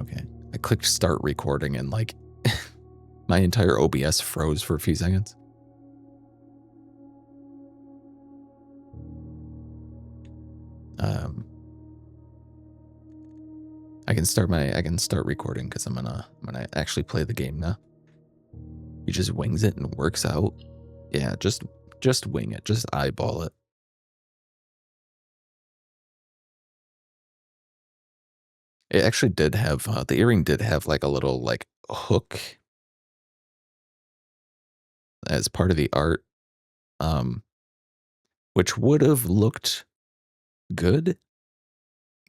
Okay. I clicked start recording and like my entire OBS froze for a few seconds. I can start recording because I'm gonna actually play the game now. He just wings it and works out. Yeah, just wing it, just eyeball it. It actually did have the earring did have like a little like hook as part of the art, which would have looked good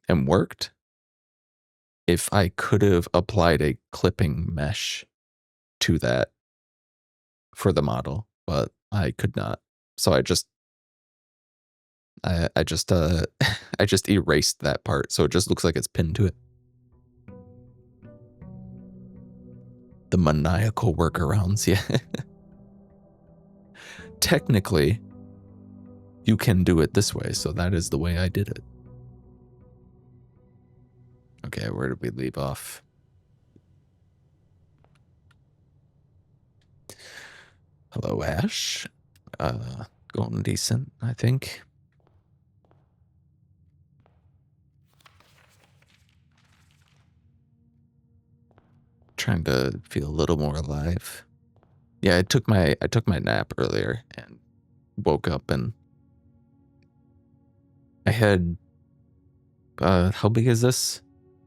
and worked if I could have applied a clipping mesh to that for the model, but I could not. So I just I just I just erased that part, so it just looks like it's pinned to it. The maniacal workarounds, yeah. Technically, you can do it this way, so that is the way I did it. Okay, where did we leave off? Hello, Ash. Going decent, I think. Trying to feel a little more alive. Yeah, I took my nap earlier and woke up and I had how big is this?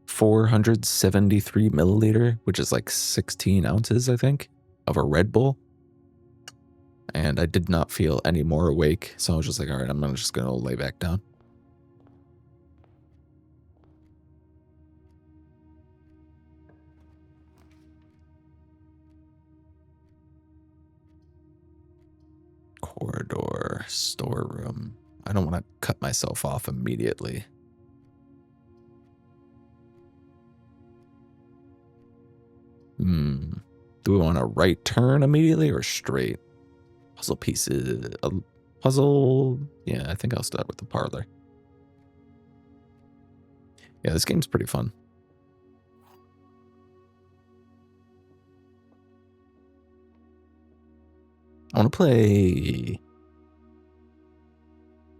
473 milliliter, which is like 16 ounces, I think, of a Red Bull. And I did not feel any more awake, so I was just like, all right, I'm just gonna lay back down. Corridor, storeroom. I don't want to cut myself off immediately. Do we want a right turn immediately or straight? Puzzle pieces. A puzzle. Yeah, I think I'll start with the parlor. Yeah, this game's pretty fun. I want to play...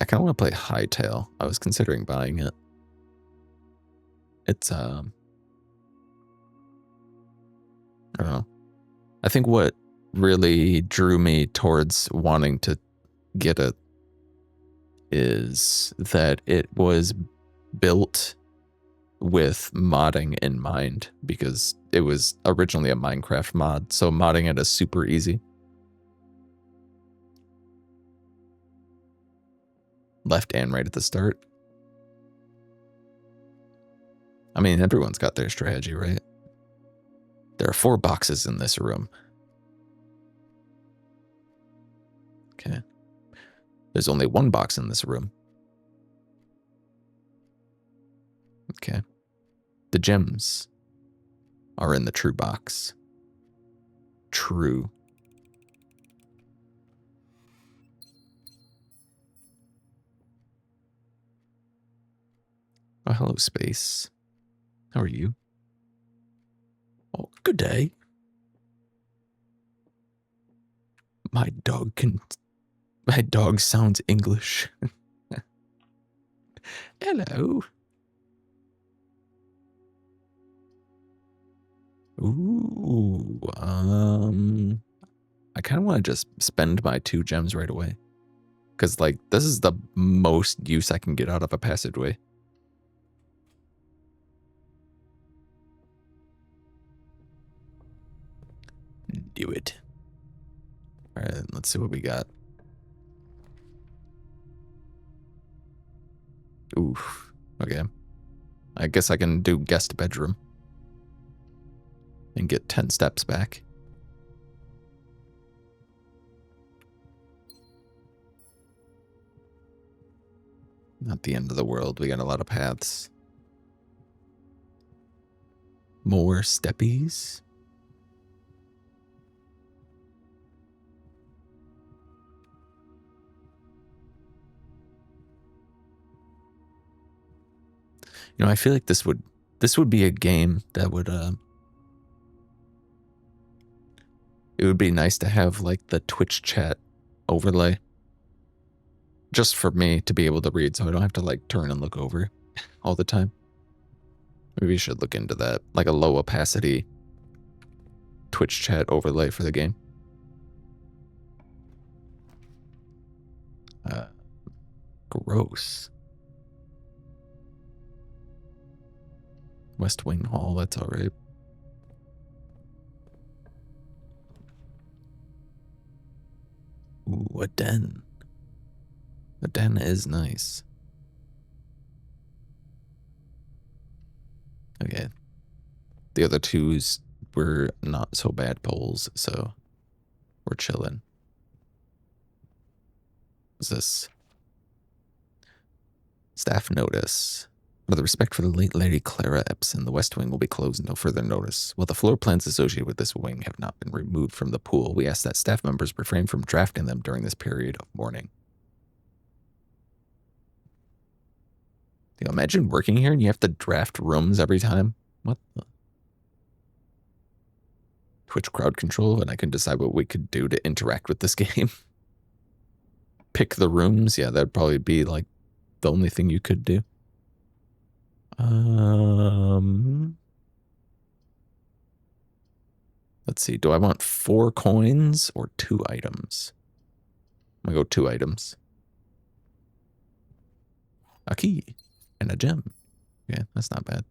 I kind of want to play Hightail. I was considering buying it. It's, I don't know. I think what really drew me towards wanting to get it is that it was built with modding in mind, because it was originally a Minecraft mod, so modding it is super easy. Left and right at the start. I mean, everyone's got their strategy, right? There are 4 boxes in this room. Okay. There's only 1 box in this room. Okay. The gems are in the true box. True. Oh, hello, space. How are you? Oh, good day. My dog sounds English. Hello. Ooh, I kind of want to just spend my 2 gems right away. Because, like, this is the most use I can get out of a passageway. Do it. Alright, let's see what we got. Oof. Okay. I guess I can do guest bedroom. And get 10 steps back. Not the end of the world. We got a lot of paths. More steppies. You know, I feel like this would This would be a game that would, it would be nice to have like the Twitch chat overlay. Just for me to be able to read so I don't have to like turn and look over all the time. Maybe you should look into that. Like a low opacity Twitch chat overlay for the game. Gross. West Wing Hall, that's alright. Ooh, a den. The den is nice. Okay. The other twos were not so bad polls, so we're chilling. What's this? Staff notice. Out of respect for the late Lady Clara Epson, the West Wing will be closed until further notice. While the floor plans associated with this wing have not been removed from the pool, we ask that staff members refrain from drafting them during this period of mourning. You know, imagine working here and you have to draft rooms every time. What the? Twitch crowd control, and I can decide what we could do to interact with this game. Pick the rooms. Yeah, that'd probably be like the only thing you could do. Let's see. Do I want 4 coins or 2 items? I'm gonna go 2 items. A key and a gem. Yeah, that's not bad.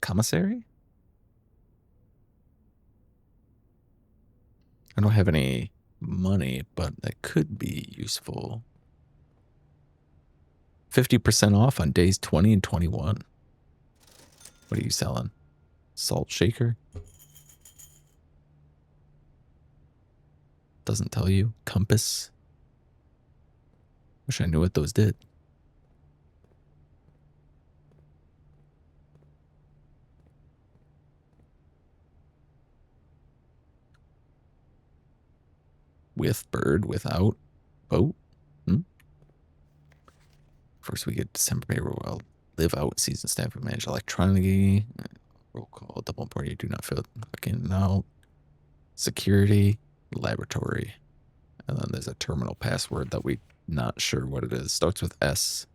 Commissary? I don't have any money, but that could be useful. 50% off on days 20 and 21. What are you selling? Salt shaker? Doesn't tell you. Compass? Wish I knew what those did. With bird, without boat. First we get December payroll. I'll live out season staff and manage electronically. Roll call, double party, do not fill fucking out. Security, laboratory. And then there's a terminal password that we not sure what it is. Starts with S.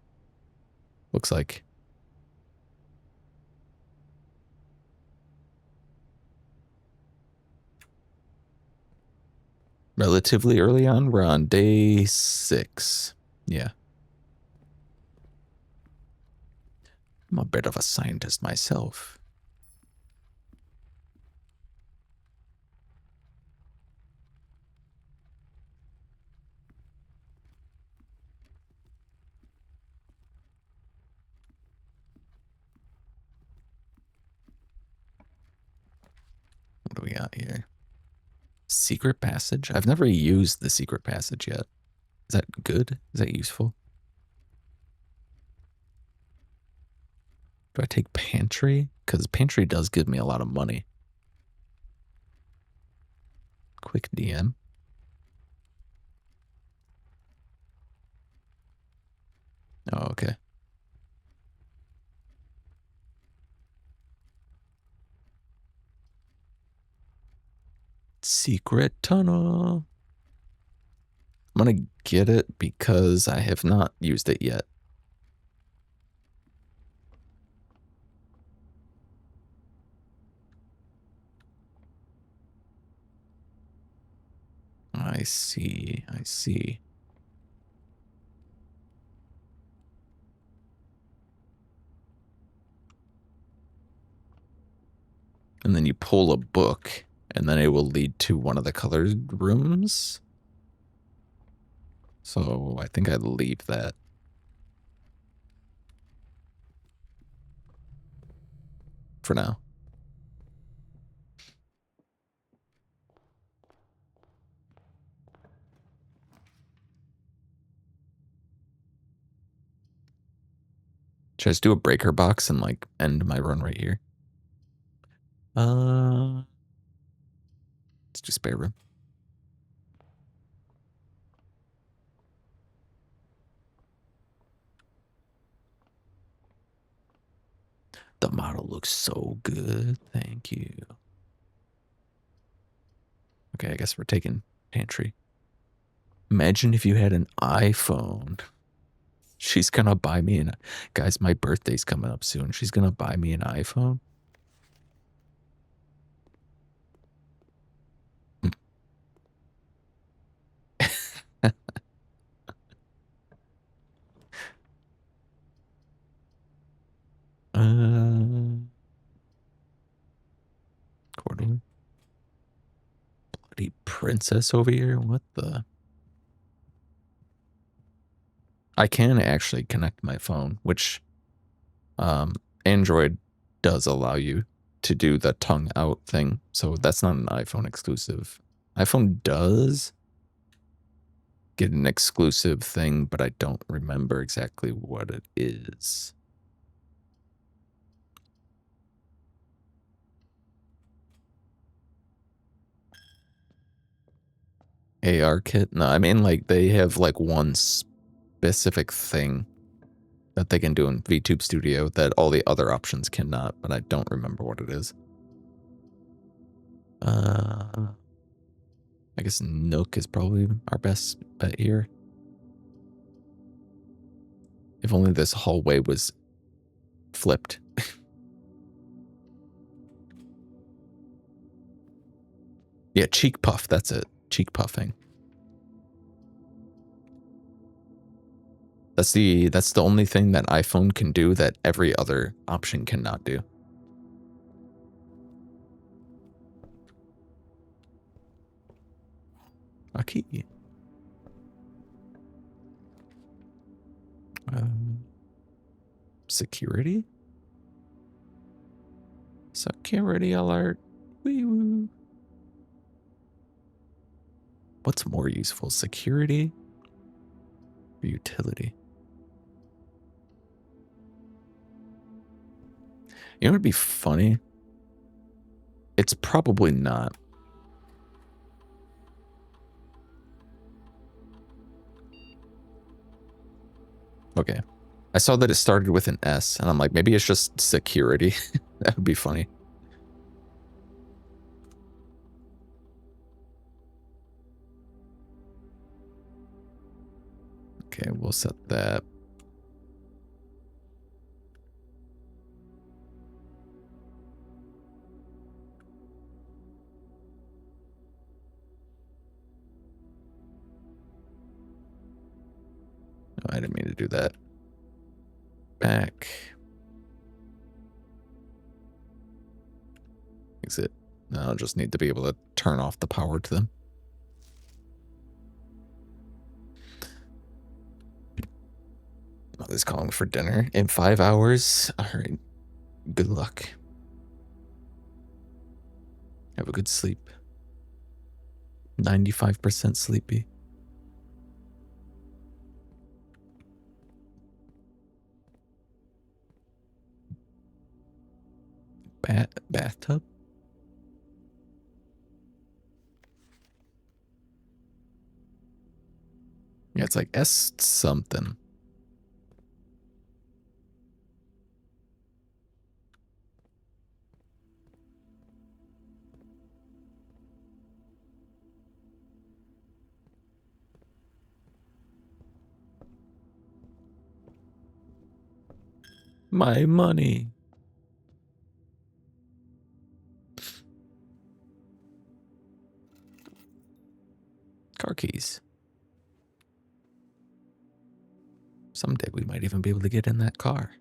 Looks like. Relatively early on, we're on day 6. Yeah. I'm a bit of a scientist myself. What do we got here? Secret passage? I've never used the secret passage yet. Is that good? Is that useful? Do I take pantry? Because pantry does give me a lot of money. Quick DM. Oh, okay. Secret tunnel. I'm gonna get it because I have not used it yet. I see, I see. And then you pull a book, and then it will lead to one of the colored rooms. So I think I'd leave that. For now. Should I just do a breaker box and like end my run right here? Let's do spare room. The model looks so good. Thank you. Okay, I guess we're taking pantry. Imagine if you had an iPhone. She's gonna buy me an... Guys, my birthday's coming up soon. She's gonna buy me an iPhone. Quarterly. Bloody princess over here. What the? I can actually connect my phone, which Android does allow you to do the tongue out thing. So that's not an iPhone exclusive. iPhone does get an exclusive thing, but I don't remember exactly what it is. AR kit? No, I mean like they have like one specific thing that they can do in VTube Studio that all the other options cannot, but I don't remember what it is. I guess Nook is probably our best bet here. If only this hallway was flipped. Yeah, cheek puff, that's it. Cheek puffing. That's the only thing that iPhone can do that every other option cannot do. Okay. Security? Security alert. Wee-woo. What's more useful, security or utility? You know what would be funny? It's probably not. Okay. I saw that it started with an S, and I'm like, maybe it's just security. That would be funny. Okay, we'll set that. Oh, I didn't mean to do that. Back. Exit. Now I'll just need to be able to turn off the power to them. Mother's calling for dinner in 5 hours. All right. Good luck. Have a good sleep. 95% sleepy. Bathtub? Yeah, it's like S something. My money. Car keys. Someday we might even be able to get in that car.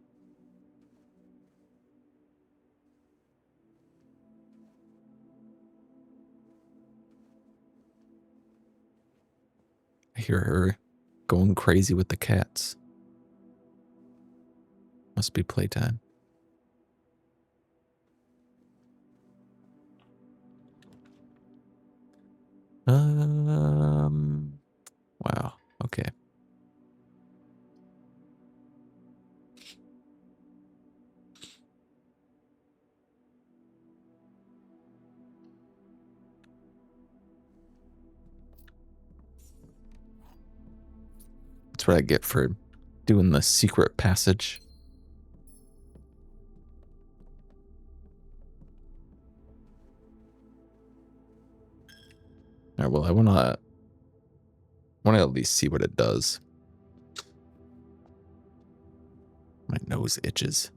I hear her going crazy with the cats. Must be playtime. Wow. Okay. That's what I get for doing the secret passage. All right, well, I wanna at least see what it does. My nose itches.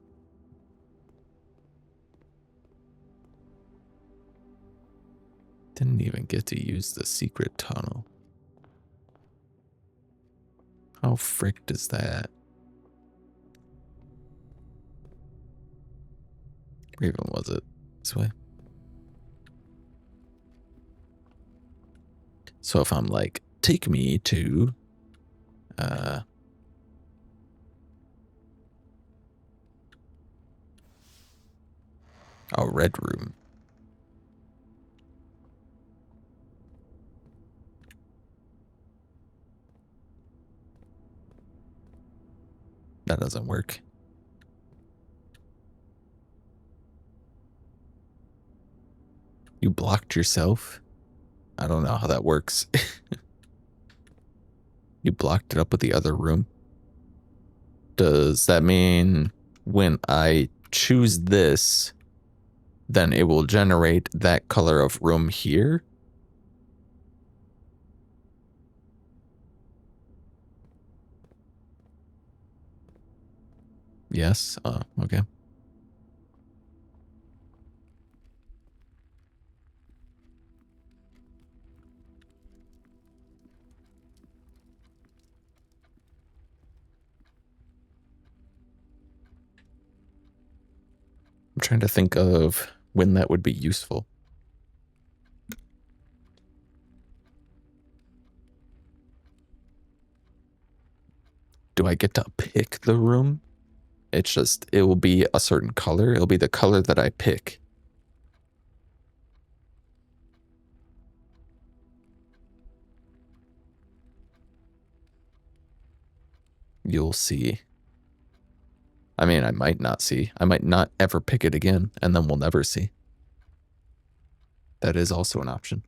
Didn't even get to use the secret tunnel. How fricked is that? Where even was it? This way? So if I'm like, take me to, a red room. That doesn't work. You blocked yourself? I don't know how that works. You blocked it up with the other room? Does that mean when I choose this, then it will generate that color of room here? Yes? Okay. I'm trying to think of when that would be useful. Do I get to pick the room? It's just, it will be a certain color. It'll be the color that I pick. You'll see. I mean, I might not see. I might not ever pick it again, and then we'll never see. That is also an option.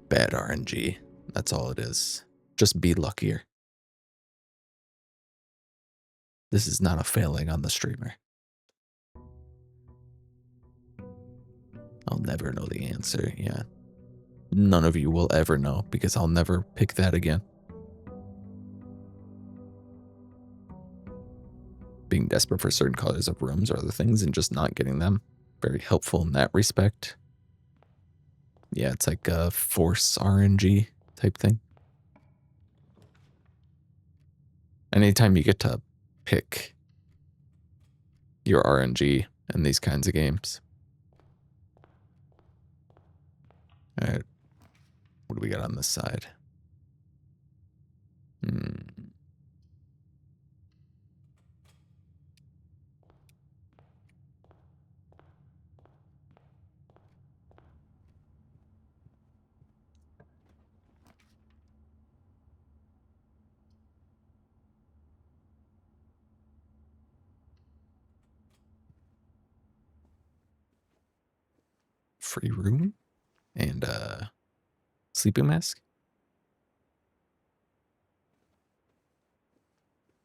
Bad RNG. That's all it is. Just be luckier. This is not a failing on the streamer. I'll never know the answer, yeah. None of you will ever know, because I'll never pick that again. Being desperate for certain colors of rooms or other things and just not getting them. Very helpful in that respect. Yeah, it's like a force RNG type thing. Anytime you get to pick your RNG in these kinds of games. All right. What do we got on this side? Free room and sleeping mask.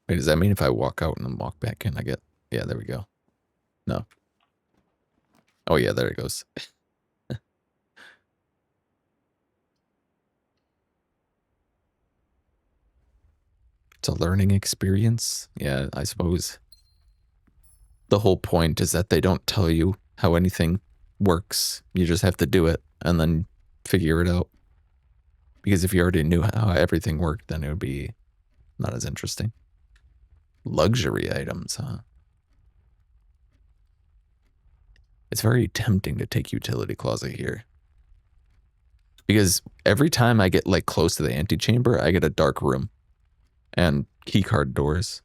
Wait, does that mean if I walk out and then walk back in, I get... Yeah, there we go. No. Oh, yeah, there it goes. It's a learning experience. Yeah, I suppose. The whole point is that they don't tell you how anything works. You just have to do it and then figure it out. Because if you already knew how everything worked, then it would be not as interesting. Luxury items, huh? It's very tempting to take utility closet here. Because every time I get like close to the antechamber, I get a dark room and keycard doors.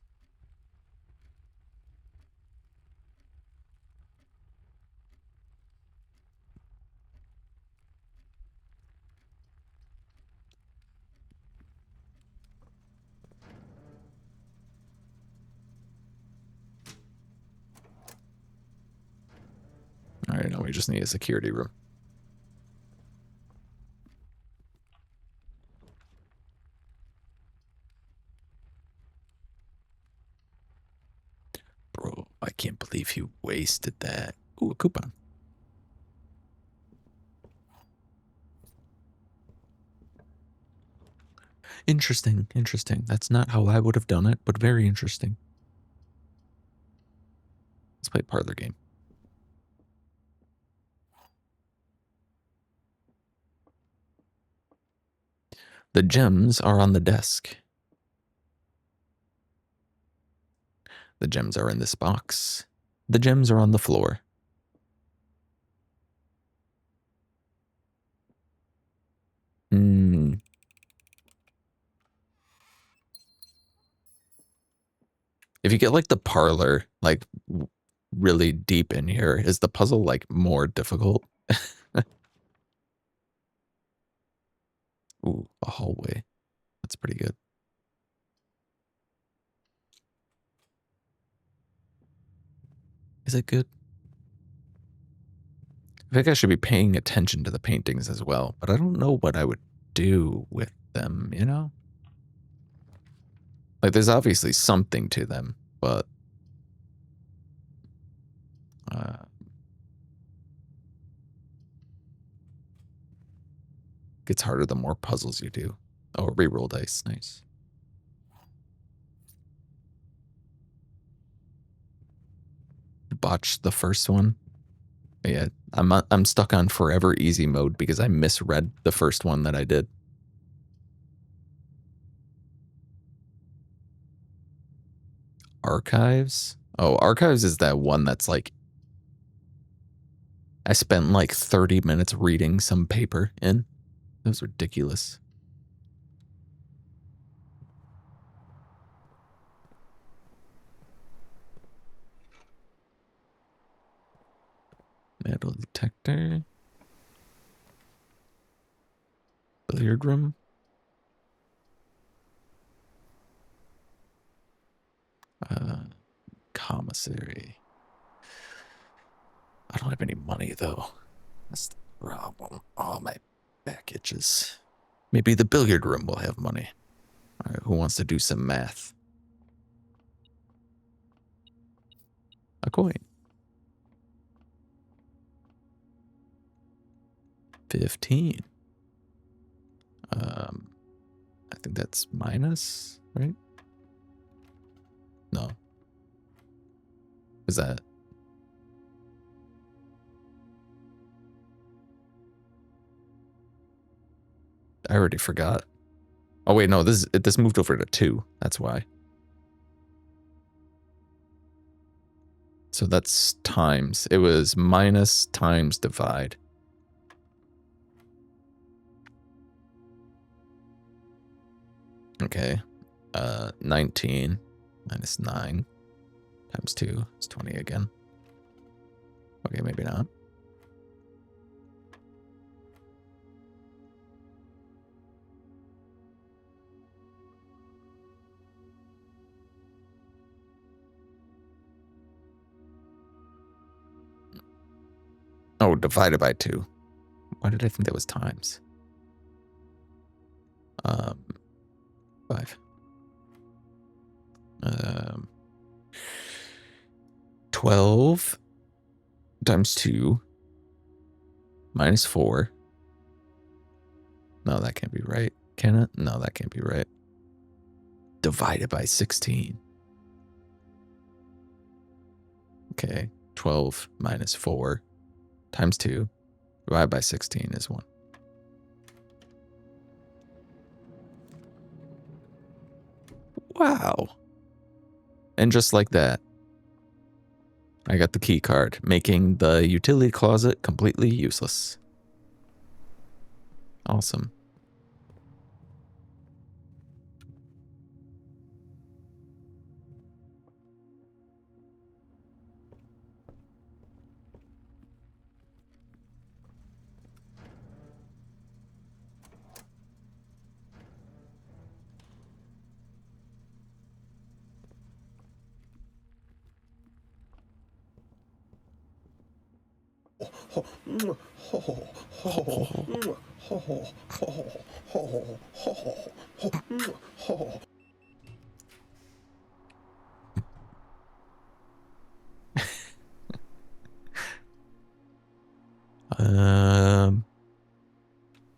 Oh, we just need a security room. Bro, I can't believe you wasted that. Ooh, a coupon. Interesting, interesting. That's not how I would have done it, but very interesting. Let's play a parlor game. The gems are on the desk. The gems are in this box. The gems are on the floor. If you get like the parlor, like really deep in here, is the puzzle like more difficult? Ooh, a hallway. That's pretty good. Is it good? I think I should be paying attention to the paintings as well, but I don't know what I would do with them, you know? Like, there's obviously something to them, but gets harder the more puzzles you do. Oh, reroll dice, nice. Botched the first one. Yeah, I'm stuck on forever easy mode because I misread the first one that I did. Archives? Oh, Archives is that one that's like, I spent like 30 minutes reading some paper in. That was ridiculous. Metal detector. Billiard room. Commissary. I don't have any money though. That's the problem. Oh, my back itches. Maybe the billiard room will have money. All right, who wants to do some math? A coin. 15. I think that's minus, right? No. Is that? I already forgot. Oh wait, no, this moved over to 2. That's why. So that's times. It was minus times divide. Okay. 19 minus 9 times 2 is 20 again. Okay, maybe not. Oh, divided by 2. Why did I think that was times? 5. 12 times 2 minus 4. No, that can't be right. Can it? No, that can't be right. Divided by 16. Okay, 12 minus 4 times 2 divided by 16 is 1. Wow. And just like that, I got the key card, making the utility closet completely useless. Awesome.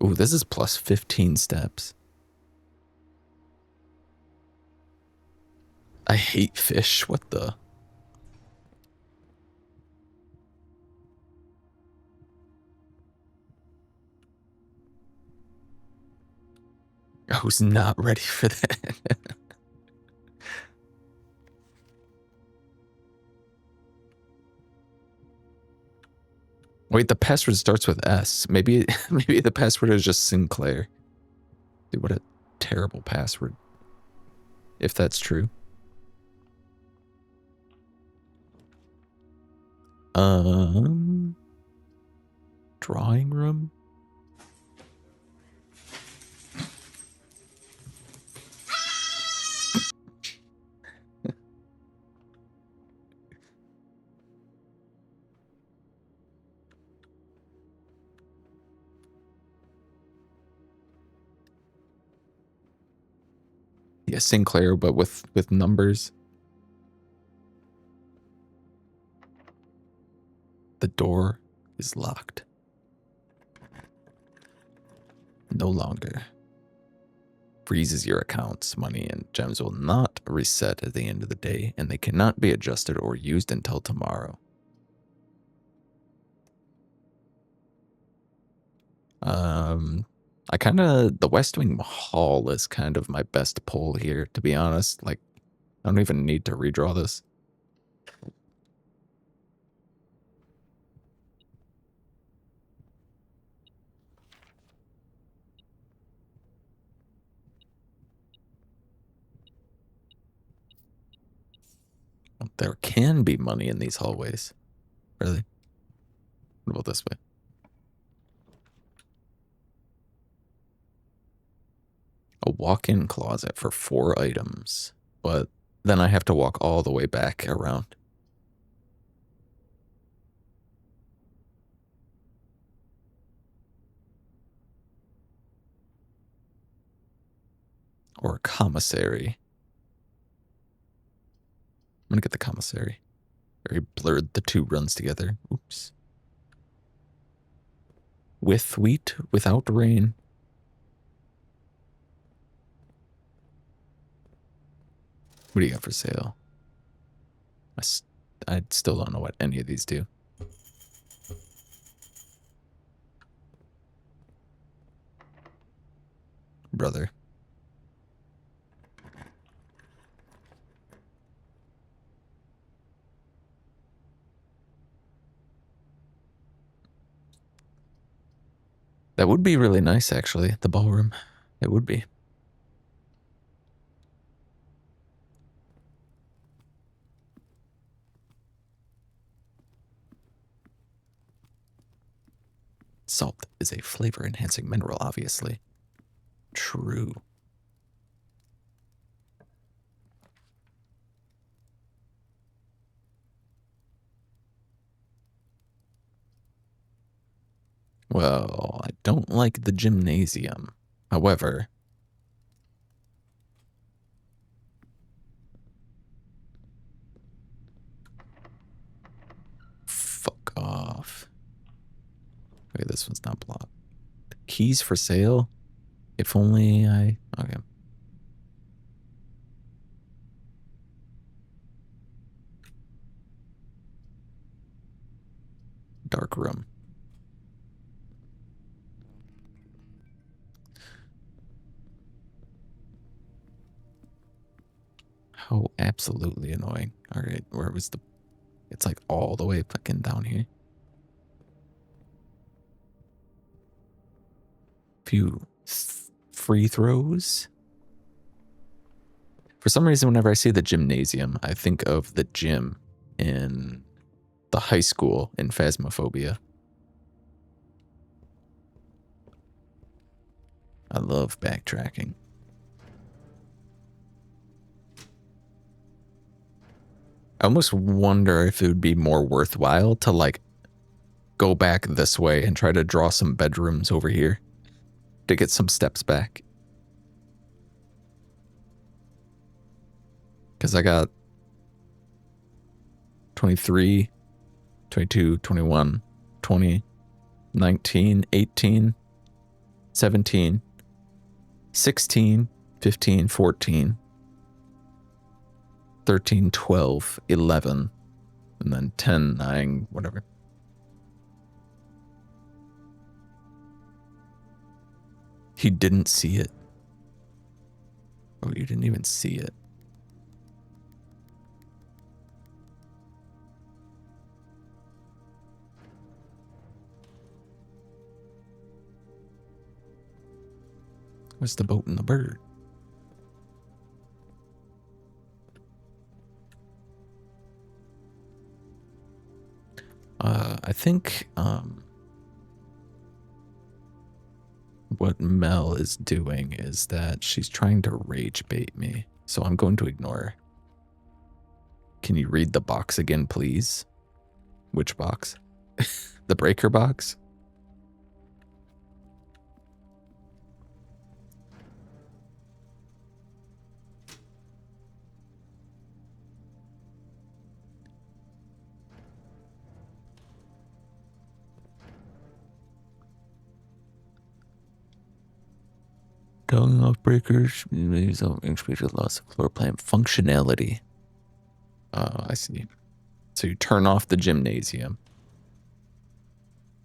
Ooh, this is plus 15 steps. I hate fish. What the? I was not ready for that. Wait, the password starts with S. Maybe the password is just Sinclair. Dude, what a terrible password. If that's true. Drawing room? Yeah, Sinclair, but with numbers. The door is locked. No longer. Freezes your accounts. Money and gems will not reset at the end of the day, and they cannot be adjusted or used until tomorrow. The West Wing Hall is kind of my best pull here, to be honest. Like, I don't even need to redraw this. There can be money in these hallways. Really? What about this way? A walk-in closet for 4 items, but then I have to walk all the way back around. Or a commissary. I'm gonna get the commissary. Very blurred the two runs together. Oops. With wheat, without rain. What do you got for sale? I still don't know what any of these do. Brother. That would be really nice, actually, the ballroom. It would be. Salt is a flavor-enhancing mineral, obviously. True. Well, I don't like the gymnasium. However, fuck off. Okay, this one's not blocked. Keys for sale? If only I... Okay. Dark room. How absolutely annoying. Alright, where was the... It's like all the way fucking down here. Few free throws. For some reason, whenever I see the gymnasium, I think of the gym in the high school in Phasmophobia. I love backtracking. I almost wonder if it would be more worthwhile to like go back this way and try to draw some bedrooms over here to get some steps back. Because I got 23, 22, 21, 20, 19, 18, 17, 16, 15, 14, 13, 12, 11, and then 10, 9, whatever. He didn't see it. Oh, you didn't even see it. Where's the boat and the bird? I think what Mel is doing is that she's trying to rage bait me, so I'm going to ignore her. Can you read the box again, please? Which box? The breaker box? Going off breakers, expected loss of floor plan functionality. I see. So you turn off the gymnasium,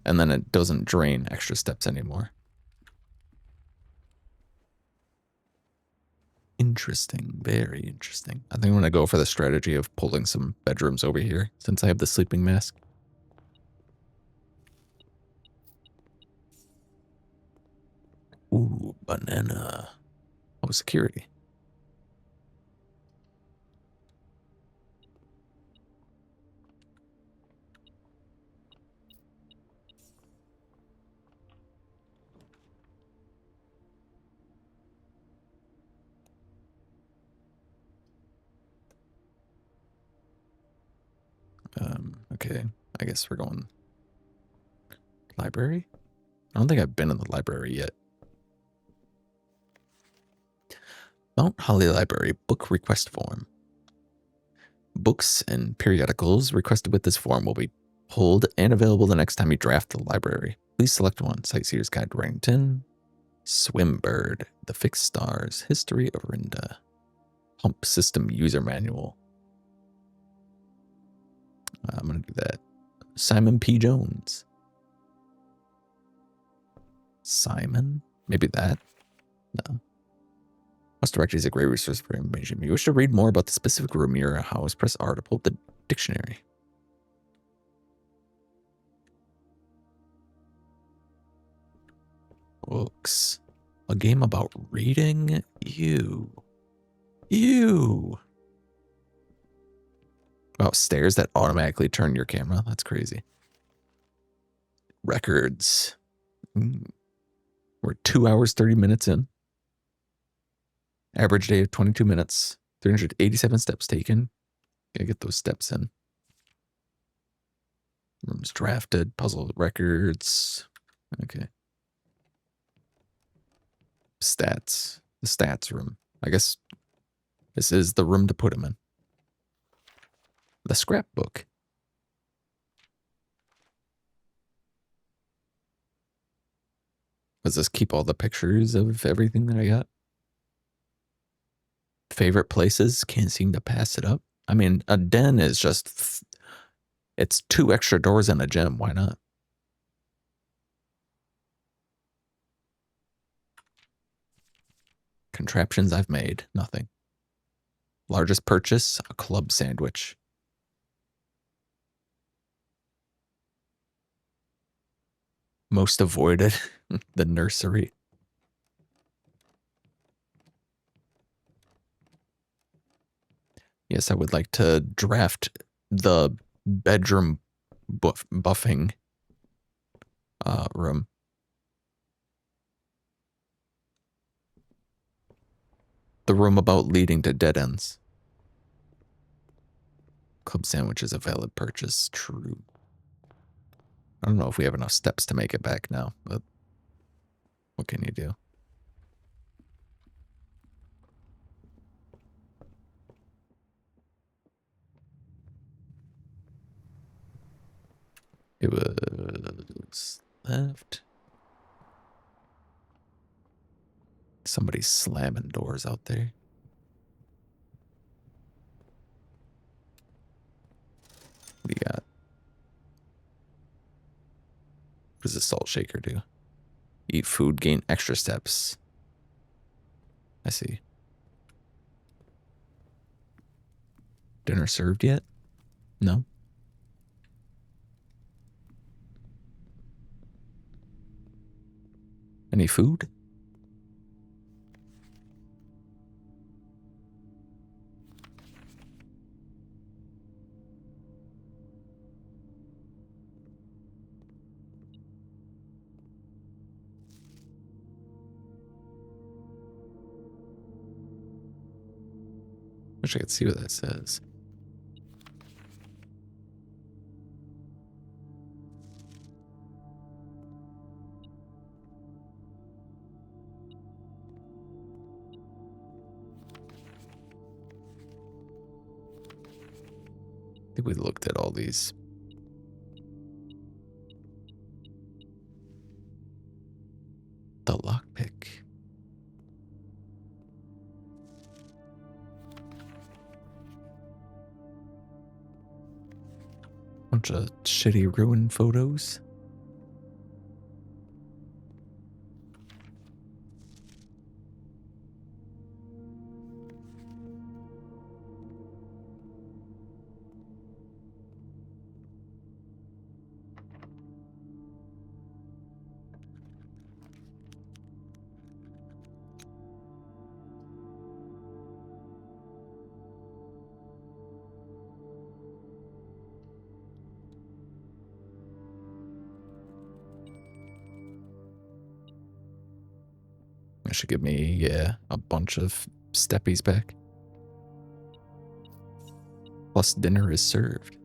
and then it doesn't drain extra steps anymore. Interesting, very interesting. I think I'm gonna go for the strategy of pulling some bedrooms over here since I have the sleeping mask. Ooh, banana. Oh, security. Okay, I guess we're going library? I don't think I've been in the library yet. Mount Holly Library book request form. Books and periodicals requested with this form will be pulled and available the next time you draft the library. Please select one. Sightseer's Guide to Wellington, Swimbird, The Fixed Stars, History of Rinda, Pump System User Manual. I'm going to do that. Simon P. Jones. Simon? Maybe that? No. House directory is a great resource for information. If you wish to read more about the specific room in your house, press R to pull up the dictionary. Books. A game about reading? Ew. Ew. About stairs that automatically turn your camera? That's crazy. Records. We're 2 hours, 30 minutes in. Average day of 22 minutes. 387 steps taken. Gotta get those steps in. Rooms drafted. Puzzle records. Okay. Stats. The stats room. I guess this is the room to put them in. The scrapbook. Does this keep all the pictures of everything that I got? Favorite places? Can't seem to pass it up. I mean, a den is just... It's 2 extra doors in a gym. Why not? Contraptions I've made. Nothing. Largest purchase? A club sandwich. Most avoided? The nursery. Yes, I would like to draft the bedroom buffing room. The room about leading to dead ends. Club sandwich is a valid purchase. True. I don't know if we have enough steps to make it back now, but what can you do? It was left. Somebody's slamming doors out there. What do you got? What does the salt shaker do? Eat food, gain extra steps. I see. Dinner served yet? No. Any food? Wish I could see what that says. I think we looked at all these. The lockpick. Bunch of shitty ruined photos. That should give me, yeah, a bunch of steppies back. Plus dinner is served.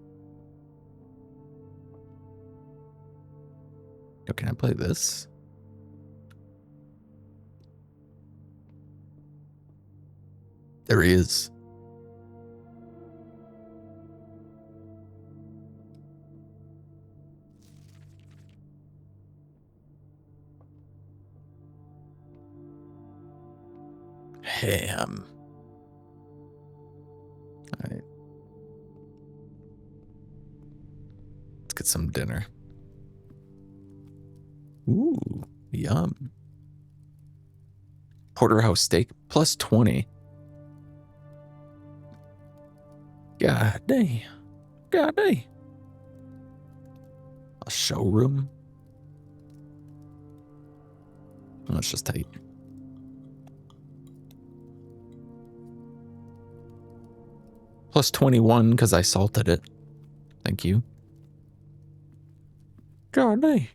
Yo, can I play this? There he is. Ham. All right. Let's get some dinner. Ooh, yum. Porterhouse steak plus 20. God dang. God dang. A showroom? That's just tight. Plus 21 because I salted it. Thank you. God dang.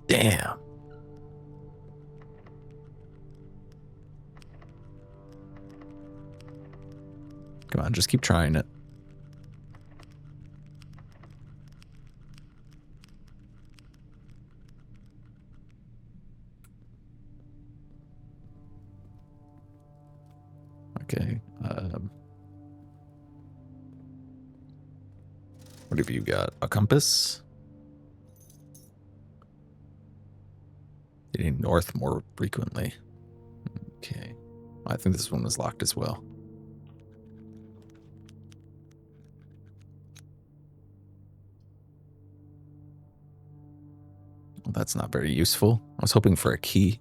Damn. Come on, just keep trying it. Okay. What have you got? A compass? Heading north more frequently. Okay. I think this one was locked as well. Well, that's not very useful. I was hoping for a key.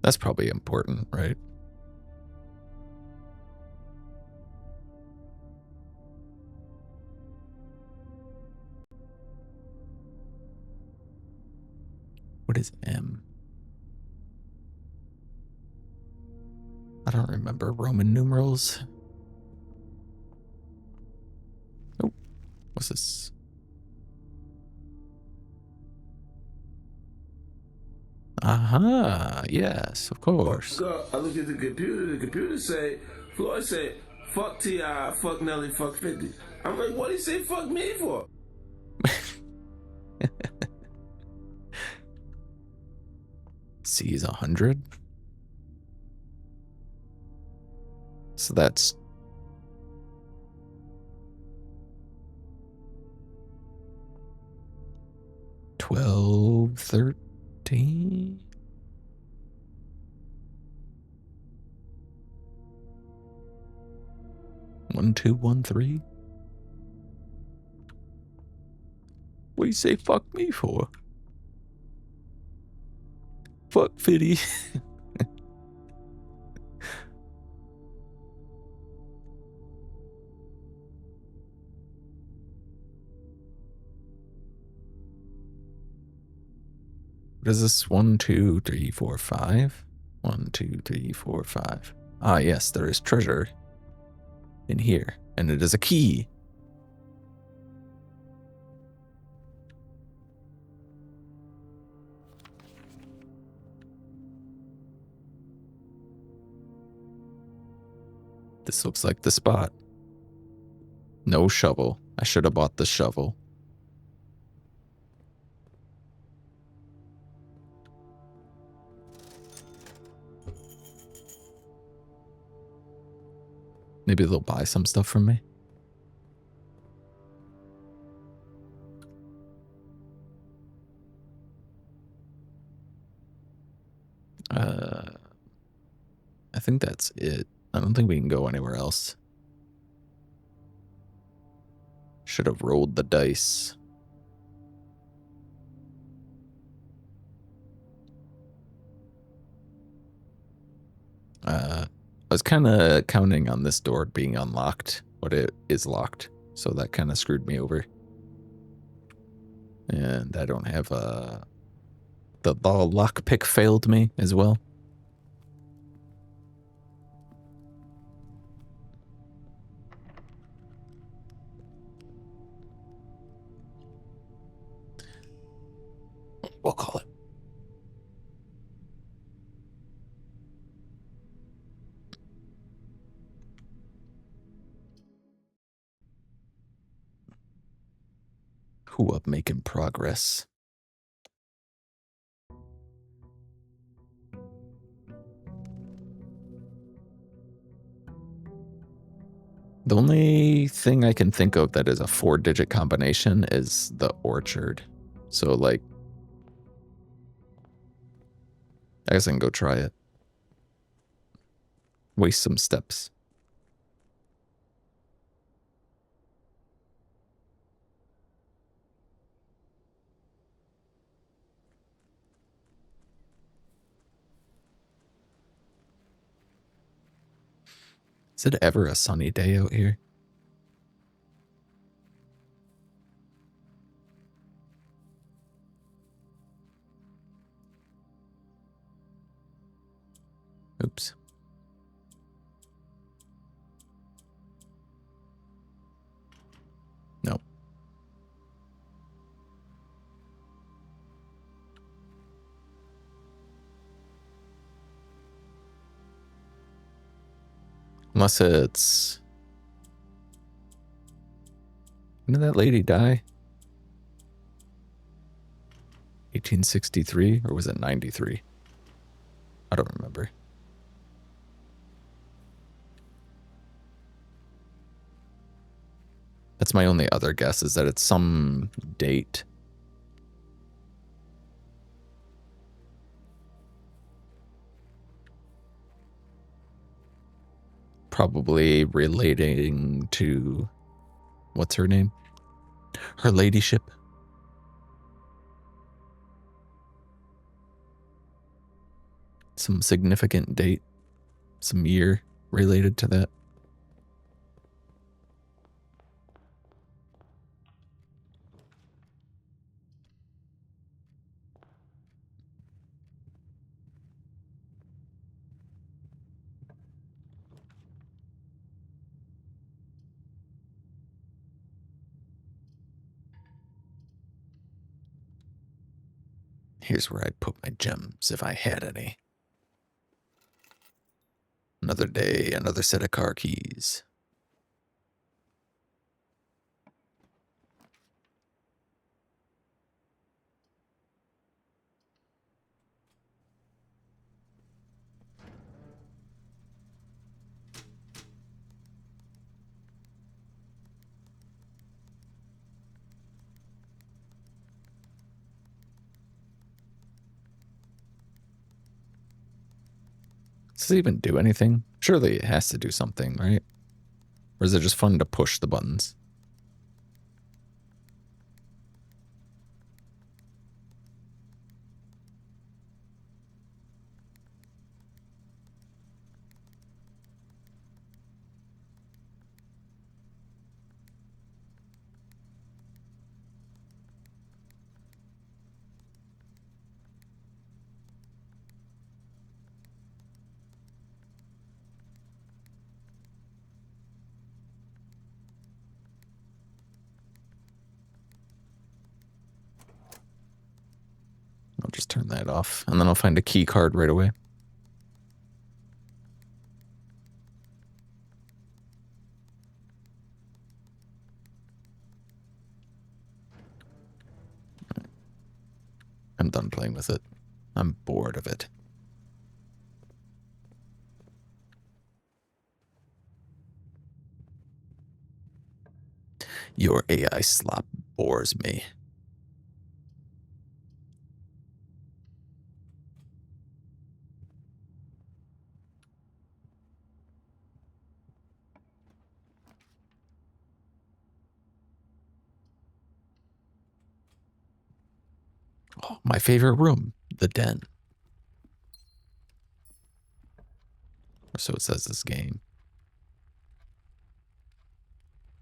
That's probably important, right? What is M? I don't remember Roman numerals. Oh, what's this? Aha, yes, of course. I look at the computer say, Floyd say, fuck T.I., fuck Nelly, fuck 50. I'm like, what did he say fuck me for? C is 100. So that's 12, 13. One, two, one, three. What do you say fuck me for? Fuck 50. What is this? 1, 2, 3, 4, 5. 1, 2, 3, 4, 5. Ah, yes, there is treasure in here, and it is a key. This looks like the spot. No shovel. I should have bought the shovel. Maybe they'll buy some stuff from me. I think that's it. I don't think we can go anywhere else. Should have rolled the dice. I was kind of counting on this door being unlocked, but it is locked. So that kind of screwed me over. And I don't have the lockpick failed me as well. We'll call it. Who up making progress? The only thing I can think of that is a 4-digit combination is the orchard. So, like, I guess I can go try it. Waste some steps. Is it ever a sunny day out here? Oops. Nope. Unless it's... When did that lady die? 1863? Or was it 93? I don't remember. That's my only other guess, is that it's some date. Probably relating to... What's her name? Her ladyship. Some significant date. Some year related to that. Here's where I'd put my gems if I had any. Another day, another set of car keys. Does it even do anything? Surely it has to do something, right? Or is it just fun to push the buttons? I'll just turn that off, and then I'll find a key card right away. I'm done playing with it. I'm bored of it. Your AI slop bores me. Oh, my favorite room, the den. Or so it says this game.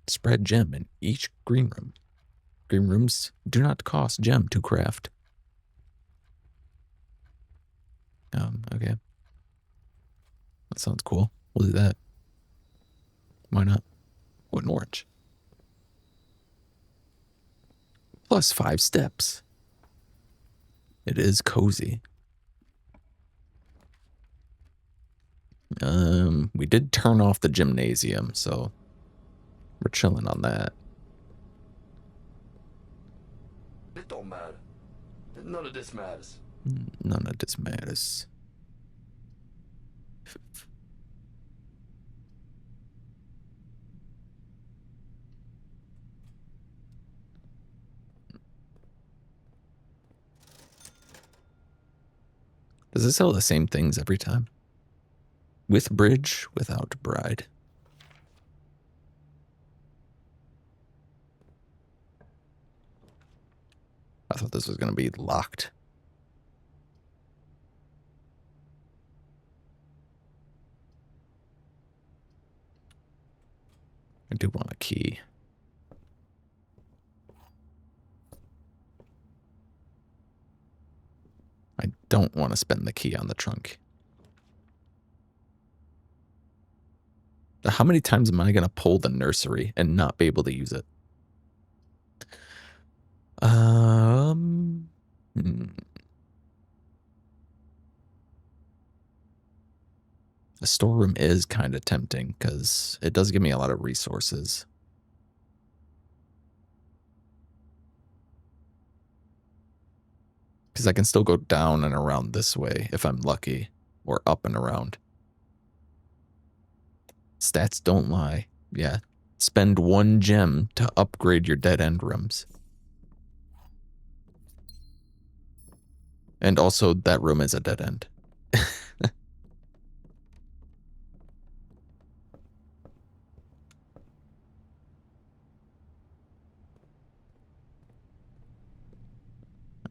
Spread gem in each green room. Green rooms do not cost gem to craft. Okay. That sounds cool. We'll do that. Why not? Oh, an orange. Plus 5 steps. It is cozy. We did turn off the gymnasium, so we're chilling on that. It don't matter. None of this matters. None of this matters. Does it sell the same things every time? With bridge, without bride. I thought this was going to be locked. I do want a key. I don't want to spend the key on the trunk. How many times am I going to pull the nursery and not be able to use it? The storeroom is kind of tempting because it does give me a lot of resources. Because I can still go down and around this way if I'm lucky, or up and around. Stats don't lie. Yeah. Spend 1 gem to upgrade your dead end rooms. And also, that room is a dead end.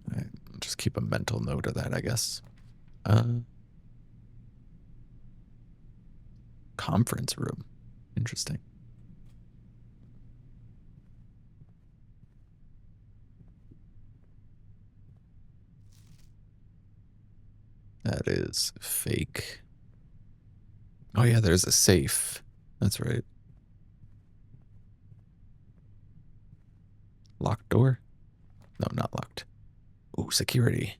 Right, just keep a mental note of that, I guess. Conference room. Interesting. That is fake. Oh yeah, there's a safe. That's right. Locked door? No, not locked. Ooh, security.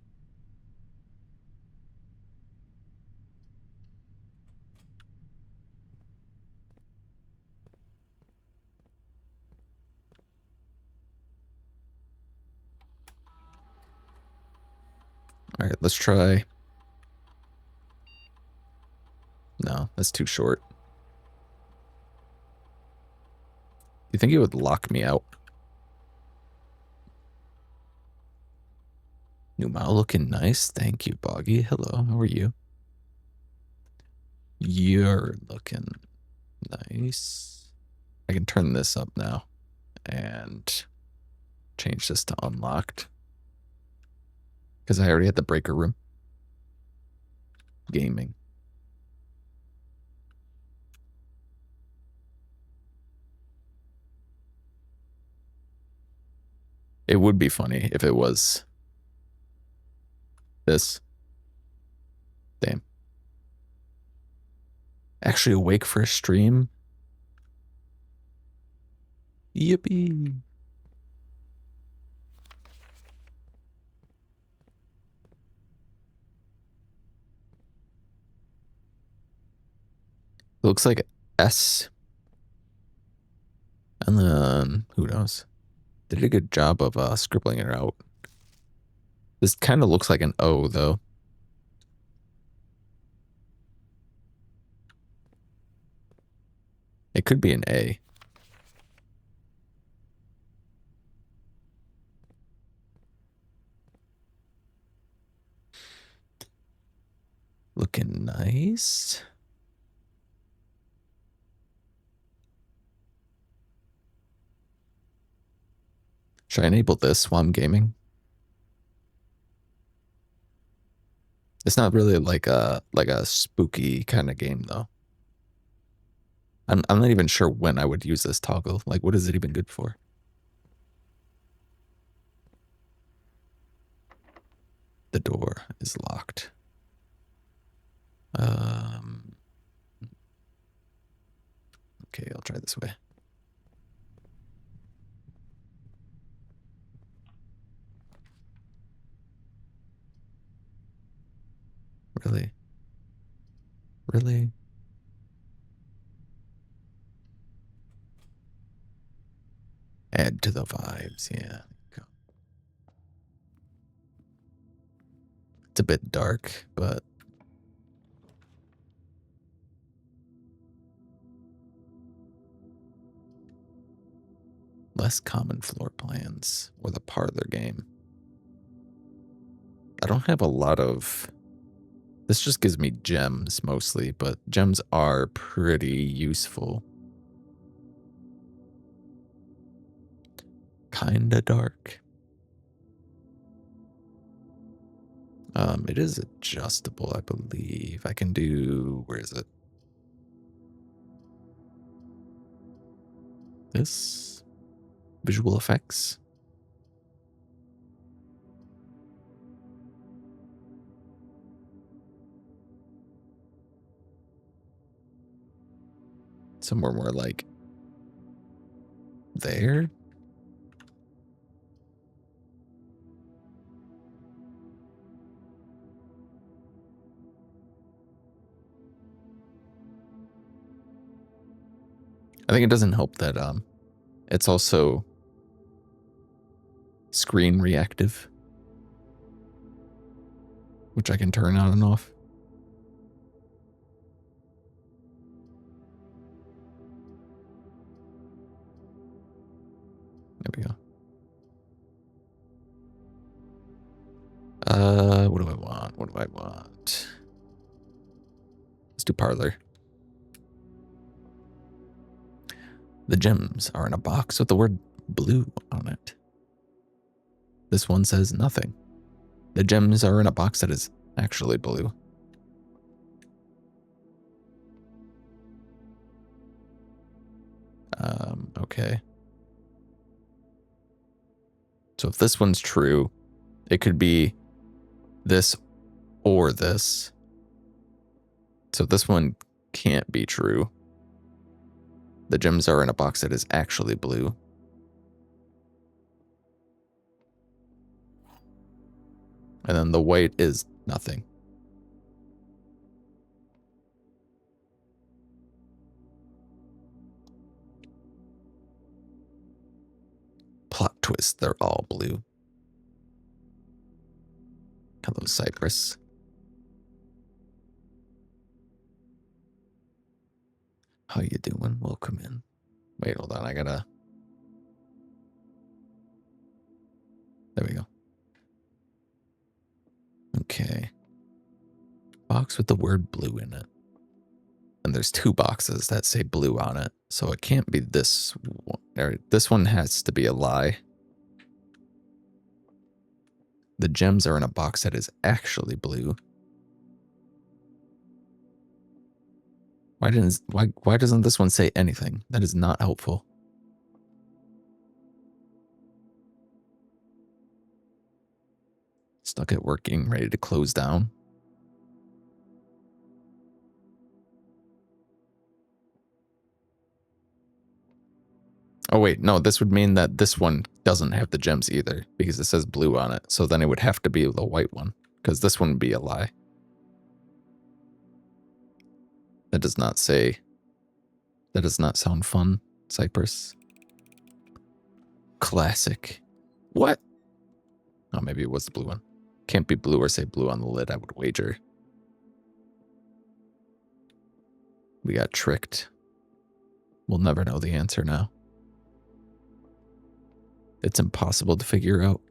All right, let's try. No, that's too short. You think it would lock me out? New model looking nice. Thank you, Boggy. Hello, how are you? You're looking nice. I can turn this up now and change this to unlocked. Because I already had the breaker room. Gaming. It would be funny if it was this. Damn. Actually awake for a stream? Yippee. Looks like S. And then, who knows? They did a good job of scribbling it out. This kind of looks like an O, though. It could be an A. Looking nice. Should I enable this while I'm gaming? It's not really like a spooky kind of game, though. I'm not even sure when I would use this toggle. Like, what is it even good for? The door is locked. Okay, I'll try this way. Really? Really? Add to the vibes, yeah. It's a bit dark, but less common floor plans or the parlor game. I don't have a lot of... This just gives me gems mostly, but gems are pretty useful. Kinda dark. It is adjustable, I believe. I can do... Where is it? This? Visual effects? Somewhere more like... There? I think it doesn't help that it's also screen reactive, which I can turn on and off. There we go. What do I want? What do I want? Let's do parlor. The gems are in a box with the word blue on it. This one says nothing. The gems are in a box that is actually blue. Okay. So if this one's true, it could be this or this. So this one can't be true. The gems are in a box that is actually blue. And then the white is nothing. Plot twist, they're all blue. Hello, Cypress. How you doing? Welcome in. Wait, hold on. I gotta... There we go. Okay. Box with the word blue in it. And there's 2 boxes that say blue on it. So it can't be this one. Or this one has to be a lie. The gems are in a box that is actually blue. Why doesn't this one say anything? That is not helpful. Stuck at working, ready to close down. Oh wait, no, this would mean that this one doesn't have the gems either, because it says blue on it. So then it would have to be the white one, because this one would be a lie. That does not say... That does not sound fun, Cypress. Classic. What? Oh, maybe it was the blue one. Can't be blue or say blue on the lid, I would wager. We got tricked. We'll never know the answer now. It's impossible to figure out.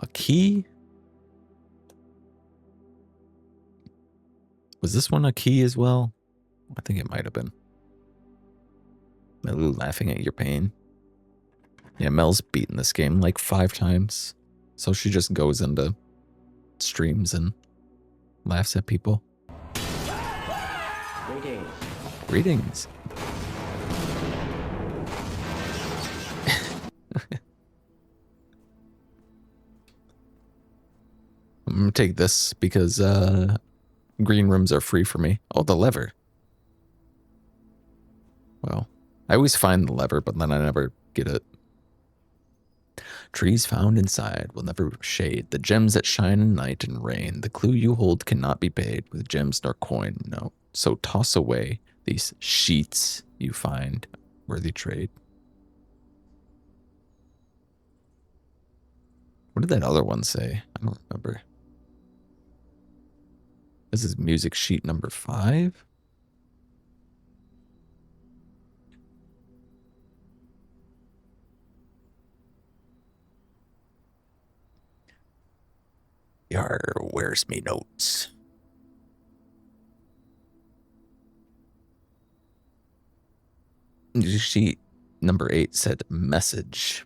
A key? Was this one a key as well? I think it might have been. Melu laughing at your pain. Yeah, Mel's beaten this game like 5 times. So she just goes into streams and laughs at people. Greetings. Greetings. I'm gonna take this because green rooms are free for me. Oh, the lever. Well, I always find the lever, but then I never get it. Trees found inside will never shade. The gems that shine in night and rain. The clue you hold cannot be paid with gems nor coin. No. So toss away these sheets you find worthy trade. What did that other one say? I don't remember. This is music sheet number 5. Yar, where's me notes? Sheet number 8 said message.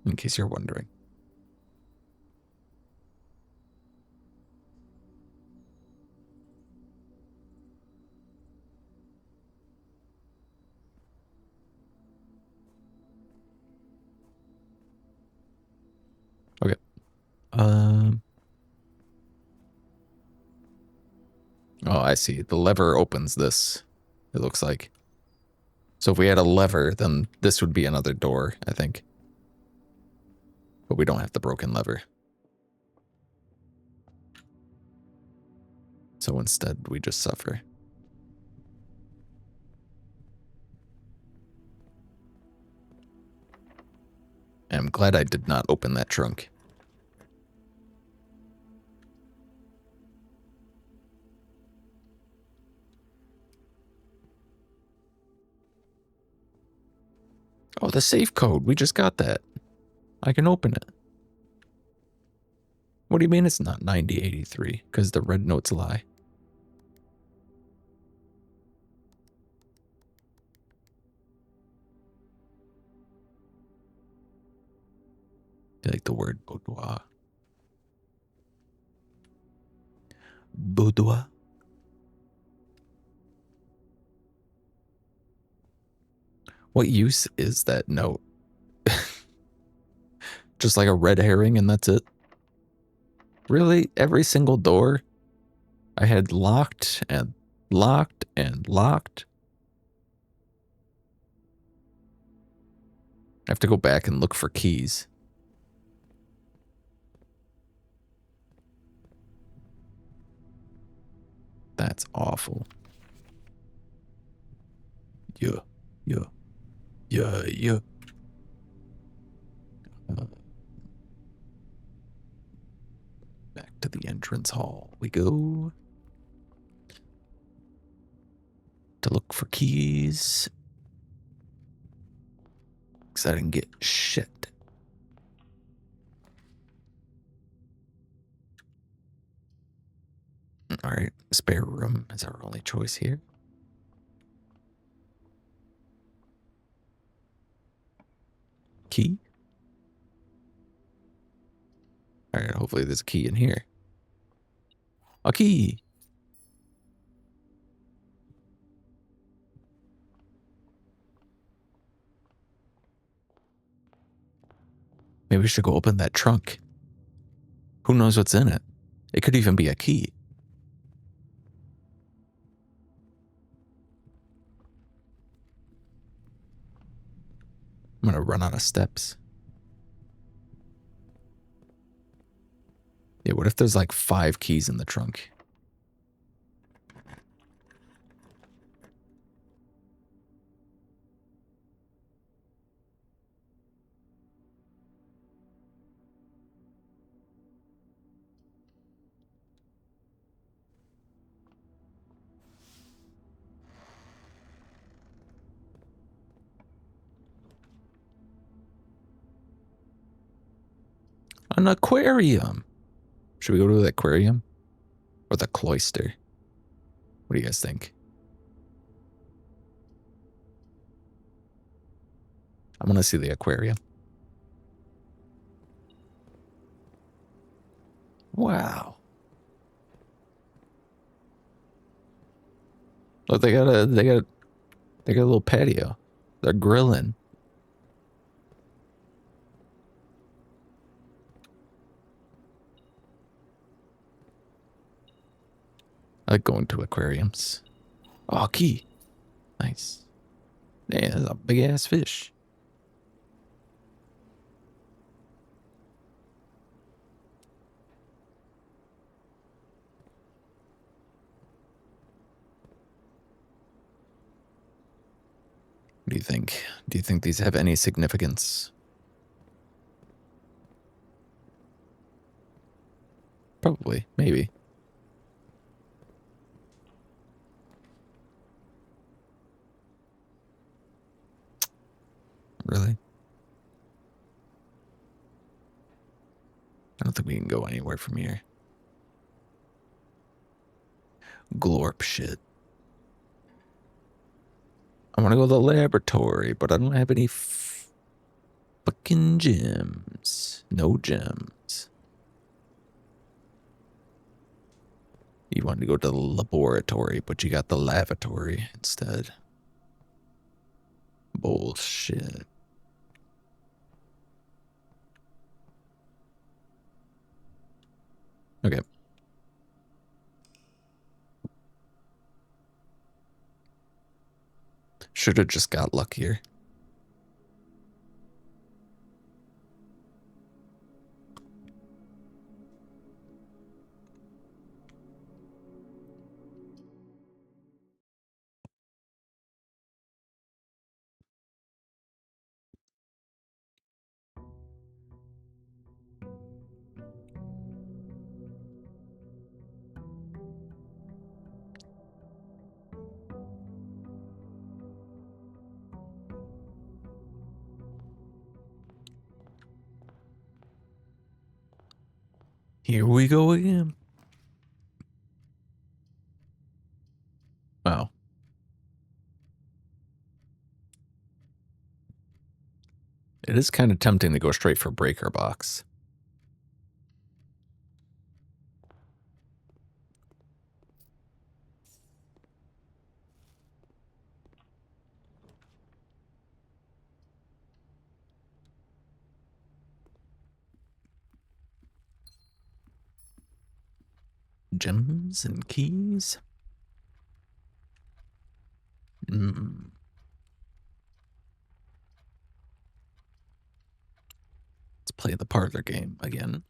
In case you're wondering. Okay. Oh, I see. The lever opens this, it looks like. So if we had a lever, then this would be another door, I think. But we don't have the broken lever. So instead, we just suffer. I'm glad I did not open that trunk. Oh, the safe code. We just got that. I can open it. What do you mean it's not 9083? Because the red notes lie. I like the word boudoir. Boudoir? What use is that note? Just like a red herring and that's it? Really? Every single door I had locked and locked and locked? I have to go back and look for keys. That's awful. Yeah. Yeah. Yeah. Yeah. Back to the entrance hall we go. To look for keys. Because I didn't get shit. Alright, spare room is our only choice here. Key? Alright, hopefully there's a key in here. A key! Maybe we should go open that trunk. Who knows what's in it? It could even be a key. I'm gonna run out of steps. Yeah, what if there's like 5 keys in the trunk? An aquarium! Should we go to the aquarium? Or the cloister? What do you guys think? I want to see the aquarium. Wow. Look, they got a little patio. They're grilling. I like going to aquariums. Oh, key. Nice. Yeah, that's a big ass fish. What do you think? Do you think these have any significance? Probably. Maybe. Really? I don't think we can go anywhere from here. Glorp shit. I want to go to the laboratory, but I don't have any fucking gems. No gems. You wanted to go to the laboratory, but you got the lavatory instead. Bullshit. Okay. Should have just got luckier. Here we go again. Wow. It is kind of tempting to go straight for breaker box. Gems and keys. Let's play the parlor game again.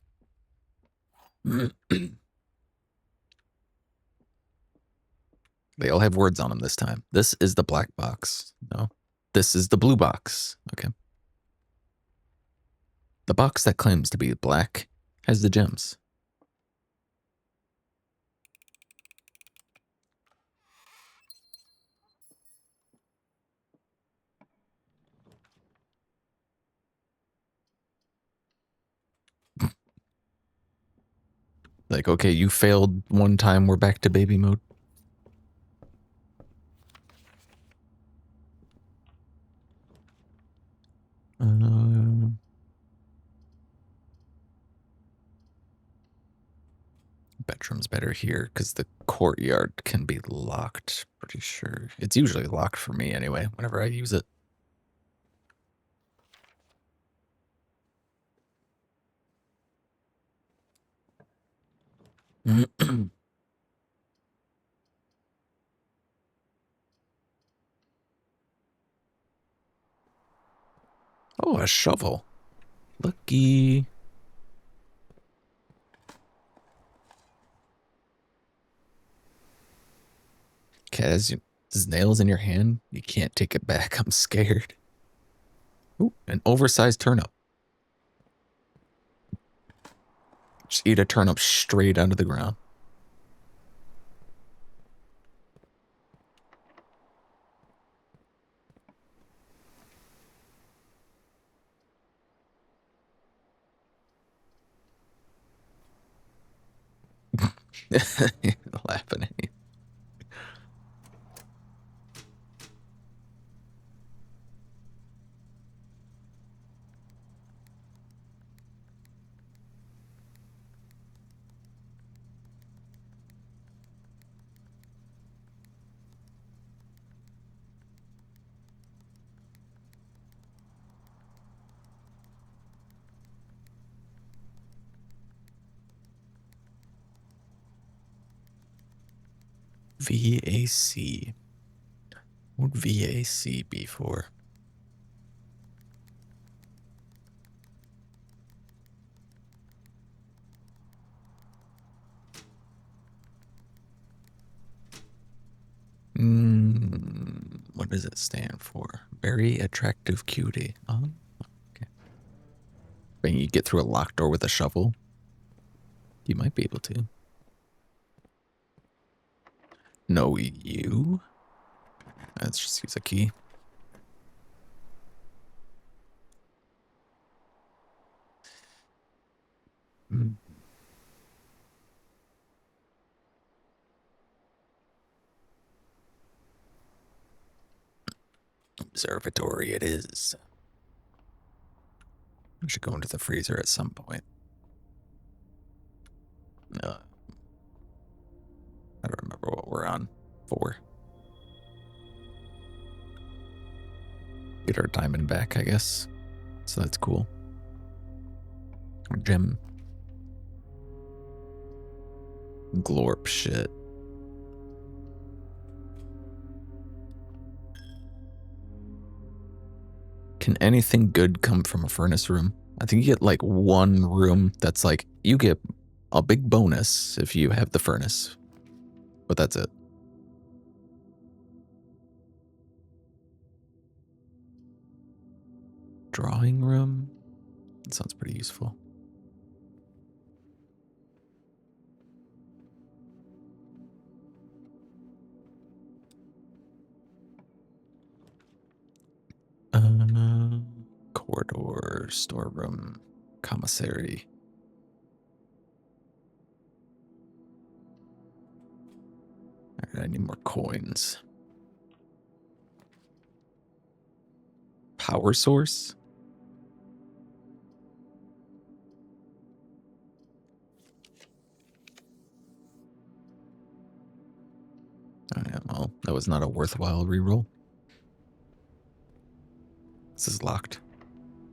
They all have words on them this time. This is the black box. No. This is the blue box. Okay. The box that claims to be black has the gems. Like, okay, you failed one time, we're back to baby mode. Bedroom's better here because the courtyard can be locked, pretty sure. It's usually locked for me anyway, whenever I use it. Oh, a shovel. Lucky. Kaz, there's nails in your hand. You can't take it back. I'm scared. Ooh, an oversized turnip. Just eat a turnip straight out of the ground. Laughing at you. VAC. What would VAC be for? What does it stand for? Very attractive cutie. Oh, okay. But you get through a locked door with a shovel? You might be able to. No, you? Let's just use a key. Observatory it is. I should go into the freezer at some point. I don't remember what we're on for. Get our diamond back, I guess. So that's cool. Gem. Glorp shit. Can anything good come from a furnace room? I think you get like one room that's like, you get a big bonus if you have the furnace. But that's it. Drawing room? That sounds pretty useful. Corridor, storeroom, commissary. Alright, I need more coins. Power source? Oh, yeah, well, that was not a worthwhile reroll. This is locked.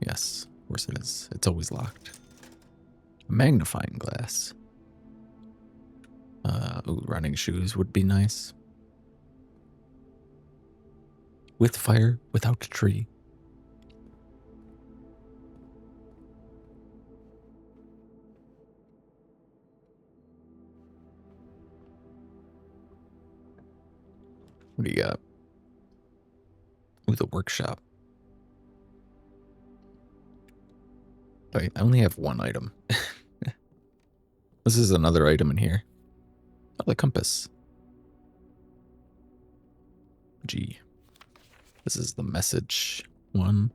Yes, of course it is. It's always locked. Magnifying glass. Ooh, running shoes would be nice. With fire, without a tree. What do you got? Ooh, the workshop. Wait, I only have one item. This is another item in here. Oh, the compass. Gee. This is the message one.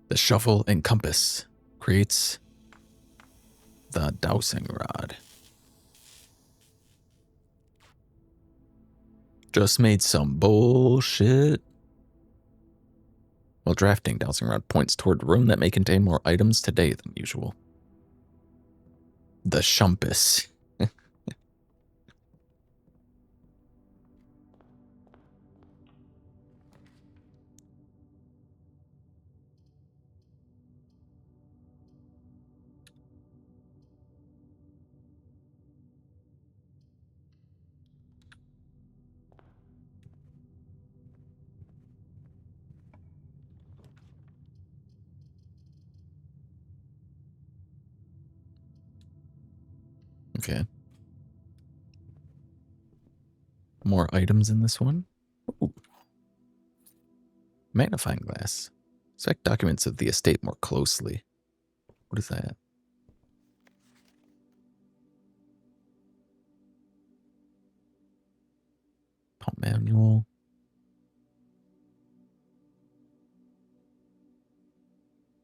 The shovel and compass creates the dowsing rod. Just made some bullshit. While drafting, dowsing rod points toward a room that may contain more items today than usual. The shumpus. Okay. More items in this one. Ooh. Magnifying glass. Inspect documents of the estate more closely. What is that? Pump manual.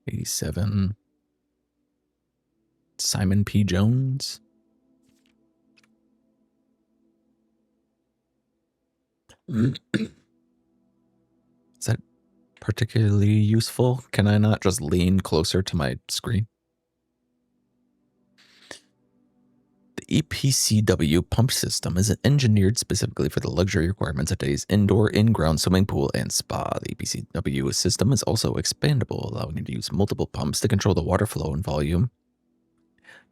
'87. Simon P. Jones. Is that particularly useful? Can I not just lean closer to my screen? The EPCW pump system is engineered specifically for the luxury requirements of today's indoor, in-ground swimming pool and spa. The EPCW system is also expandable, allowing you to use multiple pumps to control the water flow and volume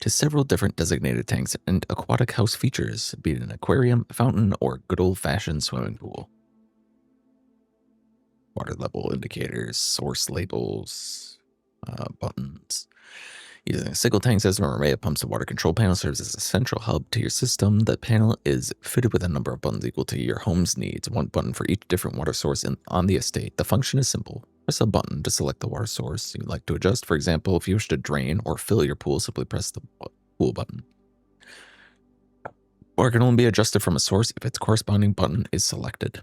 to several different designated tanks and aquatic house features, be it an aquarium, fountain, or good old-fashioned swimming pool. Water level indicators, source labels, buttons. Using a single tank system or array of pumps, the water control panel serves as a central hub to your system. The panel is fitted with a number of buttons equal to your home's needs, one button for each different water source on the estate. The function is simple. Press a button to select the water source you'd like to adjust. For example, if you wish to drain or fill your pool, simply press the pool button. Water can only be adjusted from a source if its corresponding button is selected.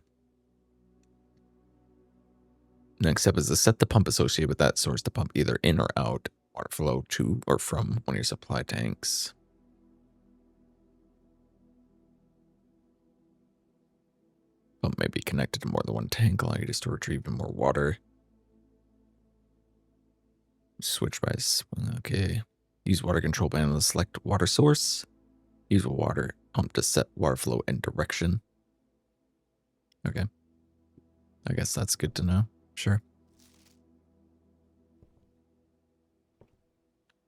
Next step is to set the pump associated with that source to pump either in or out water flow to or from one of your supply tanks. Pump may be connected to more than one tank, allowing you to store or retrieve even more water. Switch by, okay. Use water control panel to select water source. Use a water pump to set water flow and direction. Okay. I guess that's good to know. Sure.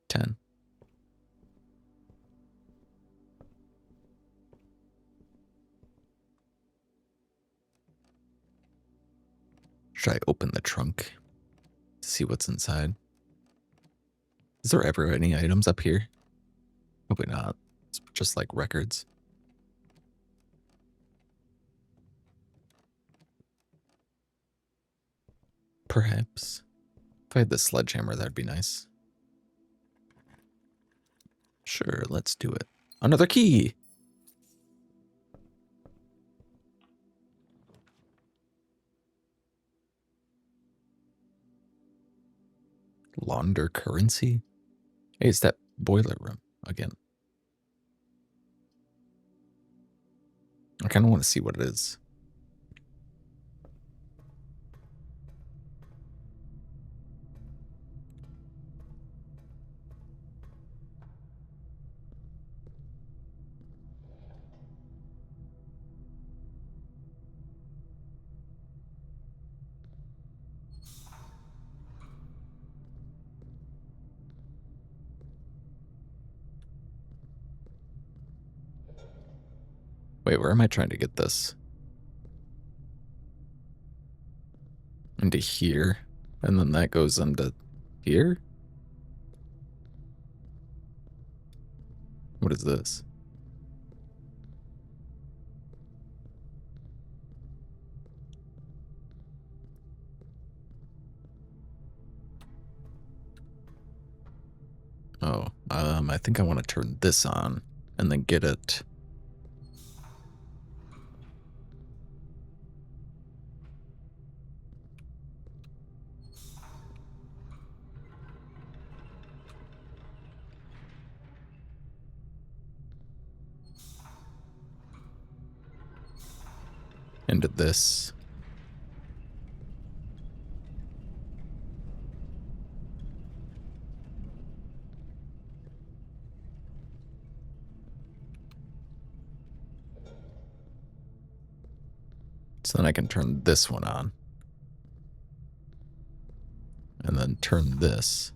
10. Should I open the trunk to see what's inside? Is there ever any items up here? Probably not. It's just like records. Perhaps. If I had the sledgehammer, that'd be nice. Sure, let's do it. Another key! Launder currency? Hey, it's that boiler room again. I kind of want to see what it is. Wait, where am I trying to get this? Into here. And then that goes into here? What is this? Oh, I think I want to turn this on and then get it. Into this. So then I can turn this one on. And then turn this.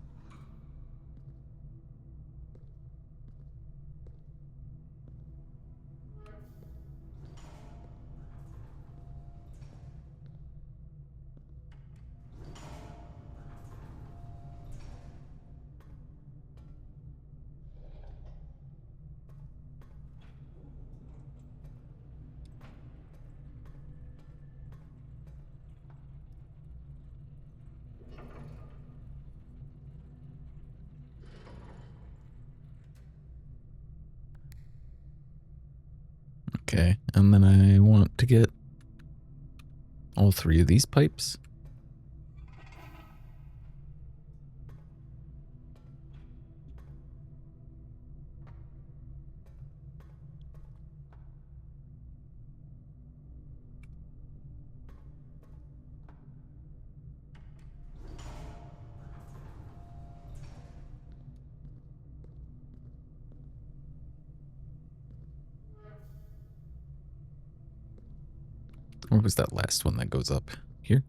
Okay, and then I want to get all three of these pipes. Or was that last one that goes up here?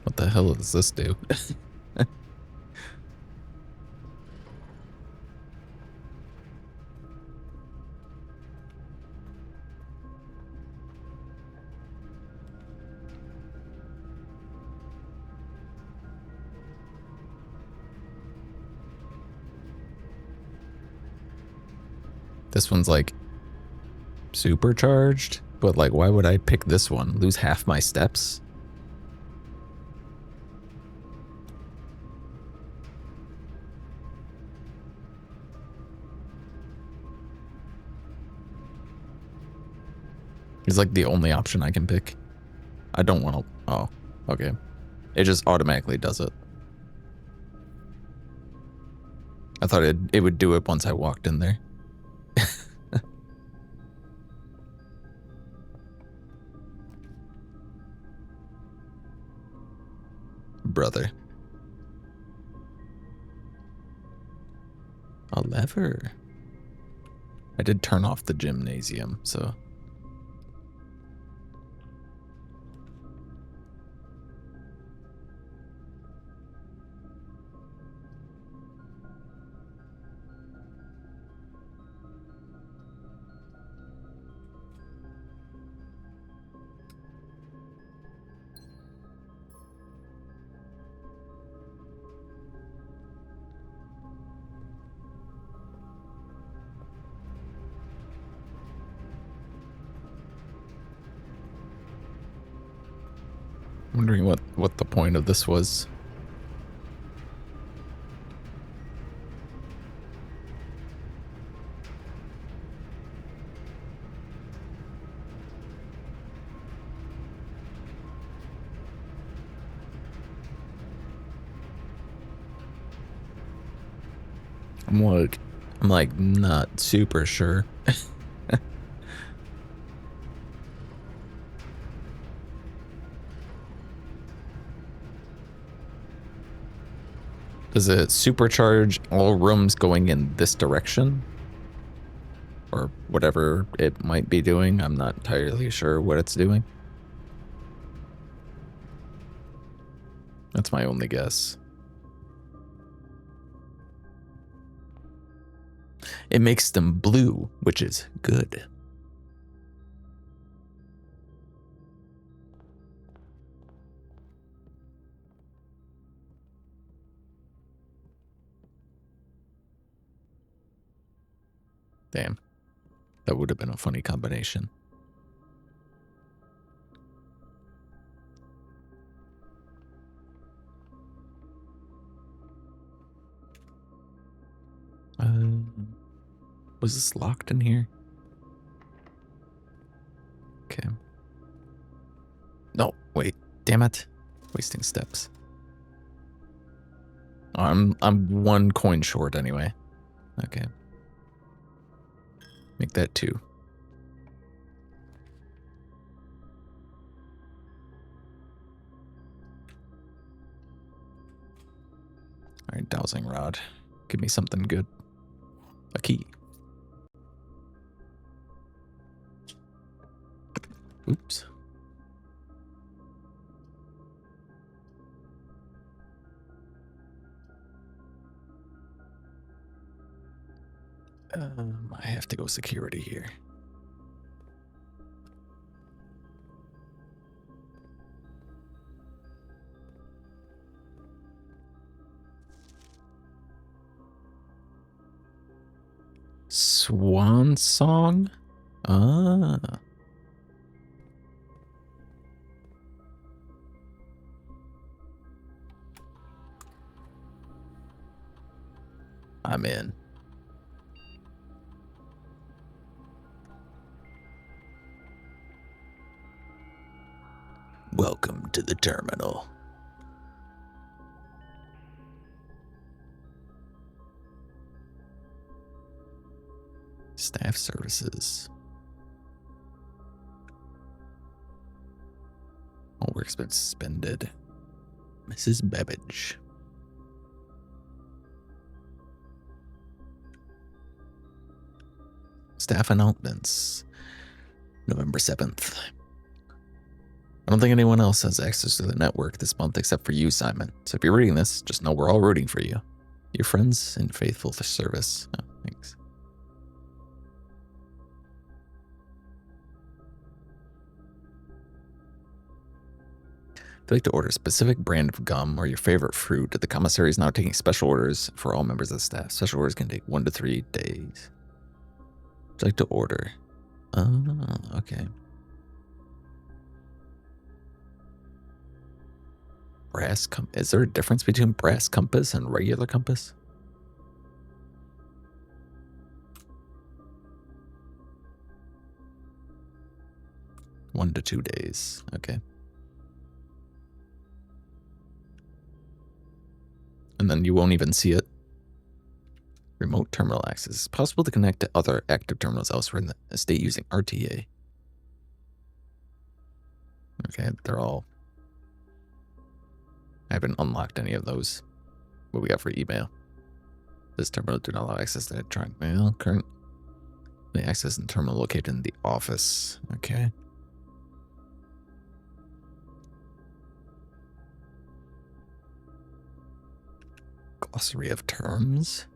What the hell does this do? This one's like supercharged, but like, why would I pick this one? Lose half my steps? It's like the only option I can pick. I don't want to. Oh, okay. It just automatically does it. I thought it would do it once I walked in there. Brother. A lever. I did turn off the gymnasium, so. Wondering what the point of this was. I'm like not super sure. Does it supercharge all rooms going in this direction? Or whatever it might be doing? I'm not entirely sure what it's doing. That's my only guess. It makes them blue, which is good. Damn. That would have been a funny combination. Was this locked in here? Okay. No, wait. Damn it. Wasting steps. I'm 1 coin short anyway. Okay. Make that 2. Alright, dowsing rod. Give me something good. A key. Oops. I have to go security here. Swan song? Ah. I'm in. Welcome to the terminal. Staff services. All work expenses suspended. Mrs. Babbage. Staff announcements. November 7th. I don't think anyone else has access to the network this month except for you, Simon. So if you're reading this, just know we're all rooting for you. Your friends in faithful service. Oh, thanks. If you'd like to order a specific brand of gum or your favorite fruit, the commissary is now taking special orders for all members of the staff. Special orders can take 1 to 3 days. Would you like to order? Oh, okay. Brass compass. Is there a difference between brass compass and regular compass? One to 2 days. Okay. And then you won't even see it. Remote terminal access. It's possible to connect to other active terminals elsewhere in the estate using RTA. Okay, they're all... I haven't unlocked any of those. What we got for email? This terminal do not allow access to electronic mail. Currently access and terminal located in the office. Okay. Glossary of terms.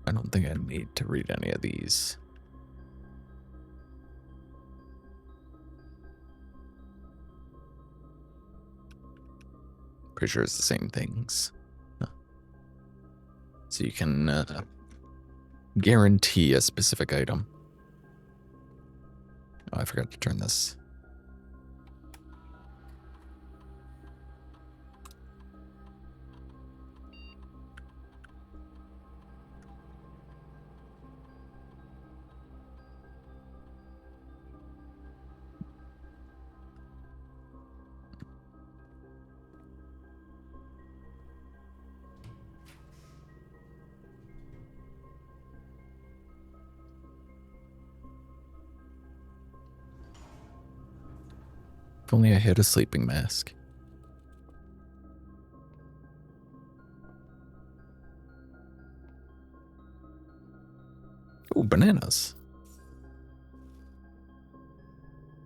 I don't think I need to read any of these. Pretty sure it's the same things. So you can guarantee a specific item. Oh, I forgot to turn this. If only I had a sleeping mask. Ooh, bananas.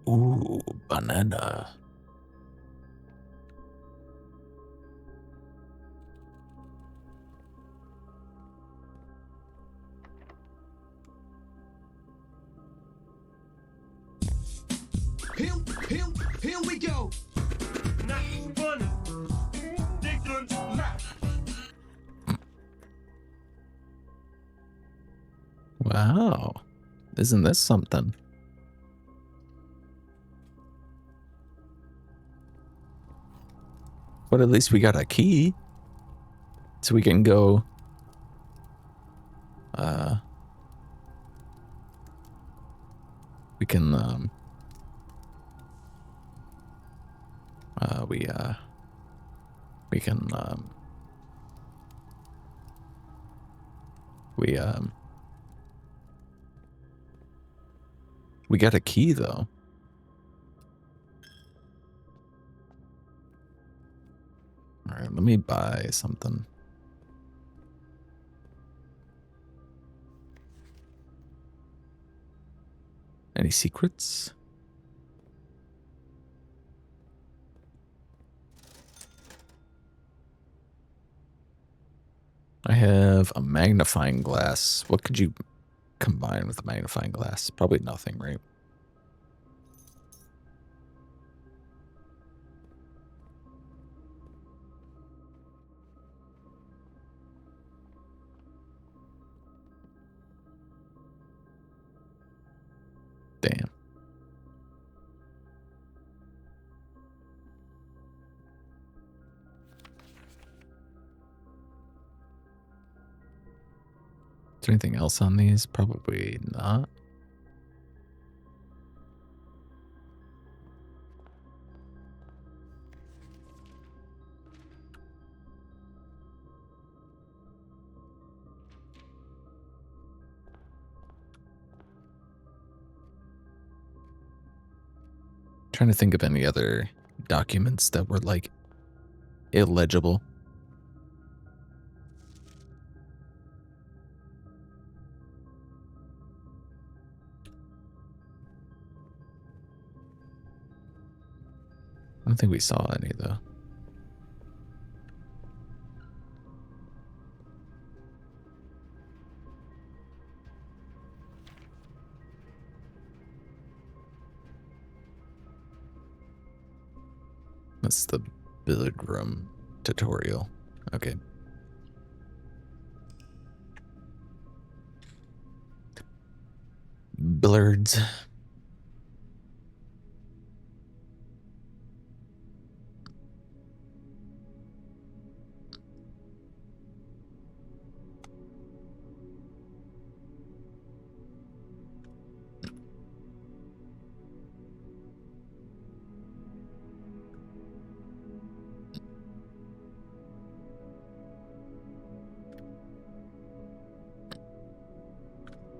Ooh, banana. Here we go. Not funny. Ridiculous. Wow. Isn't this something? But at least we got a key. So we can go... we can, we got a key, though. All right, let me buy something. Any secrets? I have a magnifying glass. What could you combine with a magnifying glass? Probably nothing, right? Damn. Is there anything else on these? Probably not. Trying to think of any other documents that were like illegible. I don't think we saw any though. That's the billiard room tutorial. Okay. Billiards.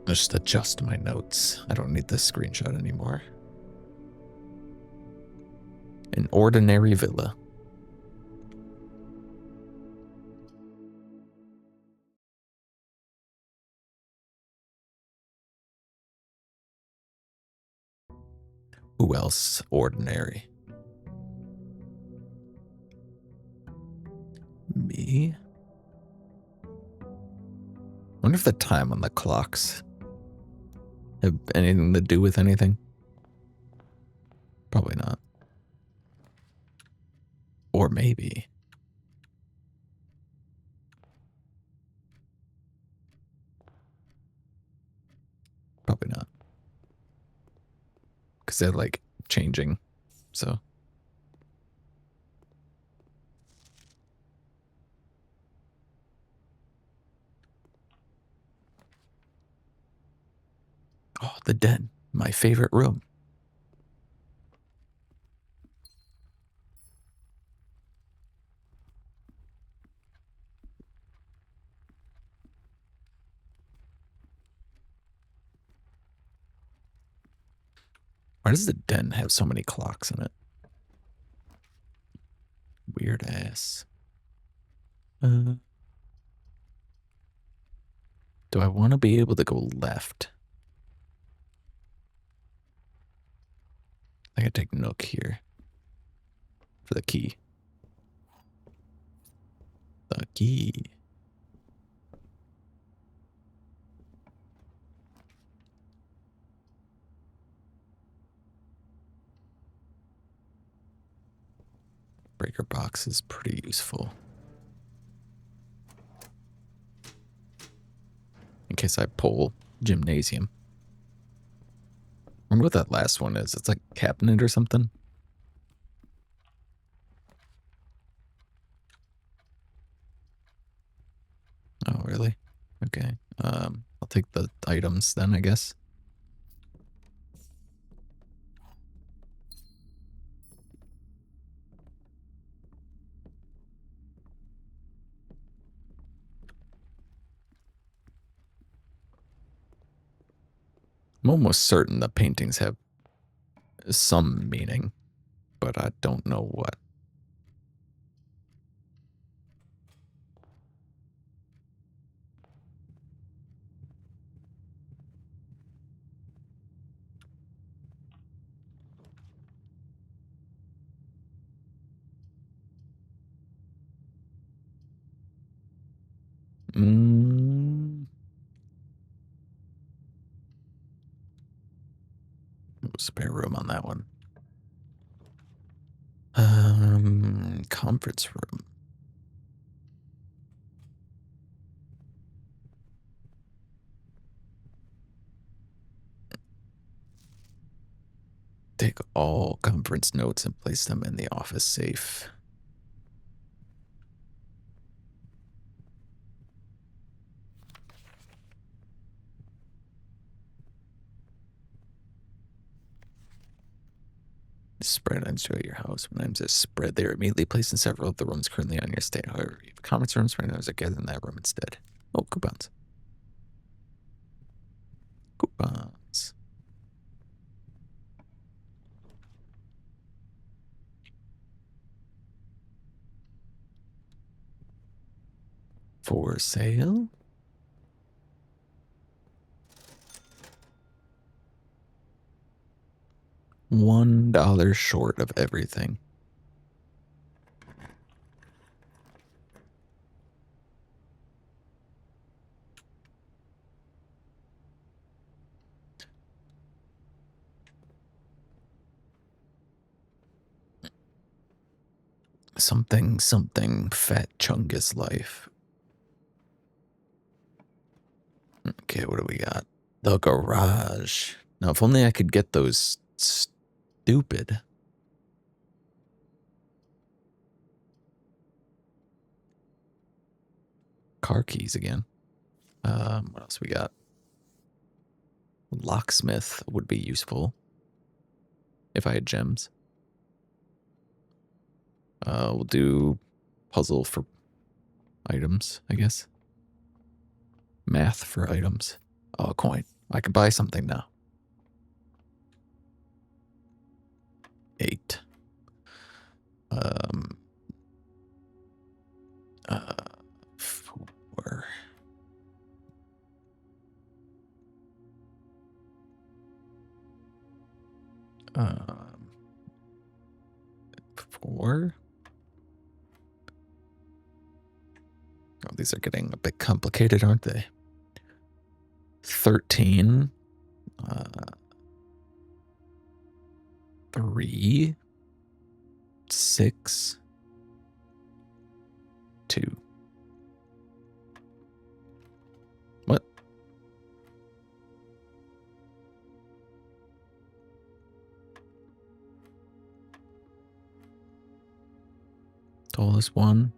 Just adjust my notes. I don't need this screenshot anymore. An ordinary villa. Who else ordinary? Me? Wonder if the time on the clocks have anything to do with anything? Probably not. Or maybe. Probably not. Because they're like changing, so. Oh, the den. My favorite room. Why does the den have so many clocks in it? Weird ass. Do I want to be able to go left? I gotta take Nook here for the key. The key. Breaker box is pretty useful. In case I pull gymnasium. I wonder what that last one is. It's like cabinet or something. Oh, really? Okay. I'll take the items then, I guess. I'm almost certain the paintings have some meaning, but I don't know what. Spare room on that one. Conference room. Take all conference notes and place them in the office safe. Spread items throughout your house. When items are spread, they are immediately placed in several of the rooms currently on your state. However, if conference rooms, spread items are gathered in that room instead. Oh, coupons. Coupons. For sale? $1 short of everything. Something, fat chungus life. Okay, what do we got? The garage. Now, if only I could get those stupid car keys again. What else we got? Locksmith would be useful if I had gems. We'll do puzzle for items, I guess. Math for items. Oh, a coin. I can buy something now. 8. 4. 4. Oh, these are getting a bit complicated, aren't they? 13. 3. 6. 2. What? Tallest one.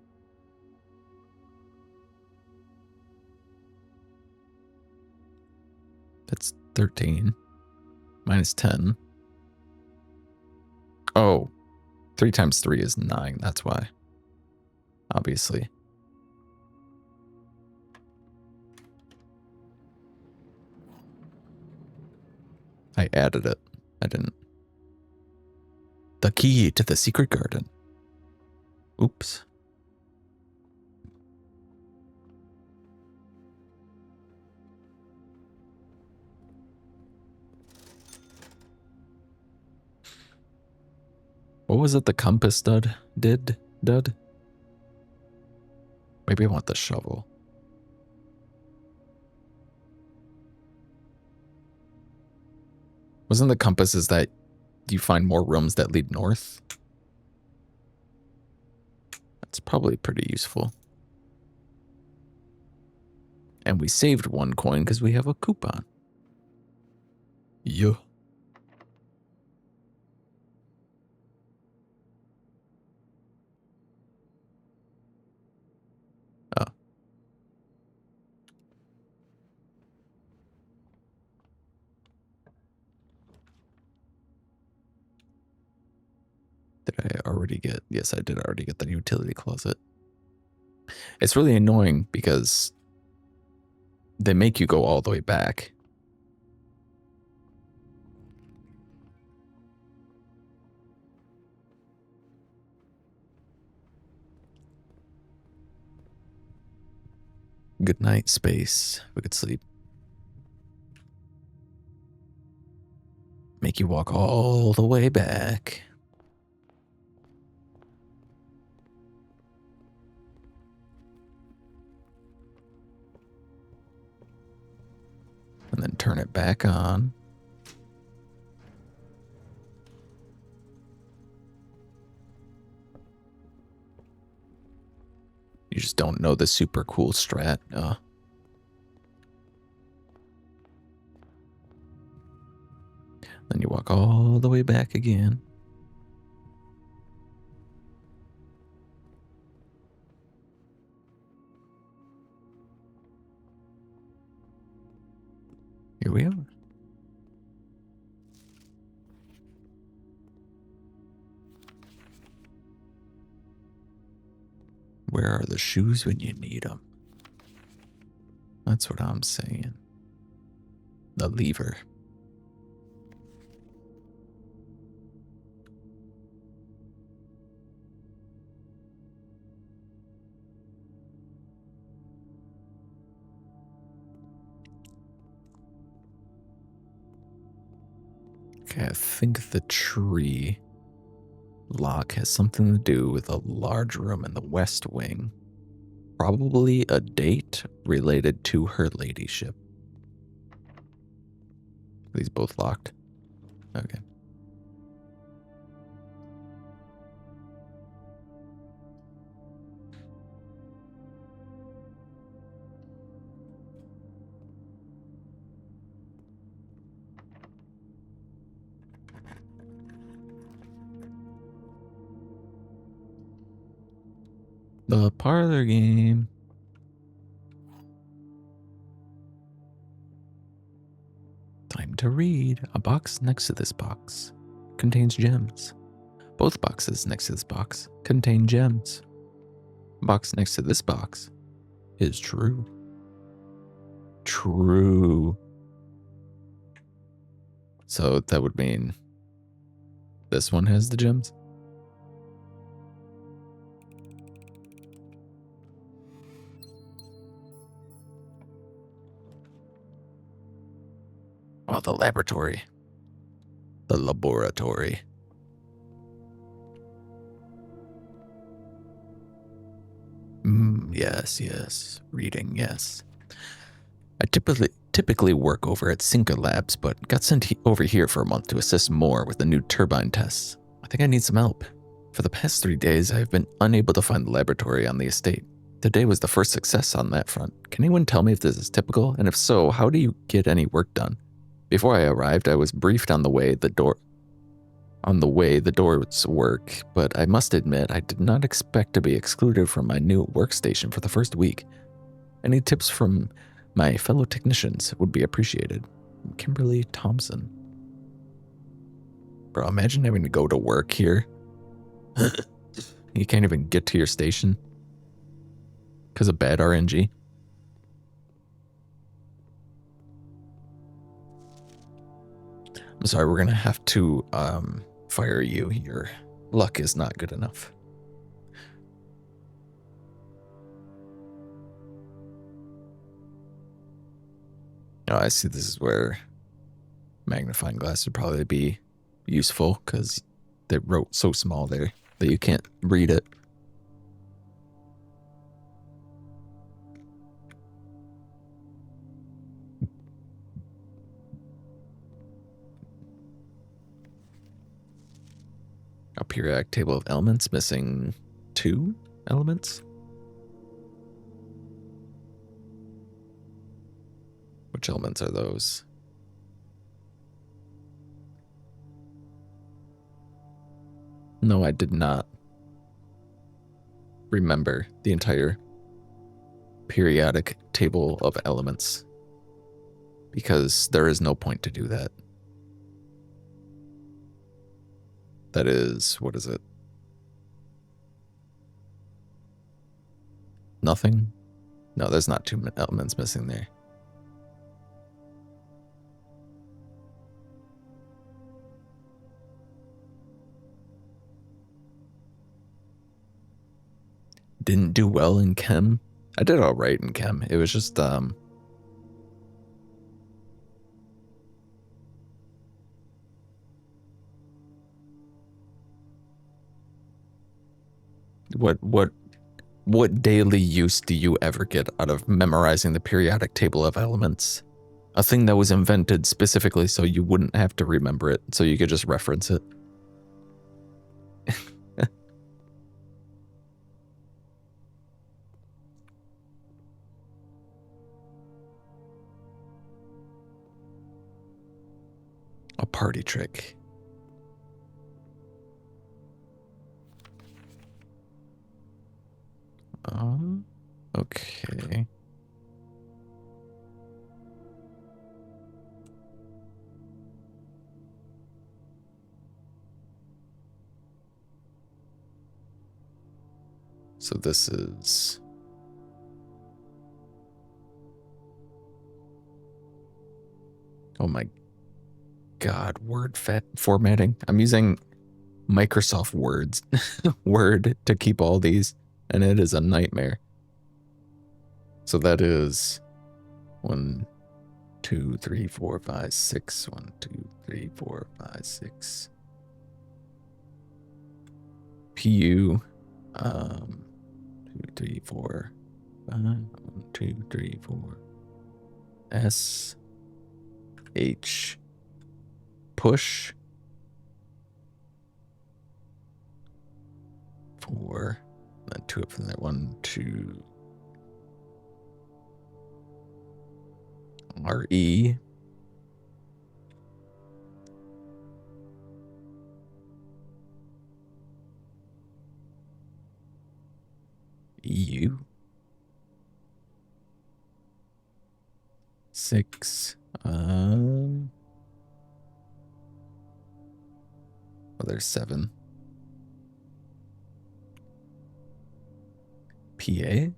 That's 13. Minus 10. Oh, 3 times 3 is 9. That's why. Obviously. I added it. I didn't. The key to the secret garden. Oops. What was it the compass dud? Maybe I want the shovel. Wasn't the compass is that you find more rooms that lead north? That's probably pretty useful. And we saved 1 coin because we have a coupon. Yeah. Oh. Did I already get? Yes, I did already get the utility closet. It's really annoying because they make you go all the way back. Good night, space. We could sleep. Make you walk all the way back. And then turn it back on. You just don't know the super cool strat. Then you walk all the way back again. Here we are. Where are the shoes when you need them? That's what I'm saying. The lever. Okay, I think the tree lock has something to do with a large room in the west wing. Probably a date related to her ladyship. Are these both locked? Okay. The parlor game. Time to read. A box next to this box contains gems. Both boxes next to this box contain gems. A box next to this box is true. True. So that would mean this one has the gems? Oh, the laboratory. The laboratory. Yes. Reading, yes. I typically work over at Cinca Labs, but got sent over here for a month to assist more with the new turbine tests. I think I need some help. For the past 3 days, I've been unable to find the laboratory on the estate. Today was the first success on that front. Can anyone tell me if this is typical? And if so, how do you get any work done? Before I arrived, I was briefed on the way the doors work, but I must admit I did not expect to be excluded from my new workstation for the first week. Any tips from my fellow technicians would be appreciated. Kimberly Thompson. Bro, imagine having to go to work here. You can't even get to your station because of bad RNG. I'm sorry, we're gonna have to fire you. Your luck is not good enough. Oh, I see. This is where magnifying glass would probably be useful because they wrote so small there that you can't read it. A periodic table of elements missing 2 elements. Which elements are those? No, I did not remember the entire periodic table of elements because there is no point to do that. That is, what is it? Nothing? No, there's not 2 elements missing there. Didn't do well in chem. I did all right in chem. It was just what daily use do you ever get out of memorizing the periodic table of elements? A thing that was invented specifically so you wouldn't have to remember it, so you could just reference it. A party trick. Okay. So this is... Oh my God, word formatting. I'm using Microsoft Words, Word to keep all these, and it is a nightmare. So that is 1, 2, 3, 4, 5, 6. 1, 2, 3, 4, 5, 6. PU, 2, 3, 4, 5. 1, 2, 3, 4. S, H, push. 4, then 2 up from there. 1, 2. RE. EU. 6. Oh, there's 7. PA.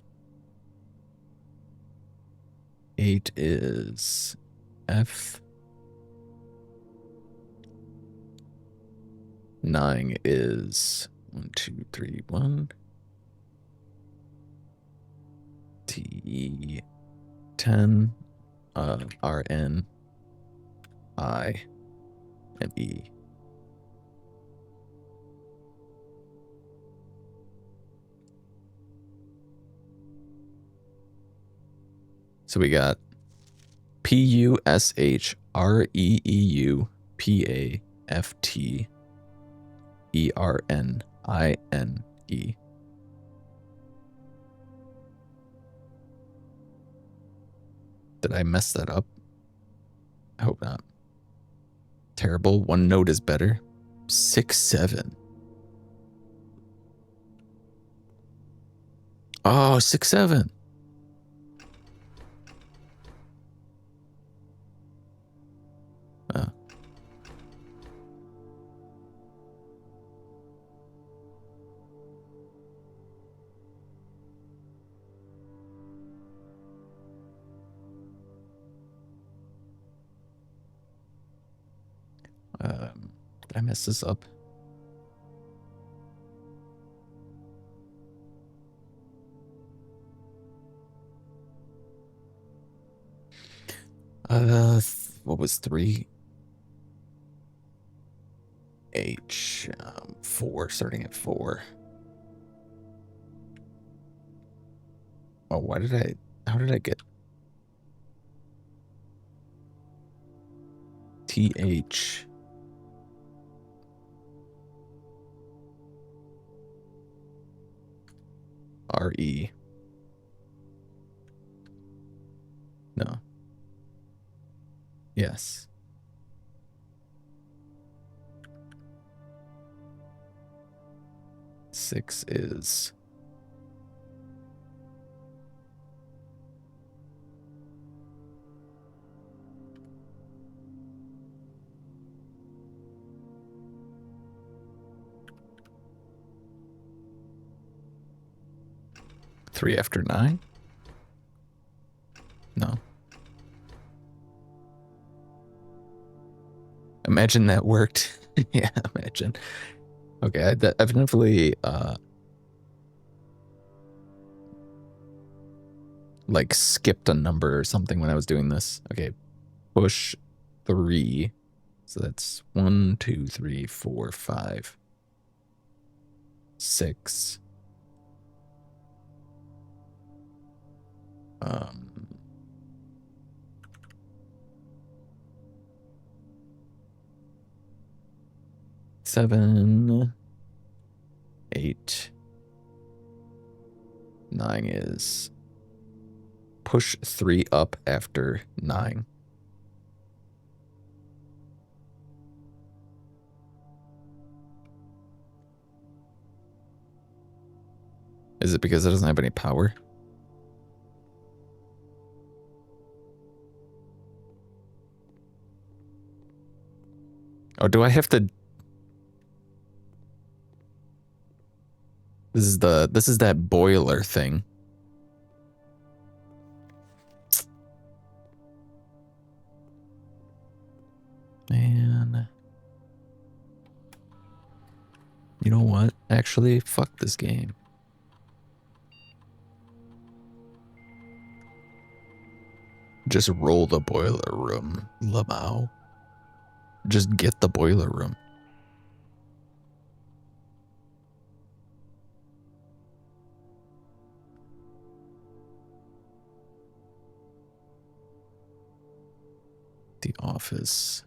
8 is F. 9 is 1, 2, 3, 1. T. 10. RN. I. And E. So we got PUSHREEU PAFTERNINE. Did I mess that up? I hope not. Terrible. One note is better. 6, 7. Oh, 6, 7. Oh. Did I mess this up? What was 3? H, 4, starting at 4. Oh, how did I get TH? RE. No. Yes. Six is three after 9? No. Imagine that worked. Yeah, imagine. Okay, I've definitely like skipped a number or something when I was doing this. Okay, push 3. So that's 1, 2, 3, 4, 5, 6. 7, 8, 9 is push 3 up after 9. Is it because it doesn't have any power? Oh, do I have to? This is that boiler thing. Man. You know what? Actually, fuck this game. Just roll the boiler room, Lamau. Just get the boiler room. The office.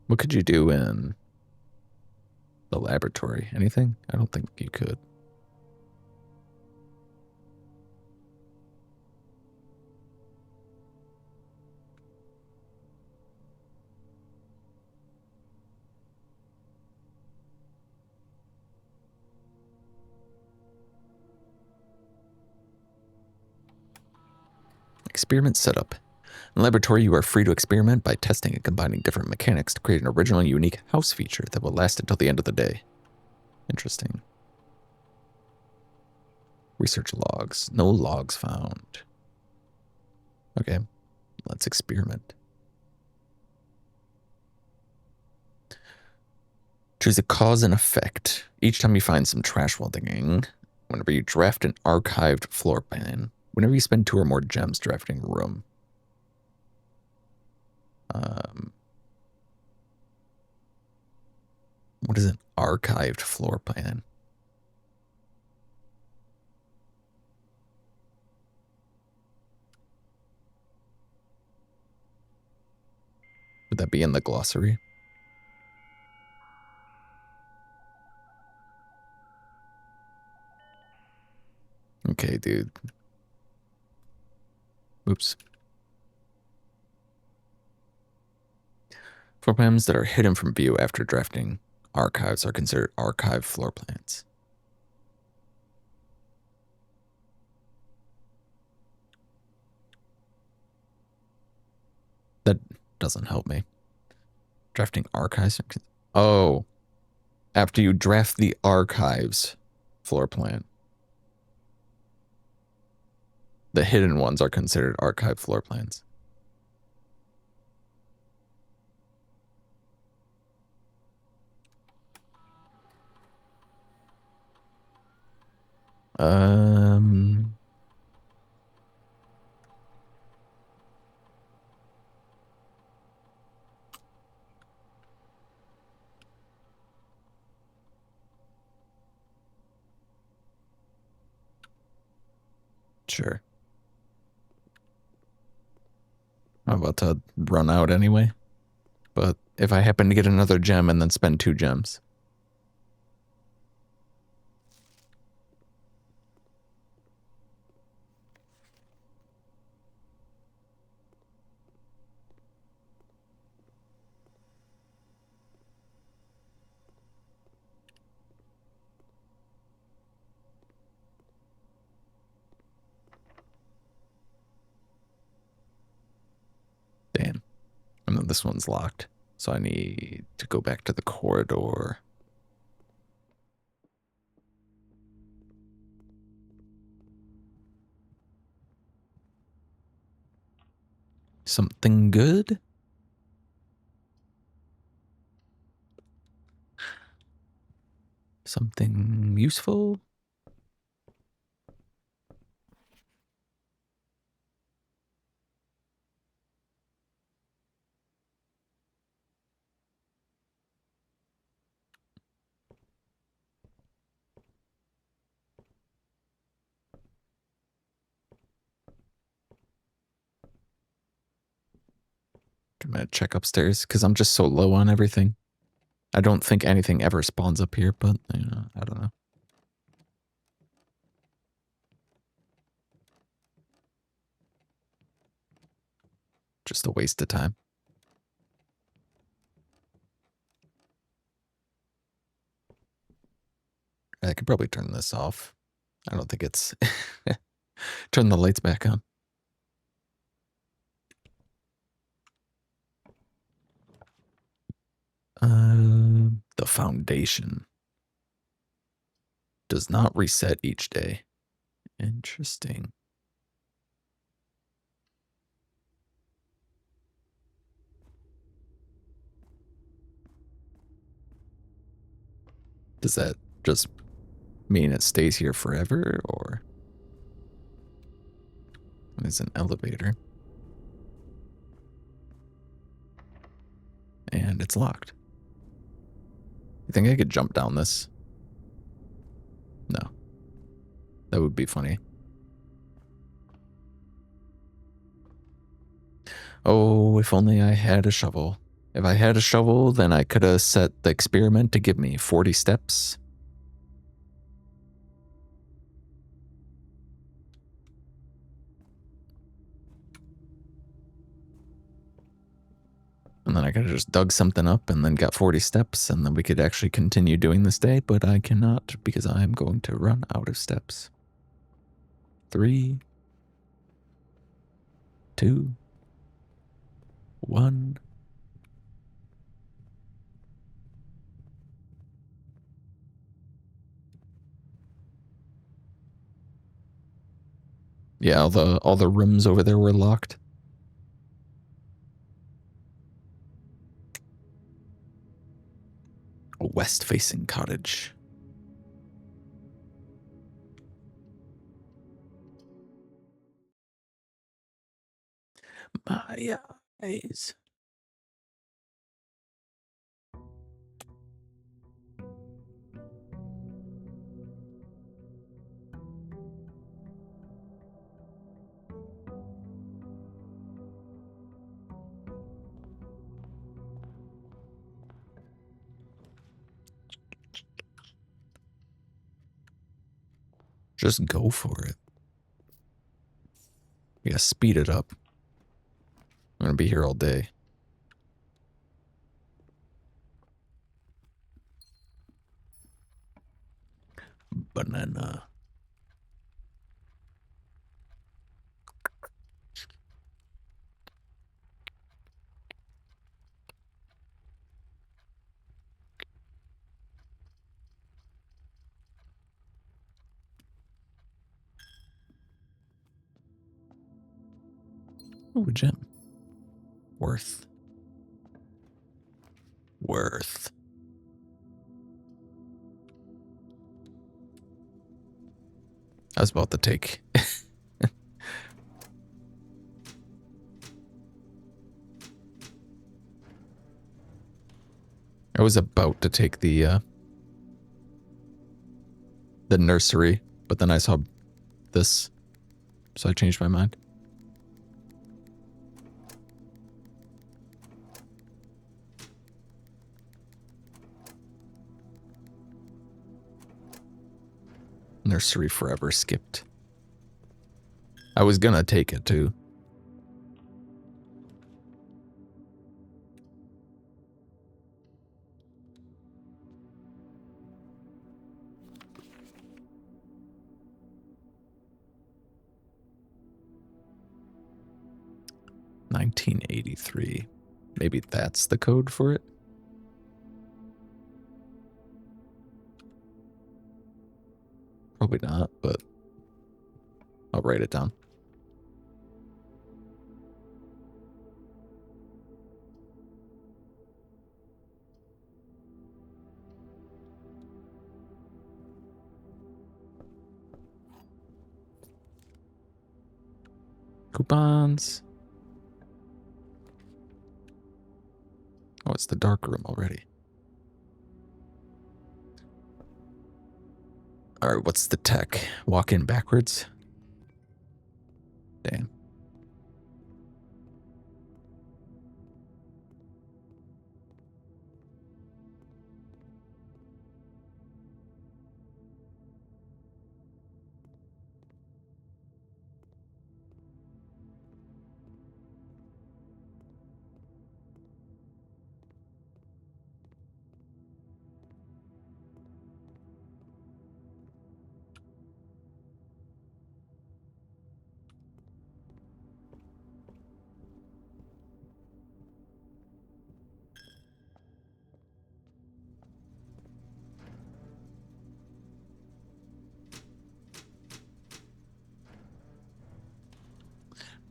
What could you do in the laboratory? Anything? I don't think you could. Experiment setup. In the laboratory, you are free to experiment by testing and combining different mechanics to create an original and unique house feature that will last until the end of the day. Interesting. Research logs. No logs found. Okay, let's experiment. Choose a cause and effect. Each time you find some trash while digging, whenever you draft an archived floor plan, whenever you spend 2 or more gems drafting a room. What is an archived floor plan? Would that be in the glossary? Okay, dude. Oops. Floor plans that are hidden from view after drafting archives are considered archive floor plans. That doesn't help me. Drafting archives? Oh. After you draft the archives floor plan. The hidden ones are considered archive floor plans. Sure. I'm about to run out anyway. But if I happen to get another gem and then spend 2 gems. Damn. And then this one's locked. So I need to go back to the corridor. Something good? Something useful? I'm gonna check upstairs because I'm just so low on everything. I don't think anything ever spawns up here, but you know, I don't know. Just a waste of time. I could probably turn this off. I don't think it's... Turn the lights back on. The foundation does not reset each day. Interesting. Does that just mean it stays here forever, or? There's an elevator. And it's locked. You think I could jump down this? No. That would be funny. Oh, if only I had a shovel. If I had a shovel, then I could have set the experiment to give me 40 steps. And then I could have just dug something up and then got 40 steps, and then we could actually continue doing this day, but I cannot because I am going to run out of steps. 3, 2, 1. Yeah, all the rooms over there were locked. A west-facing cottage. My eyes. Just go for it. You gotta speed it up. I'm gonna be here all day. Banana. Oh, a gem. Worth. I was about to take. I was about to take the nursery, but then I saw this, so I changed my mind. Nursery forever skipped. I was gonna take it too. $19.83. Maybe that's the code for it? Probably not, but I'll write it down. Coupons. Oh, it's the dark room already. Alright, what's the tech? Walk in backwards? Damn.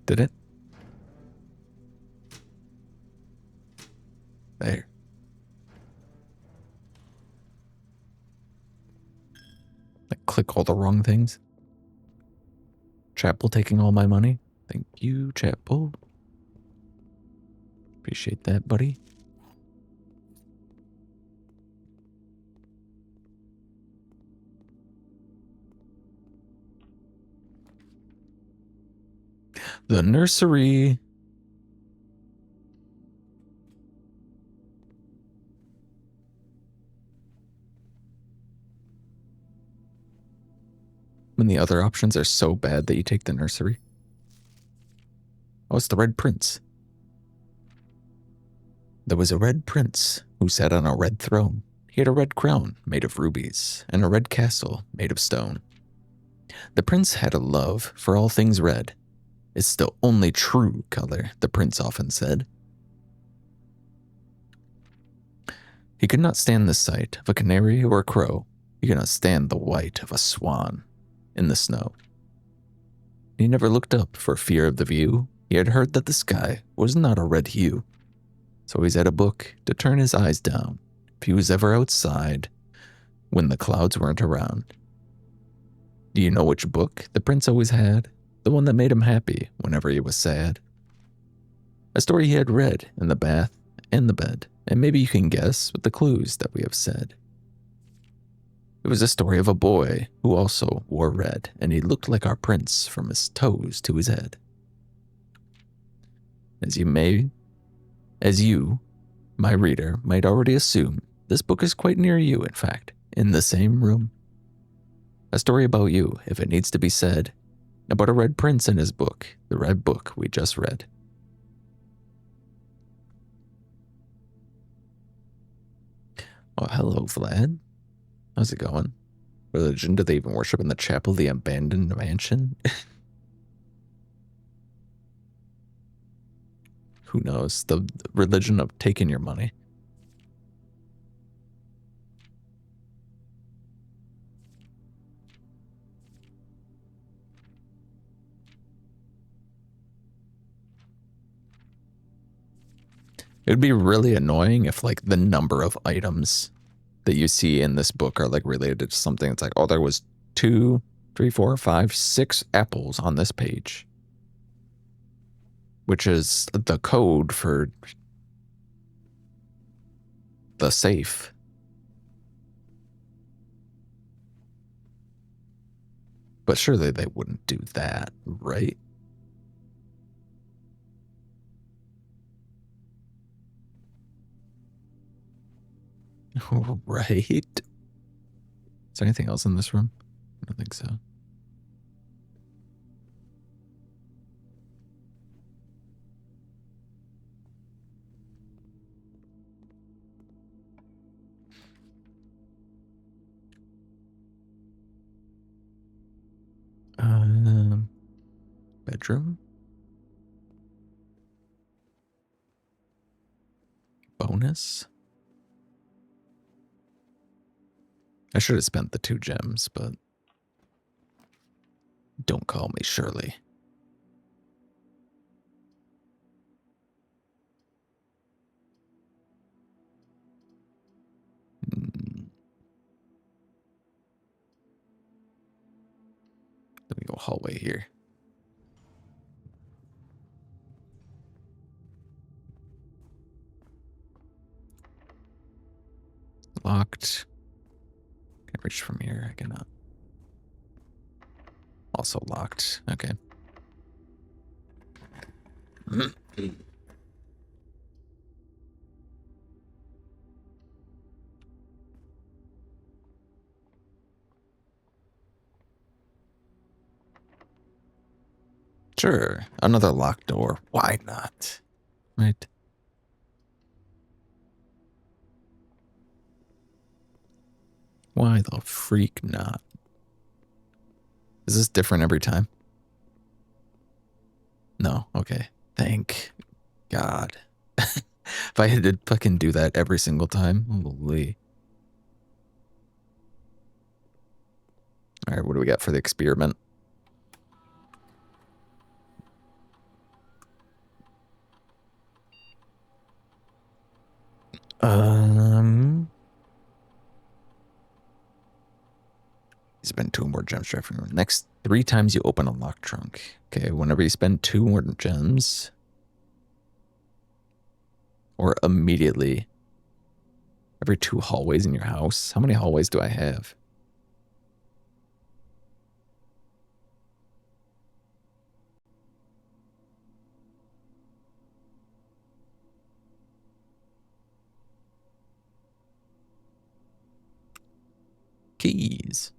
Did it? There. I click all the wrong things. Chapel taking all my money. Thank you, Chapel. Appreciate that, buddy. The nursery. When the other options are so bad that you take the nursery. Oh, it's the Red Prince. There was a red prince who sat on a red throne. He had a red crown made of rubies and a red castle made of stone. The prince had a love for all things red. It's the only true color, the prince often said. He could not stand the sight of a canary or a crow. He could not stand the white of a swan in the snow. He never looked up for fear of the view. He had heard that the sky was not a red hue. So he's had a book to turn his eyes down if he was ever outside when the clouds weren't around. Do you know which book the prince always had? The one that made him happy whenever he was sad. A story he had read in the bath and the bed, and maybe you can guess with the clues that we have said. It was a story of a boy who also wore red, and he looked like our prince from his toes to his head. As you, my reader, might already assume, this book is quite near you, in fact, in the same room. A story about you, if it needs to be said, about a red prince and his book, the red book we just read. Oh, hello, Vlad. How's it going? Religion, do they even worship in the chapel of the abandoned mansion? Who knows? The religion of taking your money. It would be really annoying if like the number of items that you see in this book are like related to something. It's like, oh, there was 2, 3, 4, 5, 6 apples on this page, which is the code for the safe. But surely they wouldn't do that, right? Right? Is there anything else in this room? I don't think so. Bedroom? Bonus? I should have spent the 2 gems, but don't call me Shirley. Let me go hallway here. Locked. Can't reach from here. I cannot. Also locked. Okay. Sure. Another locked door. Why not? Right. Why the freak not? Is this different every time? No. Okay. Thank God. If I had to fucking do that every single time, holy. All right, what do we got for the experiment? Spend 2 more gems driving around. Next 3 times you open a locked trunk. Okay, whenever you spend 2 more gems. Or immediately. Every 2 hallways in your house. How many hallways do I have? Keys.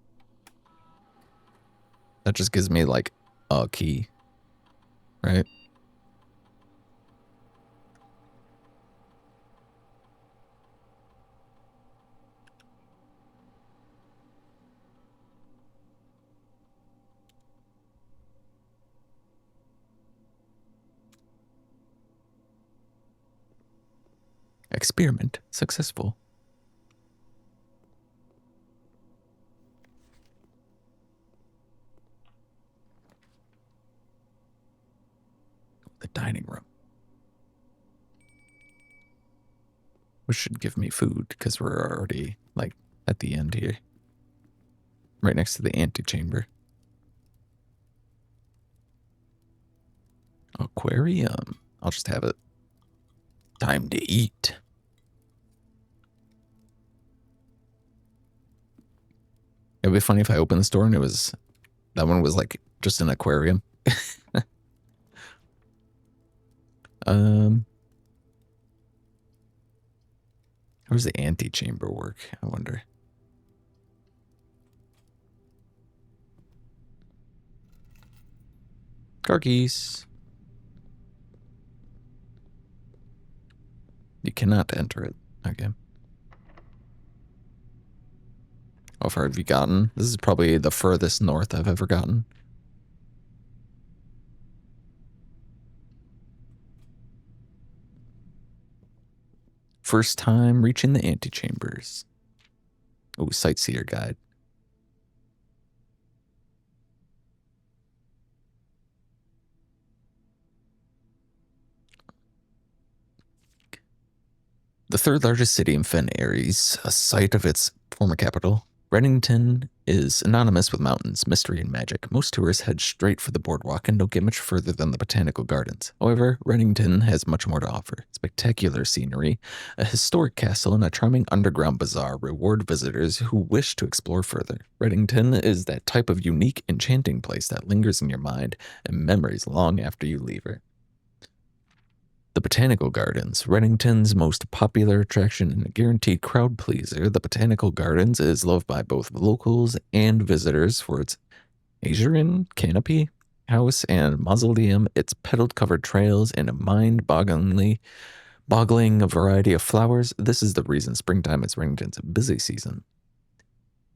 That just gives me like a key. Right? Experiment successful. The dining room. Which should give me food because we're already like at the end here. Right next to the antechamber. Aquarium. I'll just have it. Time to eat. It would be funny if I opened the store and that one was like just an aquarium. How does the antechamber work? I wonder. Car keys. You cannot enter it. Okay. How far have you gotten? This is probably the furthest north I've ever gotten. First time reaching the antechambers. Oh, sightseer guide. The 3rd largest city in Fen Aries, a site of its former capital, Reddington is synonymous with mountains, mystery, and magic. Most tourists head straight for the boardwalk and don't get much further than the botanical gardens. However, Reddington has much more to offer. Spectacular scenery, a historic castle, and a charming underground bazaar reward visitors who wish to explore further. Reddington is that type of unique, enchanting place that lingers in your mind and memories long after you leave it. The Botanical Gardens, Reddington's most popular attraction and a guaranteed crowd pleaser. The Botanical Gardens is loved by both locals and visitors for its azurine canopy, house, and mausoleum, its petal-covered trails, and a mind-boggling variety of flowers. This is the reason springtime is Reddington's busy season.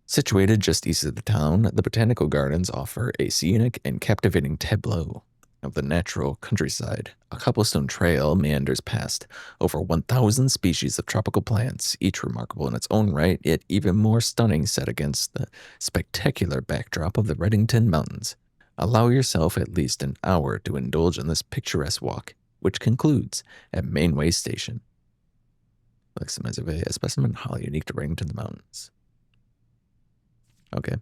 Situated just east of the town, the Botanical Gardens offer a scenic and captivating tableau of the natural countryside. A cobblestone trail meanders past over 1,000 species of tropical plants, each remarkable in its own right, yet even more stunning set against the spectacular backdrop of the Reddington Mountains. Allow yourself at least an hour to indulge in this picturesque walk, which concludes at Mainway Station. Maximize a specimen holly unique to Reddington Mountains. Okay.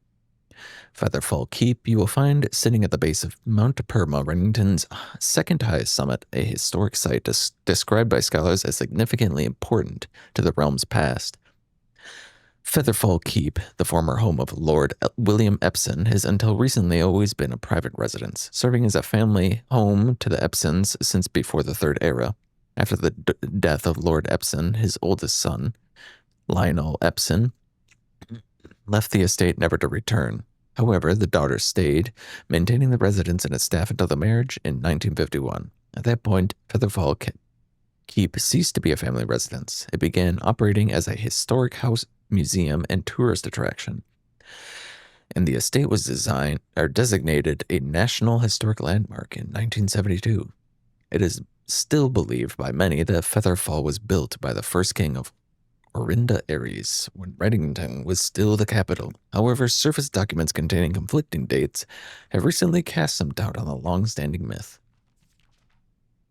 Featherfall Keep, you will find sitting at the base of Mount Perma, Reddington's second highest summit, a historic site described by scholars as significantly important to the realm's past. Featherfall Keep, the former home of Lord William Epsom, has until recently always been a private residence, serving as a family home to the Epsons since before the Third Era. After the death of Lord Epsom, his oldest son, Lionel Epsom, left the estate never to return. However, the daughter stayed, maintaining the residence and its staff until the marriage in 1951. At that point, Featherfall Keep ceased to be a family residence. It began operating as a historic house, museum, and tourist attraction. And the estate was designated a National Historic Landmark in 1972. It is still believed by many that Featherfall was built by the first king of Orinda Aries, when Reddington was still the capital. However, surface documents containing conflicting dates have recently cast some doubt on the long-standing myth.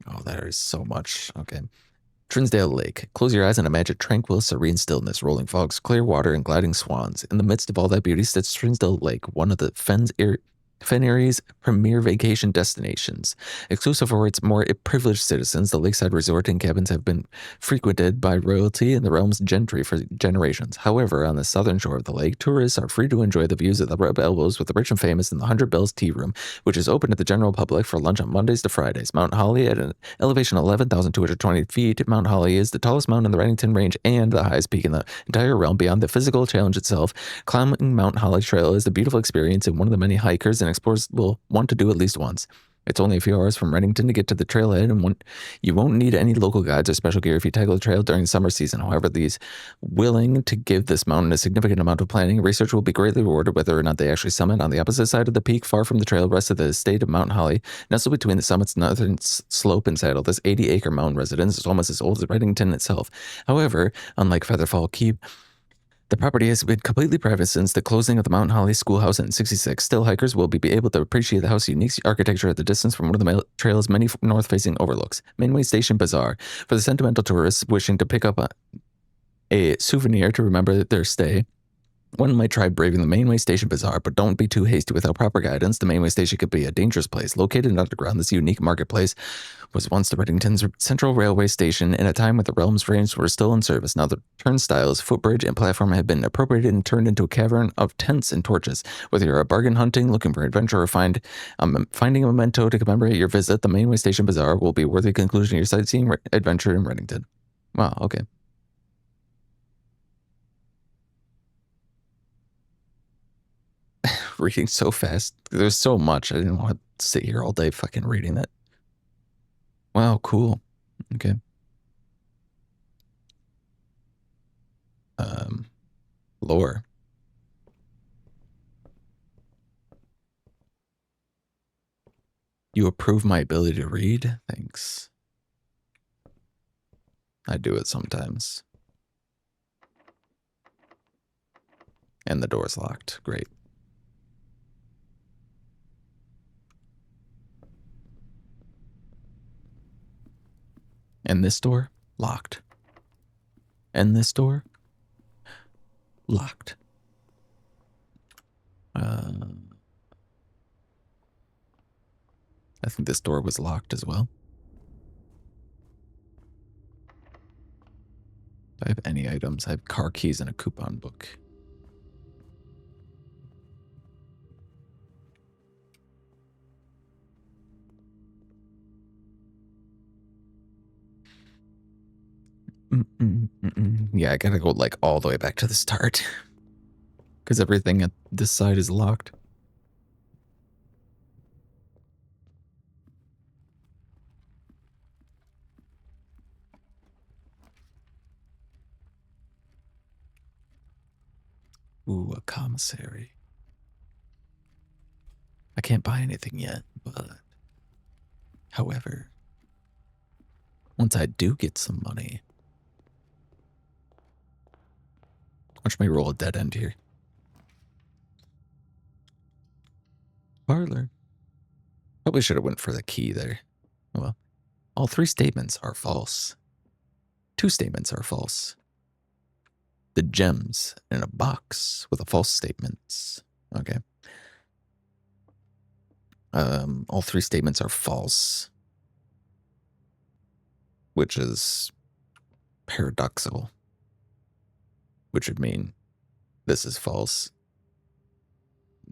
Oh, there is so much. Okay. Trinsdale Lake. Close your eyes and imagine tranquil, serene stillness, rolling fogs, clear water, and gliding swans. In the midst of all that beauty sits Trinsdale Lake, one of the Fen Area's premier vacation destinations. Exclusive for its more privileged citizens, the lakeside resort and cabins have been frequented by royalty and the realm's gentry for generations. However, on the southern shore of the lake, tourists are free to enjoy the views of the Rub Elbows with the rich and famous in the 100 Bells Tea Room, which is open to the general public for lunch on Mondays to Fridays. Mount Holly, at an elevation of 11,220 feet, Mount Holly is the tallest mountain in the Reddington Range and the highest peak in the entire realm. Beyond the physical challenge itself, climbing Mount Holly Trail is a beautiful experience and one of the many hikers and explorers will want to do at least once. It's only a few hours from Reddington to get to the trailhead, and you won't need any local guides or special gear if you tackle the trail during the summer season. However, these willing to give this mountain a significant amount of planning and research will be greatly rewarded whether or not they actually summit. On the opposite side of the peak, far from the trail, rests the estate of Mount Holly, nestled between the summit's northern slope and saddle. This 80-acre mountain residence is almost as old as Reddington itself. However, unlike Featherfall Keep, the property has been completely private since the closing of the Mount Holly Schoolhouse in '66. Still, hikers will be able to appreciate the house's unique architecture at the distance from one of the trail's many north-facing overlooks. Mainway Station Bazaar. For the sentimental tourists wishing to pick up a souvenir to remember their stay, one might try braving the Mainway Station Bazaar, but don't be too hasty without proper guidance. The Mainway Station could be a dangerous place. Located underground, this unique marketplace was once the Reddington's central railway station in a time when the realm's trains were still in service. Now the turnstiles, footbridge, and platform have been appropriated and turned into a cavern of tents and torches. Whether you're a bargain hunting, looking for adventure, or finding a memento to commemorate your visit, the Mainway Station Bazaar will be a worthy conclusion to your sightseeing adventure in Reddington. Wow, okay. Reading so fast. There's so much. I didn't want to sit here all day fucking reading that. Wow, cool. Okay. Lore. You approve my ability to read? Thanks. I do it sometimes. And the door's locked. Great. And this door? Locked. And this door? Locked. I think this door was locked as well. Do I have any items? I have car keys and a coupon book. Yeah, I gotta go like all the way back to the start. Because everything at this side is locked. Ooh, a commissary. I can't buy anything yet, but however, once I do get some money, watch me roll a dead end here. Parlor. Probably should have went for the key there. Well, all 3 statements are false. 2 statements are false. The gems in a box with a false statements. Okay. All 3 statements are false, which is paradoxical, which would mean this is false.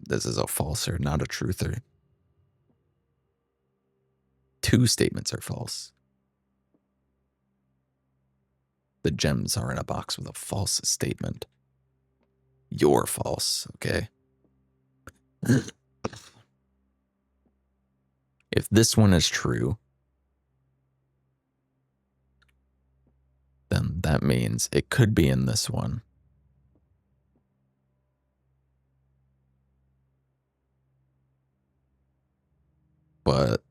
This is a falser, not a truther. 2 statements are false. The gems are in a box with a false statement. You're false, okay? If this one is true, then that means it could be in this one. But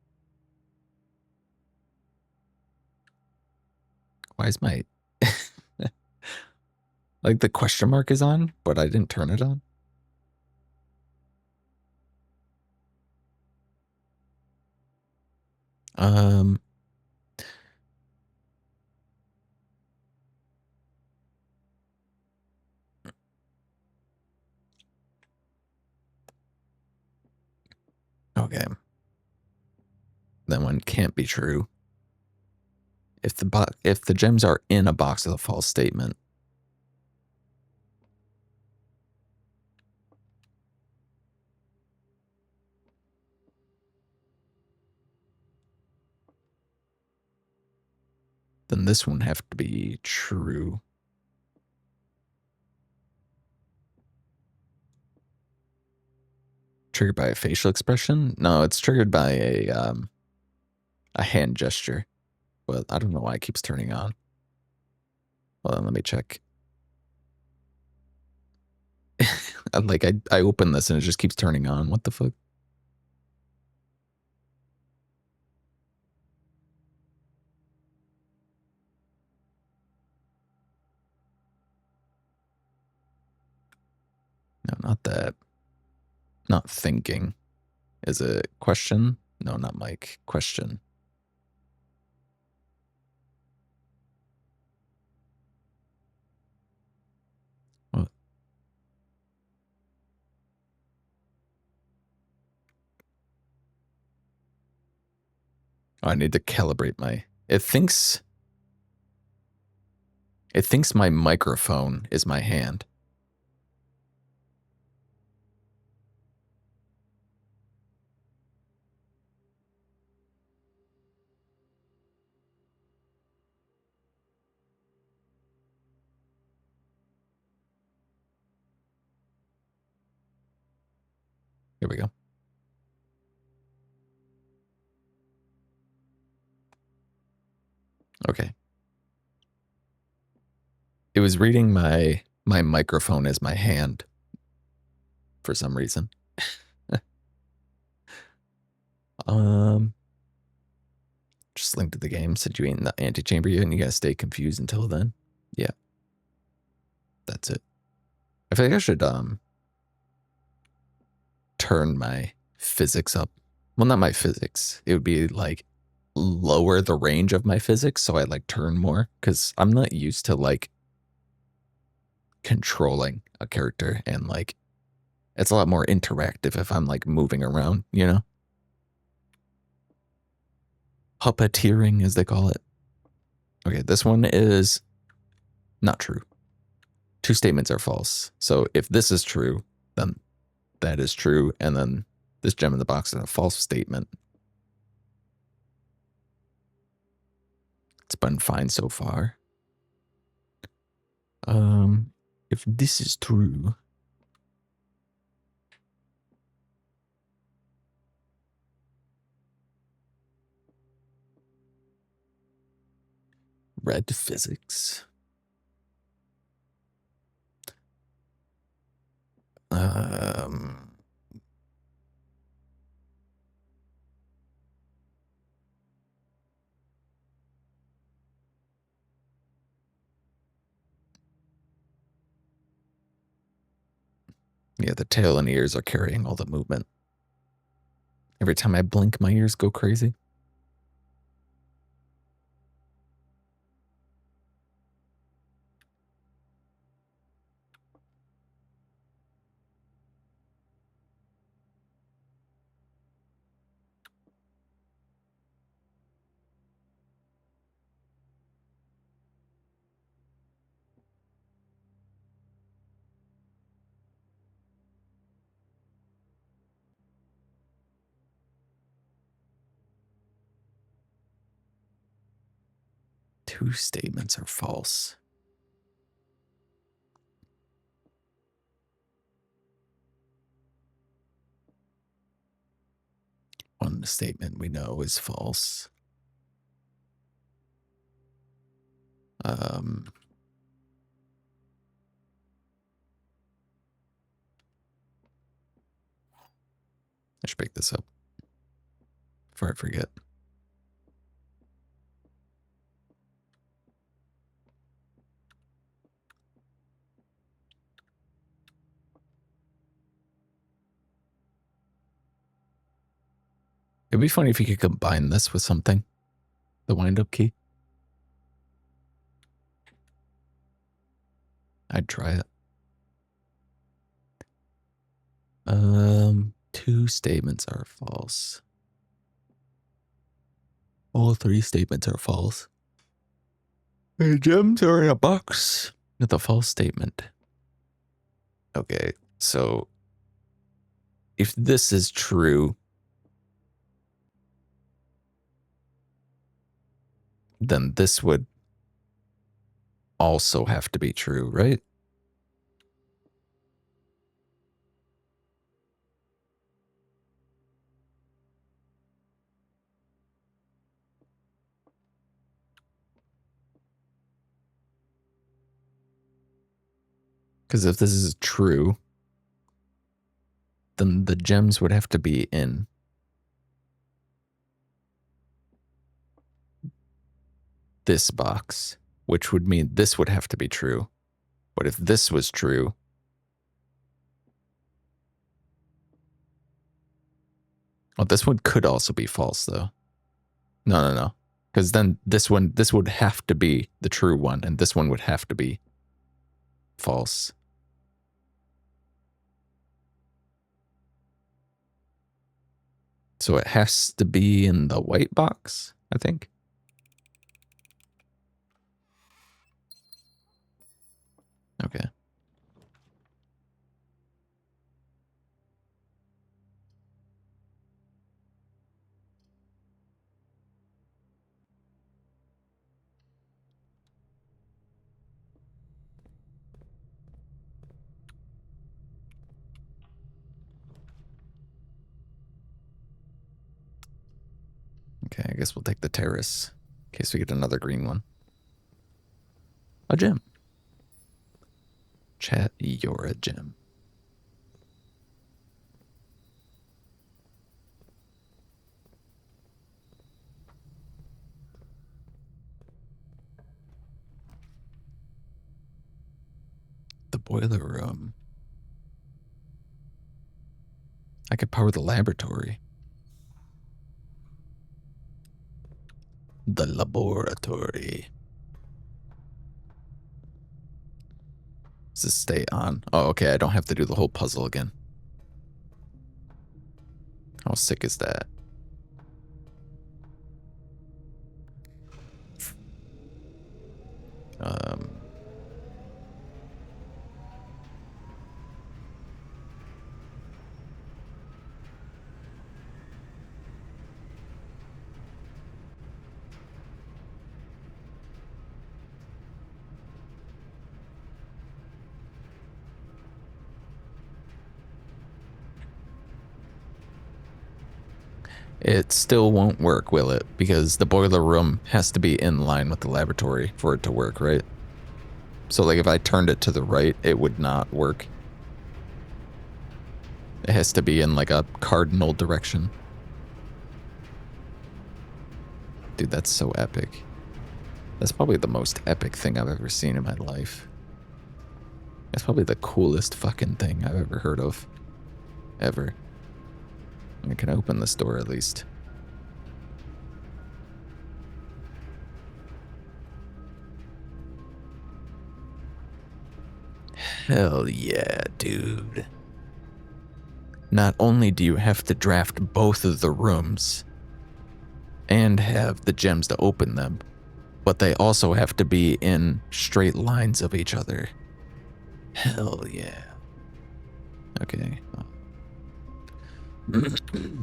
why is my like the question mark is on, but I didn't turn it on? Okay. That one can't be true. If the gems are in a box with a false statement, then this one have to be true. Triggered by a facial expression? No, it's triggered by a hand gesture. But I don't know why it keeps turning on. Hold on, let me check. Like I open this and it just keeps turning on. What the fuck? No, not that. Not thinking. Is it question? No, not Mike. Question. What? Oh, I need to calibrate my... It thinks my microphone is my hand. Here we go. Okay. It was reading my microphone as my hand for some reason. Just linked to the game, said you ain't in the antechamber yet and you gotta stay confused until then. Yeah. That's it. I feel like I should turn my physics up. Well, not my physics. It would be like lower the range of my physics so I like turn more, because I'm not used to like controlling a character and like It's a lot more interactive if I'm like moving around, you know? Puppeteering, as they call it. Okay, this one is not true. 2 statements are false. So if this is true, then that is true. And then this gem in the box is a false statement. It's been fine so far. If this is true, red physics. Yeah, the tail and ears are carrying all the movement. Every time I blink, my ears go crazy. Two statements are false. One statement we know is false. I should pick this up before I forget. It'd be funny if you could combine this with something. The wind-up key. I'd try it. 2 statements are false. All 3 statements are false. The gems are in a box with a false statement. Okay, so if this is true, then this would also have to be true, right? Because if this is true, then the gems would have to be in this box, which would mean this would have to be true. But if this was true, well, this one could also be false, though. No. Because then this would have to be the true one, and this one would have to be false. So it has to be in the white box, I think. Okay. Okay, I guess we'll take the terrace in case we get another green one. A gem. Chat, you're a gem. The boiler room. I could power the laboratory. The laboratory. Does this stay on? Oh, okay, I don't have to do the whole puzzle again. How sick is that? It still won't work, will it? Because the boiler room has to be in line with the laboratory for it to work, right? So like if I turned it to the right, it would not work. It has to be in like a cardinal direction. Dude, that's so epic. That's probably the most epic thing I've ever seen in my life. That's probably the coolest fucking thing I've ever heard of. Ever. I can open this door at least. Hell yeah, dude. Not only do you have to draft both of the rooms and have the gems to open them, but they also have to be in straight lines of each other. Hell yeah. Okay.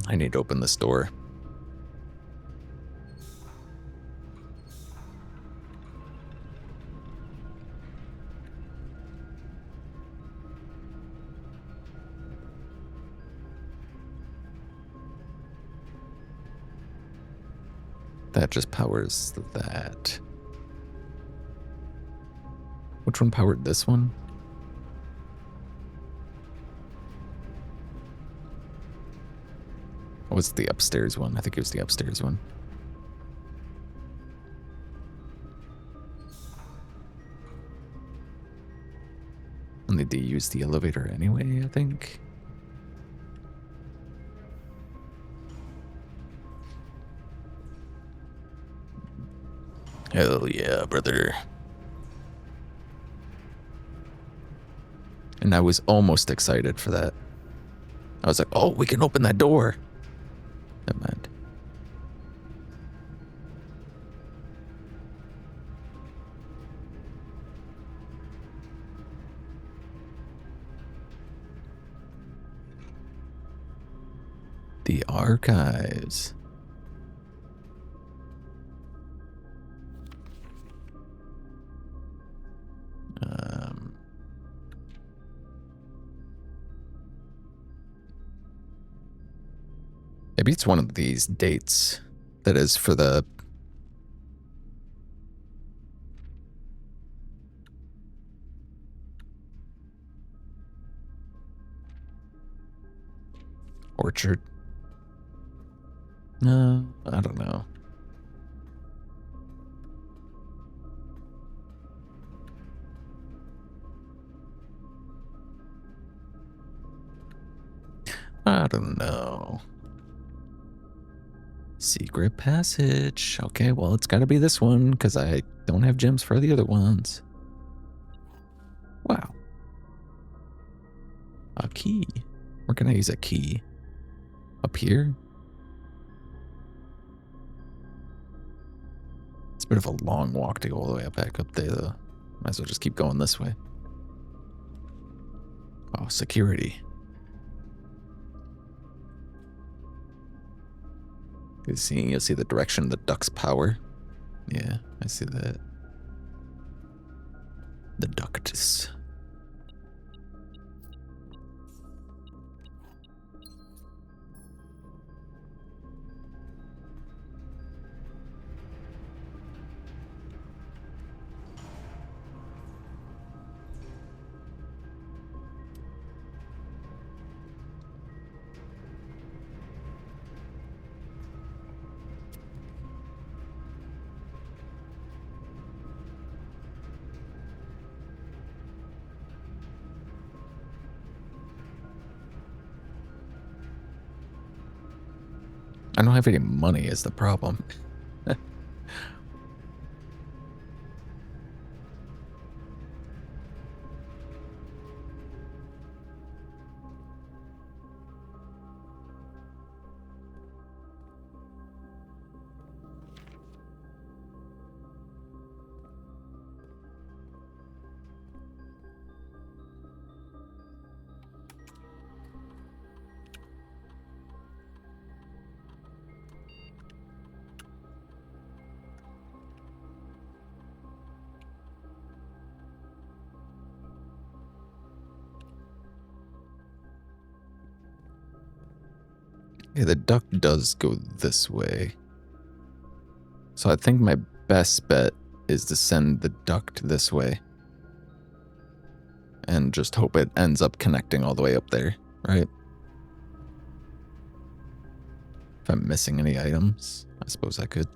I need to open this door. That just powers that. Which one powered this one? What was the upstairs one? I think it was the upstairs one. I'll need to use the elevator anyway, I think. Hell yeah, brother. And I was almost excited for that. I was like, oh, we can open that door. Never mind. The archives. Maybe it's one of these dates that is for the orchard. No, I don't know. I don't know. Secret passage. Okay, well, it's got to be this one because I don't have gems for the other ones. Wow. A key. Where can I use a key? Up here? It's a bit of a long walk to go all the way back up there, though. Might as well just keep going this way. Oh, security. You'll see the direction of the duck's power. Yeah, I see that. The ductus. I don't have any money is the problem. Okay, the duct does go this way. So I think my best bet is to send the duct this way. And just hope it ends up connecting all the way up there, right? If I'm missing any items, I suppose I could.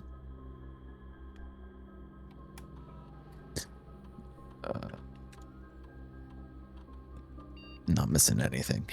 Not missing anything.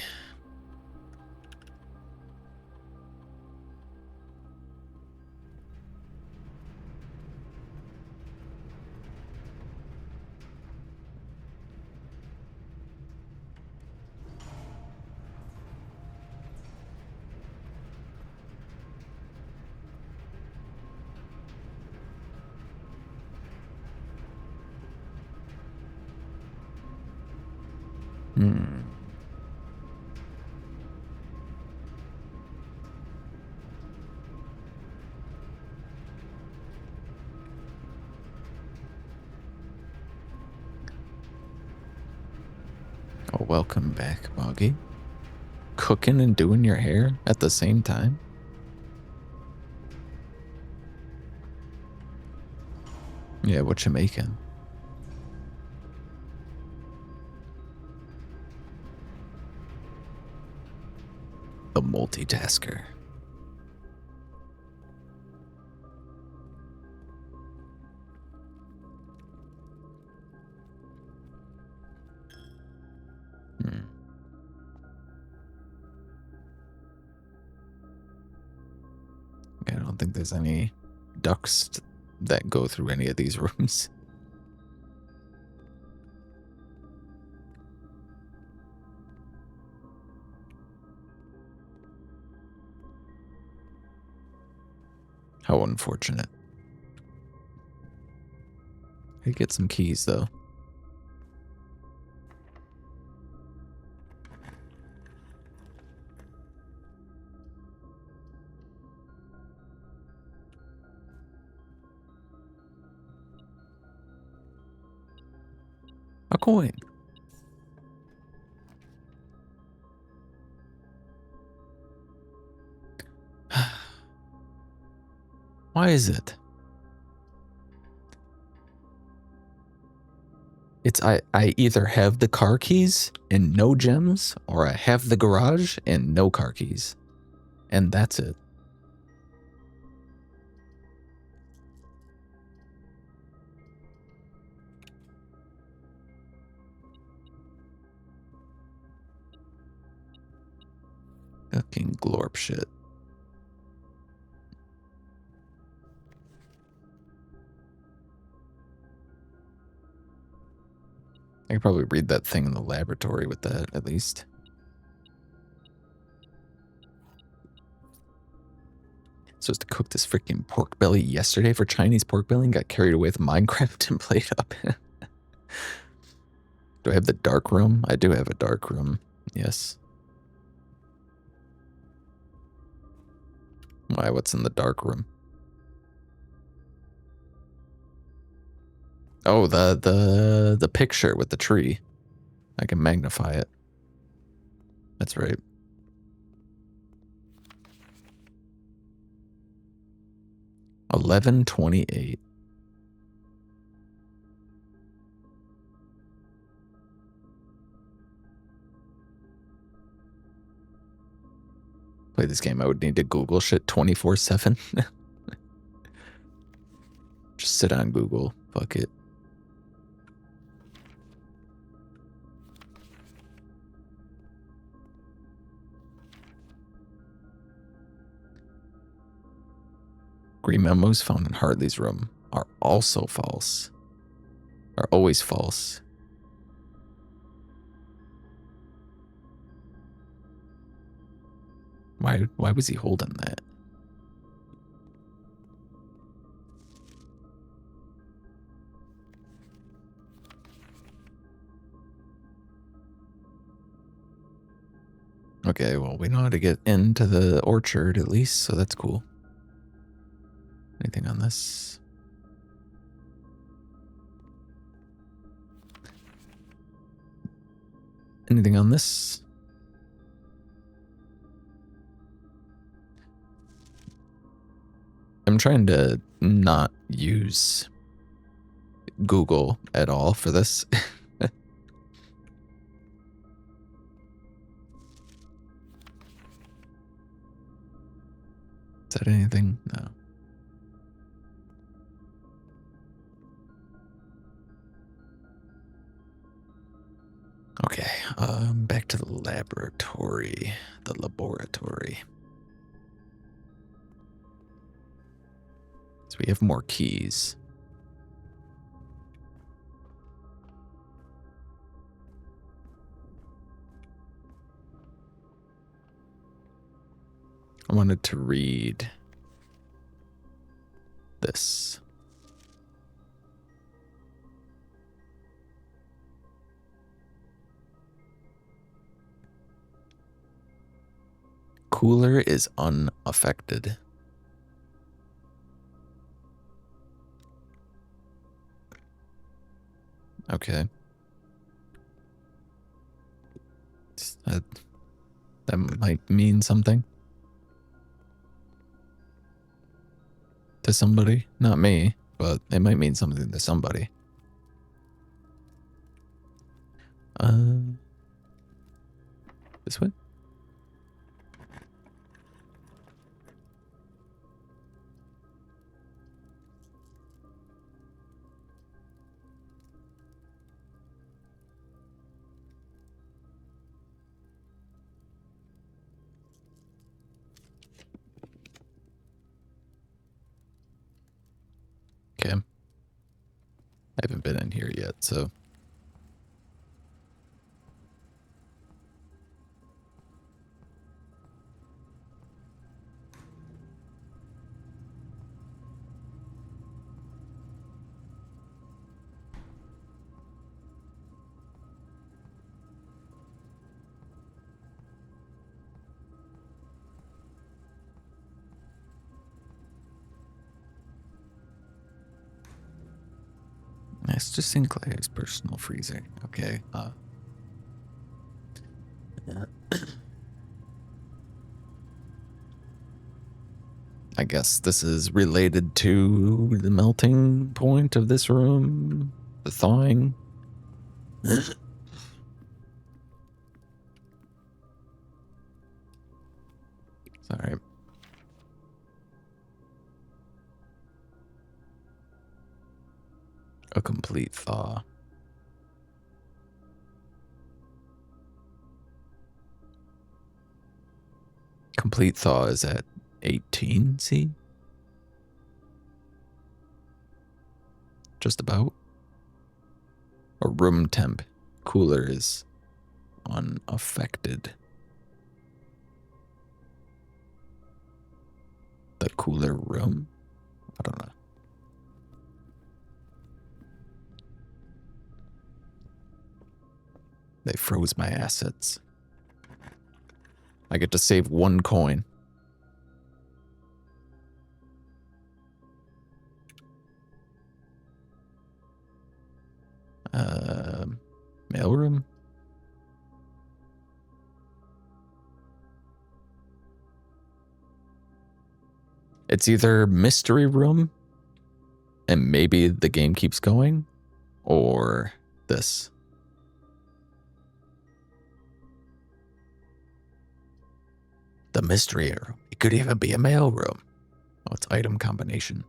Oh, welcome back, Boggy. Cooking and doing your hair at the same time? Yeah, what you making? The multitasker. I don't think there's any ducts that go through any of these rooms. How unfortunate. I get some keys though. A coin. Why is it? It's I either have the car keys and no gems, or I have the garage and no car keys. And that's it. Fucking glorp shit. I could probably read that thing in the laboratory with that, at least. Supposed to cook this freaking pork belly yesterday for Chinese pork belly and got carried away with Minecraft and played up. Do I have the dark room? I do have a dark room. Yes. Why? What's in the dark room? Oh, the picture with the tree. I can magnify it. That's right. $11.28. Play this game, I would need to Google shit 24/7. Just sit on Google. Fuck it. Green memos found in Hartley's room are also false. Are always false. Why was he holding that? Okay, well, we know how to get into the orchard at least, so that's cool. Anything on this? Anything on this? I'm trying to not use Google at all for this. Is that anything? No. Okay, back to the laboratory. The laboratory. So we have more keys. I wanted to read this. Cooler is unaffected. Okay. That might mean something to somebody. Not me, but it might mean something to somebody. This way? Okay. I haven't been in here yet, so. Master Sinclair's personal freezer. Okay. I guess this is related to the melting point of this room, the thawing. Sorry. A complete thaw. Complete thaw is at 18 C? Just about. Or room temp. Cooler is unaffected. The cooler room? I don't know. They froze my assets. I get to save 1 coin. Mailroom? It's either mystery room, and maybe the game keeps going, or this. The mystery room. It could even be a mail room. Oh, it's item combination.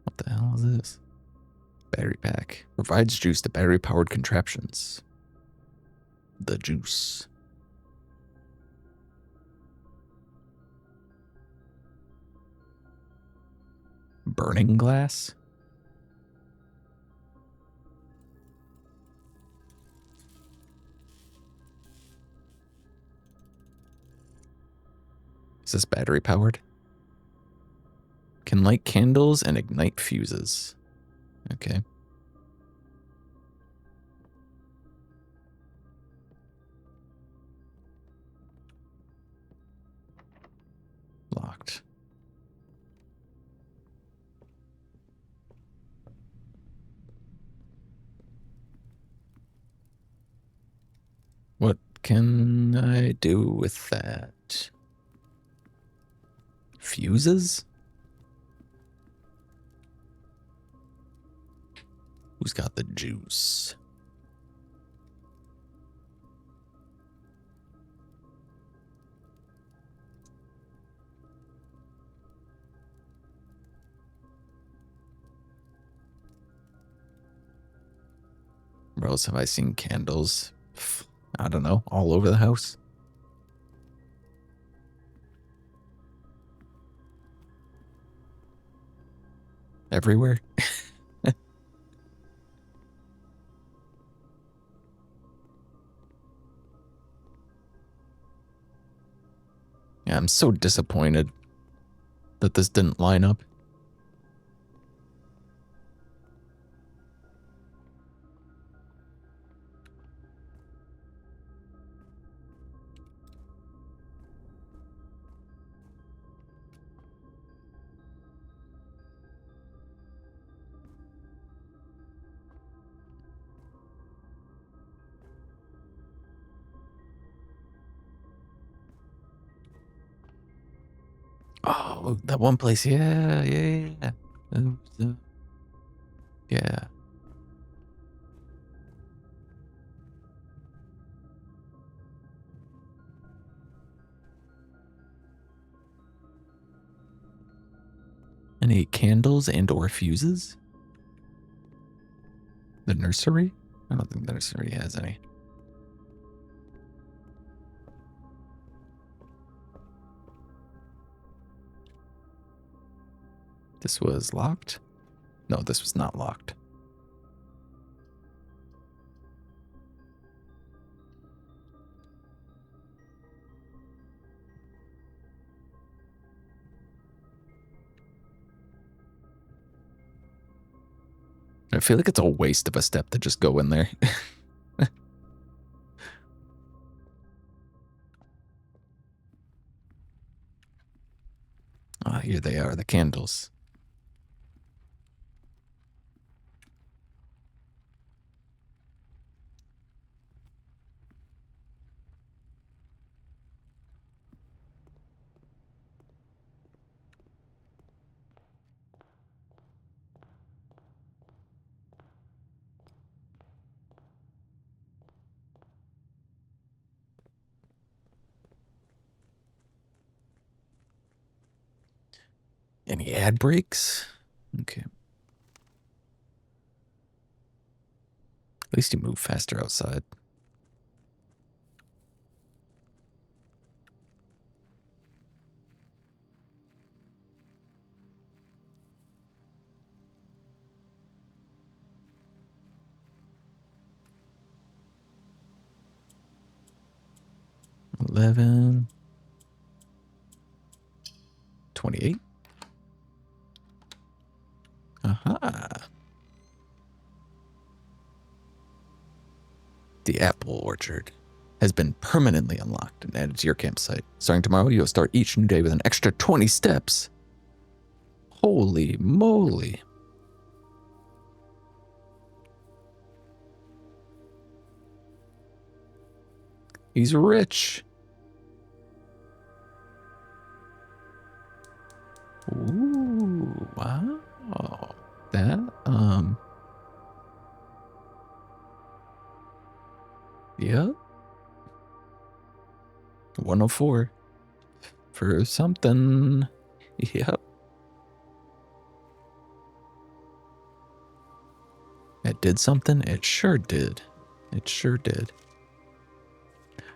What the hell is this? Battery pack. Provides juice to battery-powered contraptions. The juice. Burning glass? Is this battery powered? Can light candles and ignite fuses. Okay. Locked. What can I do with that? Fuses? Who's got the juice? Where else have I seen candles? I don't know, all over the house. Everywhere. Yeah, I'm so disappointed that this didn't line up. Oh, that one place. Yeah. Yeah. Any candles and or fuses? The nursery? I don't think the nursery has any. This was locked? No, this was not locked. I feel like it's a waste of a step to just go in there. Ah, here they are, the candles. Any ad breaks? Okay. At least you move faster outside. $11. $28. Aha. The apple orchard has been permanently unlocked and added to your campsite. Starting tomorrow, you'll start each new day with an extra 20 steps. Holy moly. He's rich. Ooh, wow. That, yep. 104 for something. Yep. It did something? It sure did. It sure did.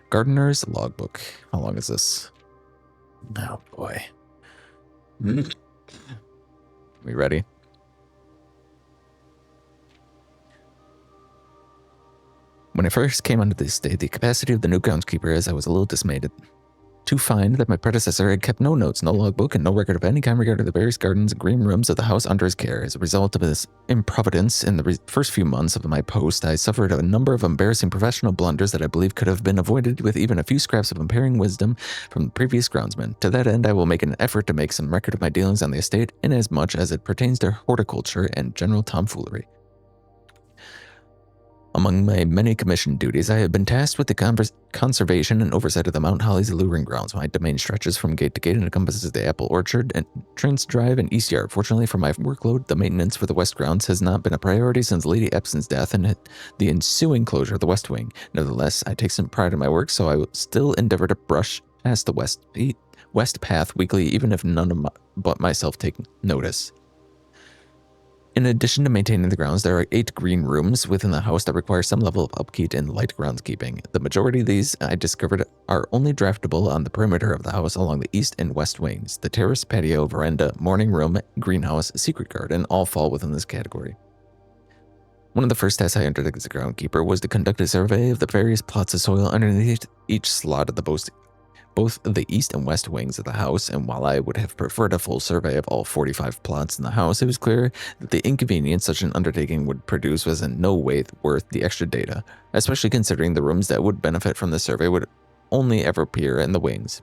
Gardener's logbook. How long is this? Oh boy. We ready? When I first came onto this estate, the capacity of the new groundskeeper, as I was a little dismayed to find that my predecessor had kept no notes, no logbook, and no record of any kind regarding the various gardens and green rooms of the house under his care. As a result of this improvidence, in the first few months of my post, I suffered a number of embarrassing professional blunders that I believe could have been avoided with even a few scraps of impairing wisdom from the previous groundsman. To that end, I will make an effort to make some record of my dealings on the estate, inasmuch as it pertains to horticulture and general tomfoolery. Among my many commissioned duties, I have been tasked with the conservation and oversight of the Mount Holly's alluring grounds. My domain stretches from gate to gate and encompasses the Apple Orchard, Entrance Drive, and East Yard. Fortunately for my workload, the maintenance for the West grounds has not been a priority since Lady Epson's death and the ensuing closure of the West Wing. Nevertheless, I take some pride in my work, so I will still endeavor to brush past the West path weekly, even if none but myself take notice. In addition to maintaining the grounds, there are 8 green rooms within the house that require some level of upkeep and light groundskeeping. The majority of these, I discovered, are only draftable on the perimeter of the house along the east and west wings. The terrace, patio, veranda, morning room, greenhouse, secret garden all fall within this category. One of the first tasks I undertook as a groundskeeper was to conduct a survey of the various plots of soil underneath each slot of both the east and west wings of the house, and while I would have preferred a full survey of all 45 plots in the house, it was clear that the inconvenience such an undertaking would produce was in no way worth the extra data, especially considering the rooms that would benefit from the survey would only ever appear in the wings.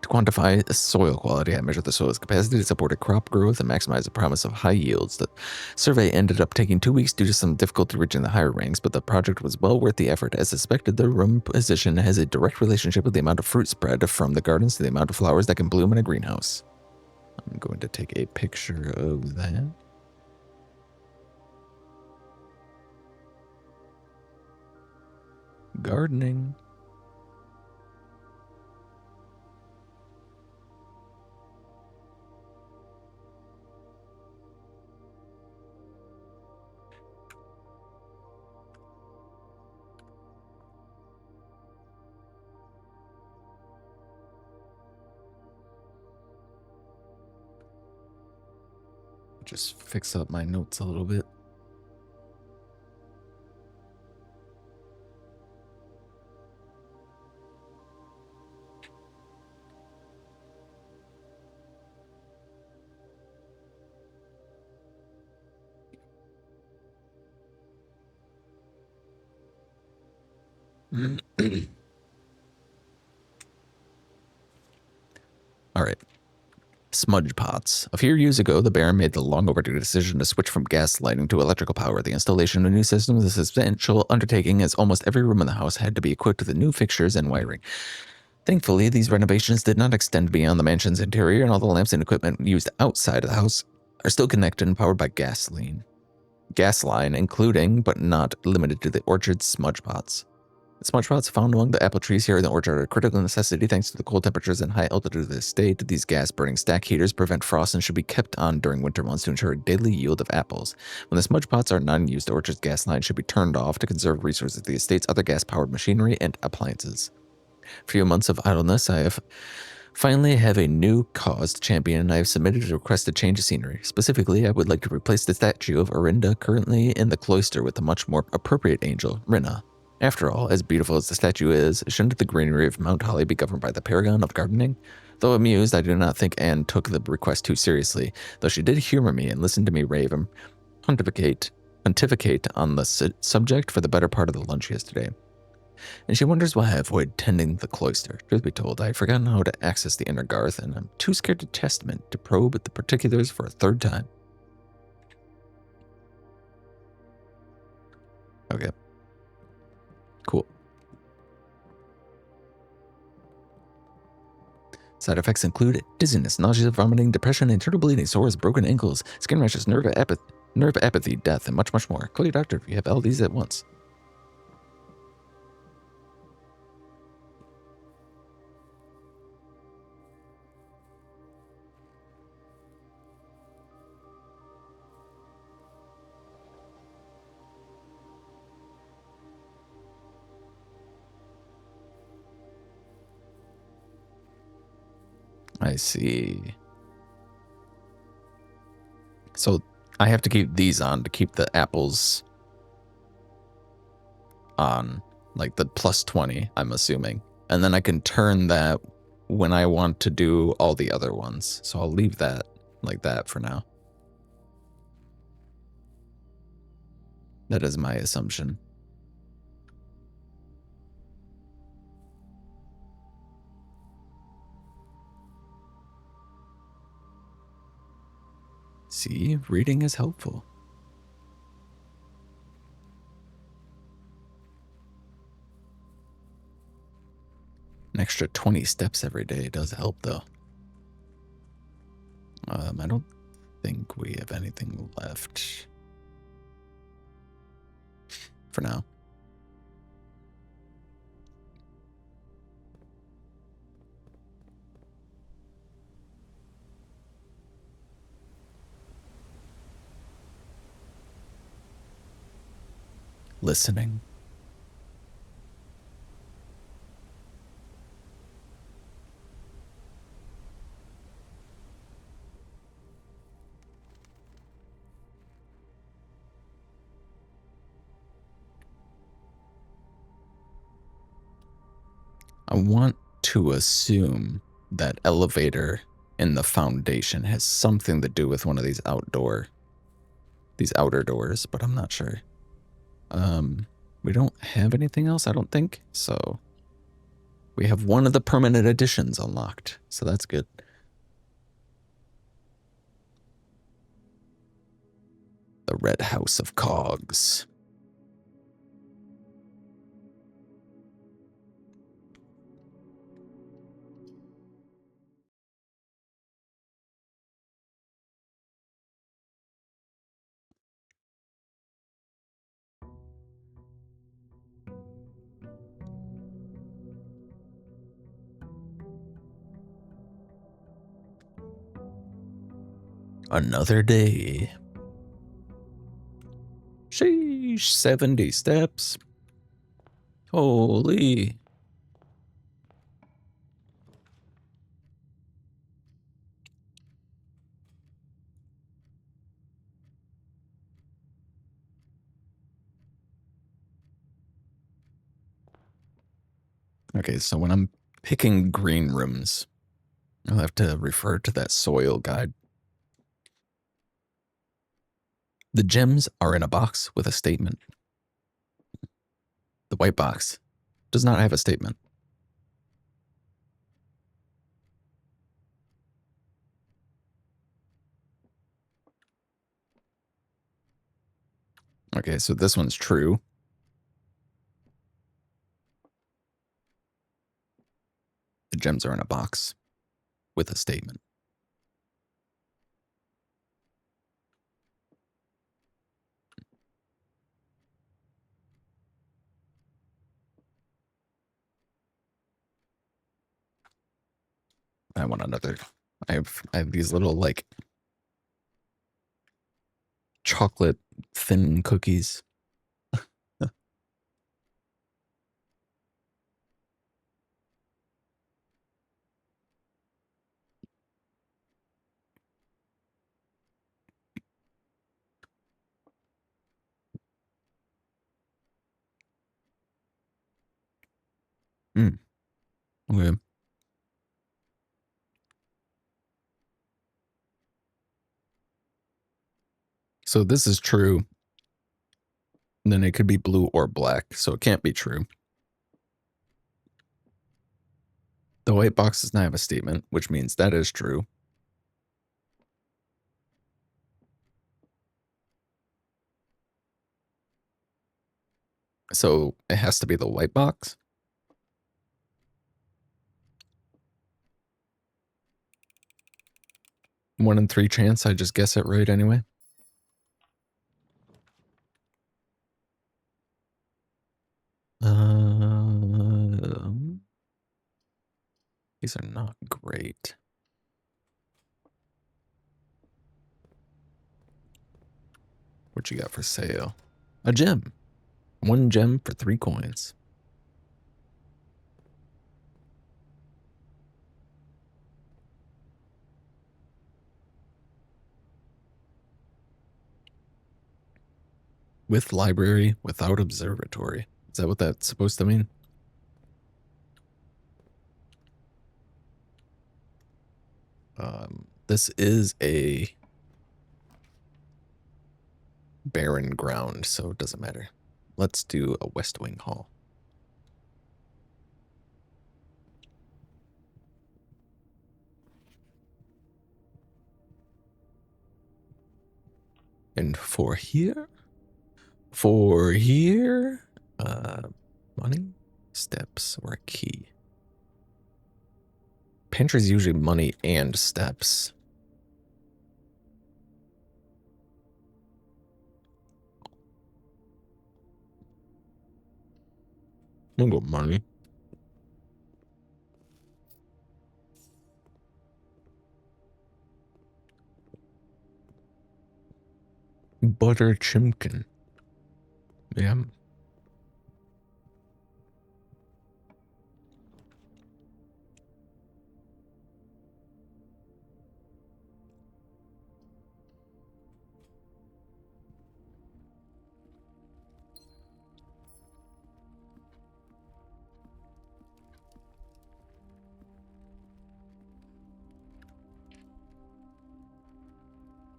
To quantify soil quality, I measured the soil's capacity to support a crop growth and maximize the promise of high yields. The survey ended up taking 2 weeks due to some difficulty reaching the higher ranks, but the project was well worth the effort. As suspected, the room position has a direct relationship with the amount of fruit spread from the gardens to the amount of flowers that can bloom in a greenhouse. I'm going to take a picture of that. Gardening. Just fix up my notes a little bit. All right. Smudge pots. A few years ago, the Baron made the long overdue decision to switch from gas lighting to electrical power. The installation of a new system was a substantial undertaking, as almost every room in the house had to be equipped with new fixtures and wiring. Thankfully, these renovations did not extend beyond the mansion's interior, and all the lamps and equipment used outside of the house are still connected and powered by gas line, including, but not limited to, the orchard's smudge pots. The smudge pots found among the apple trees here in the orchard are a critical necessity thanks to the cold temperatures and high altitude of the estate. These gas-burning stack heaters prevent frost and should be kept on during winter months to ensure a daily yield of apples. When the smudge pots are not in use, the orchard's gas line should be turned off to conserve resources of the estate's other gas-powered machinery and appliances. A few months of idleness, I finally have a new cause to champion, and I have submitted a request to change the scenery. Specifically, I would like to replace the statue of Orinda currently in the cloister with a much more appropriate angel, Rinna. After all, as beautiful as the statue is, shouldn't the greenery of Mount Holly be governed by the paragon of gardening? Though amused, I do not think Anne took the request too seriously, though she did humor me and listen to me rave and pontificate on the subject for the better part of the lunch yesterday. And she wonders why I avoid tending the cloister. Truth be told, I had forgotten how to access the inner garth, and I'm too scared to testament to probe the particulars for a third time. Okay. Cool. Side effects include dizziness, nausea, vomiting, depression, internal bleeding, sores, broken ankles, skin rashes, nerve apathy, death, and much, much more. Call your doctor if you have all these at once. I see. So I have to keep these on to keep the apples on, like the plus 20, I'm assuming. And then I can turn that when I want to do all the other ones. So I'll leave that like that for now. That is my assumption. See, reading is helpful. extra 20 steps every day does help, though. I don't think we have anything left for now. Listening. I want to assume that elevator in the foundation has something to do with one of these outer doors, but I'm not sure. We don't have anything else, I don't think. So we have one of the permanent additions unlocked, so that's good. The Red House of Cogs. Another day. Sheesh, 70 steps. Holy. Okay, so when I'm picking green rooms, I'll have to refer to that soil guide. The gems are in a box with a statement. The white box does not have a statement. Okay, so this one's true. The gems are in a box with a statement. I want another. I have these little like chocolate thin cookies. Okay. So this is true. And then it could be blue or black, so it can't be true. The white box does not have a statement, which means that is true. So it has to be the white box. One in 3 chance I just guess it right anyway. These are not great. What you got for sale? A gem. 1 gem for 3 coins. With library, without observatory. Is that what that's supposed to mean? This is a barren ground, so it doesn't matter. Let's do a West Wing Hall. And for here, money, steps, or a key. Pantry's usually money and steps. I'll go money. Butter chimkin. Yeah.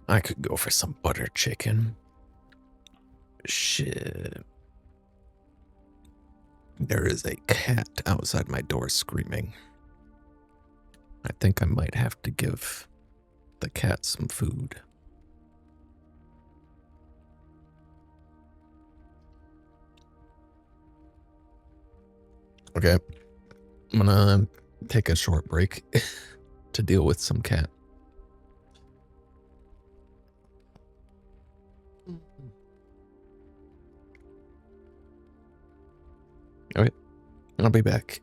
I could go for some butter chicken. Shit. There is a cat outside my door screaming. I think I might have to give the cat some food. Okay. I'm gonna take a short break to deal with some cat. Okay, I'll be back.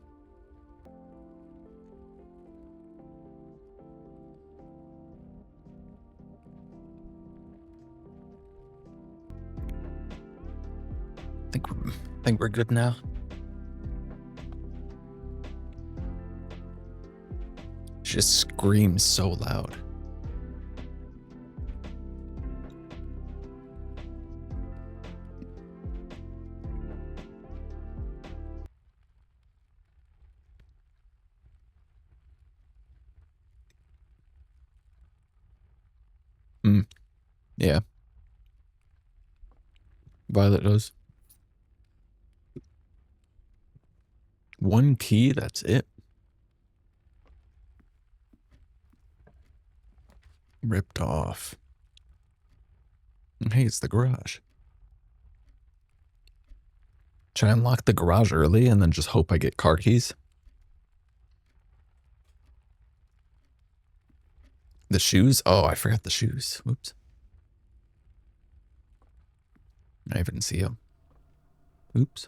Think we're good now. She just screams so loud. Yeah. Violet does. One key, that's it. Ripped off. Hey, it's the garage. Should I unlock the garage early and then just hope I get car keys? The shoes? Oh, I forgot the shoes. Whoops. I didn't see them. Oops.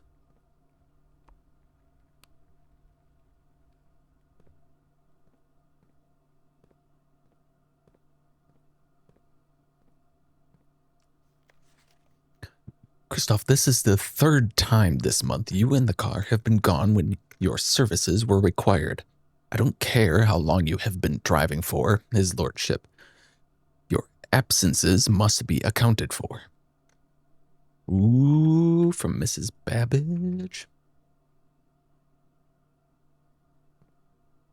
Christoph, this is the third time this month you and the car have been gone when your services were required. I don't care how long you have been driving for, his lordship. Your absences must be accounted for. Ooh, from Mrs. Babbage.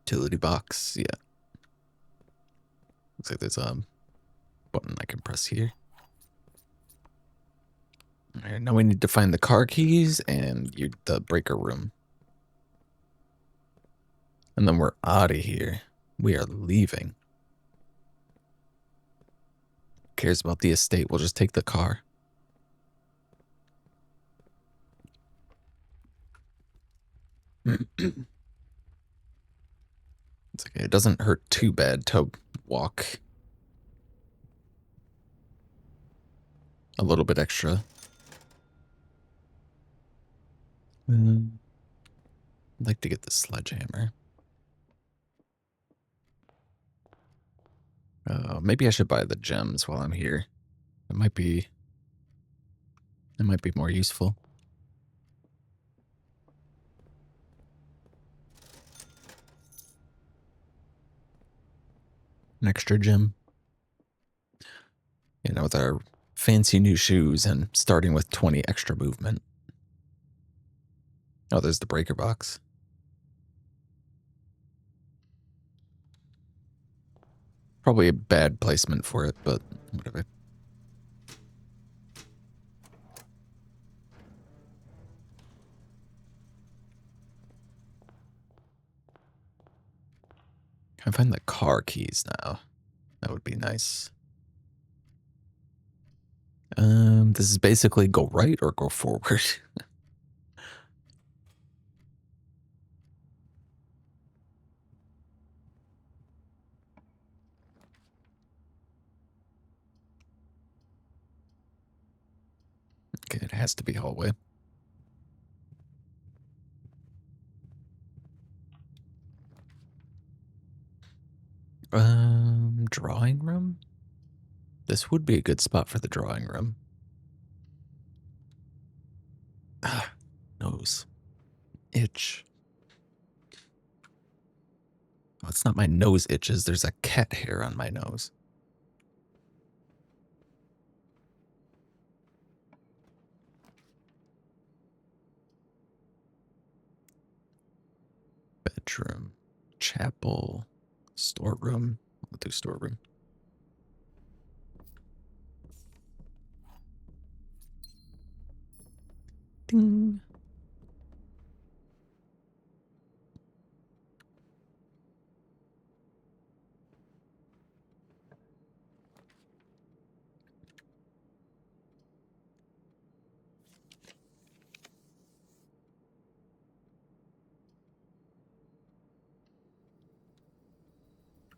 Utility box, yeah. Looks like there's a button I can press here. All right, now we need to find the car keys and the breaker room. And then we're out of here. We are leaving. Who cares about the estate? We'll just take the car. It's okay. It doesn't hurt too bad to walk a little bit extra. I'd like to get the sledgehammer. Maybe I should buy the gems while I'm here. It might be more useful. An extra gem. You know, with our fancy new shoes and starting with 20 extra movement. Oh, there's the breaker box. Probably a bad placement for it, but whatever. Can I find the car keys now? That would be nice. This is basically go right or go forward. has to be hallway. Drawing room? This would be a good spot for the drawing room. Ah, nose. Itch. Oh, it's not my nose itches. There's a cat hair on my nose. Bedroom. Chapel. Storeroom. We'll do storeroom. Ding.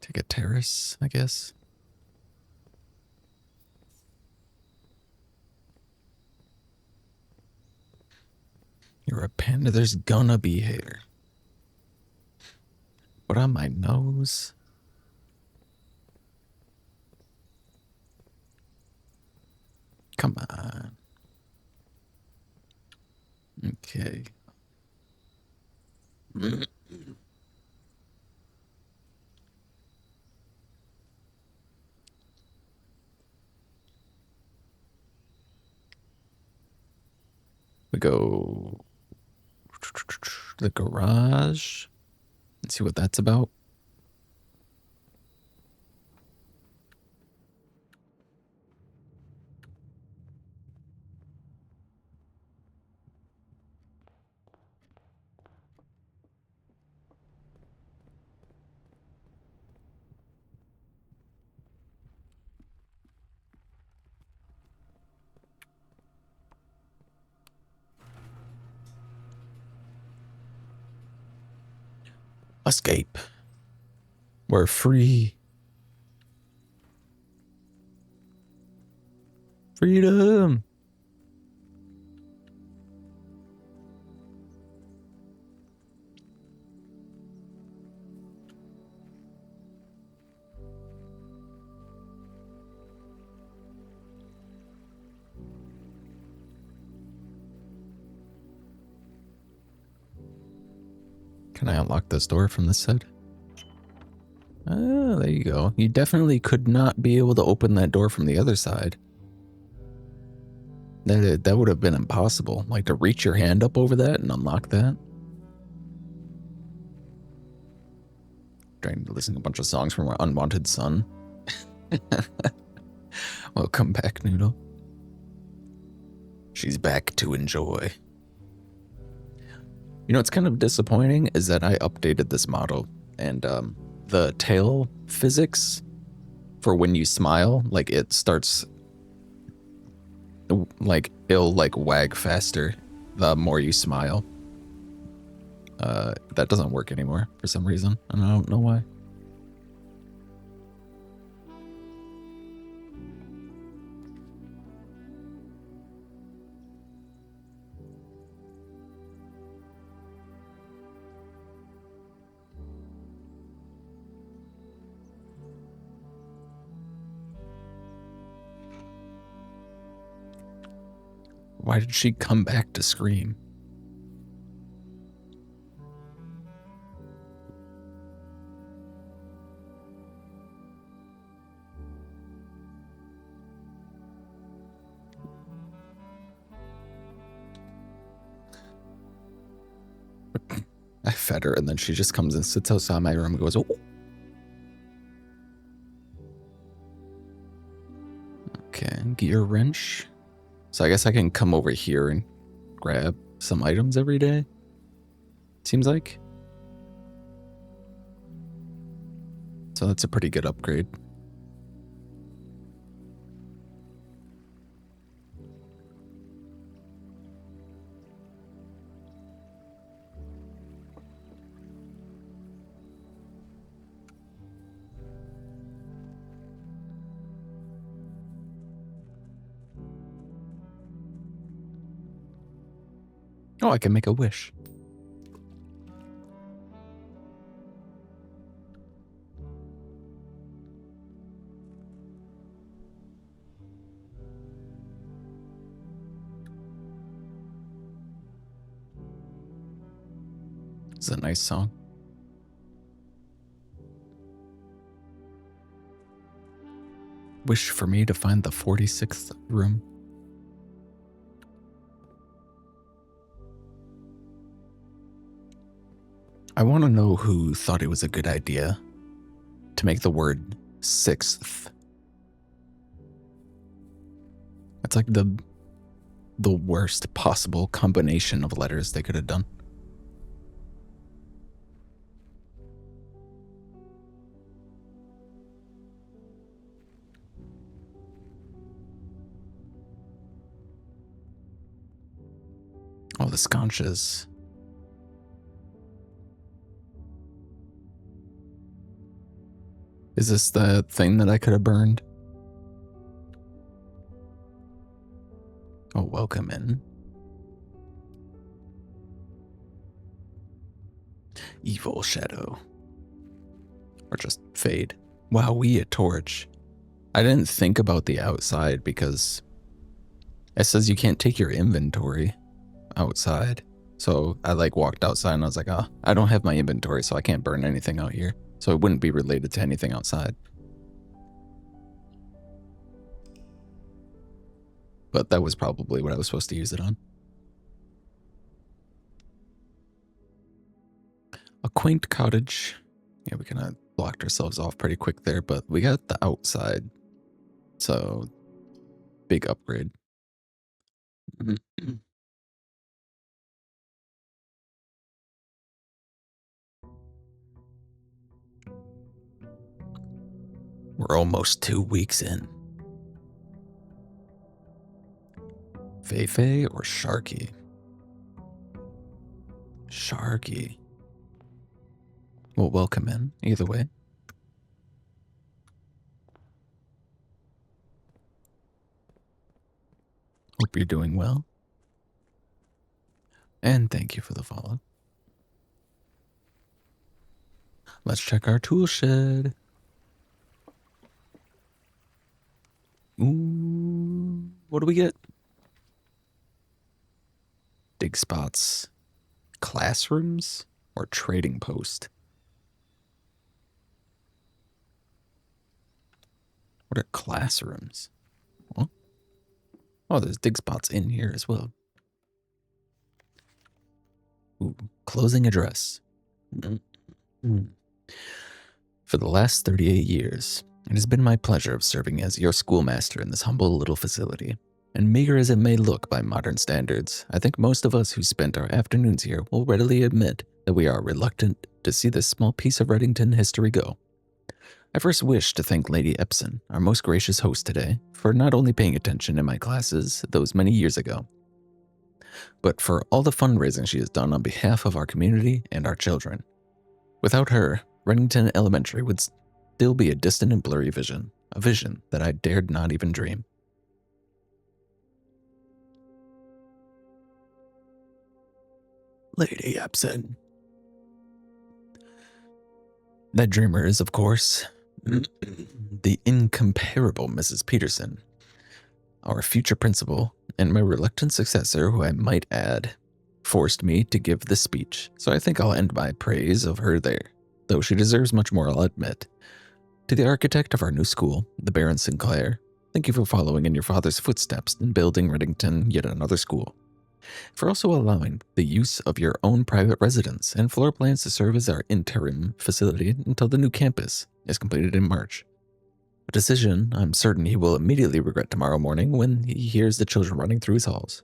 Take a terrace, I guess. You're a panda, there's gonna be hair. What on my nose? Come on. Okay. We go the garage. Let's see what that's about. Escape. We're free. Freedom. Can I unlock this door from this side? Oh, there you go. You definitely could not be able to open that door from the other side. That would have been impossible. Like to reach your hand up over that and unlock that. Trying to listen to a bunch of songs from our unwanted son. Welcome back, Noodle. She's back to enjoy. You know what's kind of disappointing is that I updated this model and the tail physics for when you smile, like it starts, like it'll like wag faster the more you smile. That doesn't work anymore for some reason, and I don't know why. Why did she come back to scream? I fed her and then she just comes and sits outside my room and goes, oh. Okay, gear wrench. So I guess I can come over here and grab some items every day. Seems like. So that's a pretty good upgrade. Oh, I can make a wish. It's a nice song. Wish for me to find the 46th room. I want to know who thought it was a good idea to make the word sixth. That's like the worst possible combination of letters they could have done. Oh, the sconches. Is this the thing that I could have burned? Oh, welcome in. Evil shadow. Or just fade. Wow, we a torch. I didn't think about the outside because it says you can't take your inventory outside. So I walked outside and I was like, oh, I don't have my inventory, so I can't burn anything out here. So it wouldn't be related to anything outside. But that was probably what I was supposed to use it on. A quaint cottage. Yeah, we kind of blocked ourselves off pretty quick there, but we got the outside. So, big upgrade. We're almost 2 weeks in. Feifei or Sharky? Sharky. Well, welcome in, either way. Hope you're doing well. And thank you for the follow. Let's check our tool shed. Ooh, what do we get? Dig spots. Classrooms or trading post? What are classrooms? Huh? Oh, there's dig spots in here as well. Ooh, closing address. For the last 38 years, it has been my pleasure of serving as your schoolmaster in this humble little facility. And meager as it may look by modern standards, I think most of us who spent our afternoons here will readily admit that we are reluctant to see this small piece of Reddington history go. I first wish to thank Lady Epson, our most gracious host today, for not only paying attention in my classes those many years ago, but for all the fundraising she has done on behalf of our community and our children. Without her, Reddington Elementary would still be a distant and blurry vision, a vision that I dared not even dream. Lady Epson. That dreamer is, of course, the incomparable Mrs. Peterson, our future principal, and my reluctant successor, who I might add, forced me to give this speech, so I think I'll end my praise of her there, though she deserves much more, I'll admit. To the architect of our new school, the Baron Sinclair, thank you for following in your father's footsteps and building Reddington yet another school. For also allowing the use of your own private residence and floor plans to serve as our interim facility until the new campus is completed in March. A decision I'm certain he will immediately regret tomorrow morning when he hears the children running through his halls.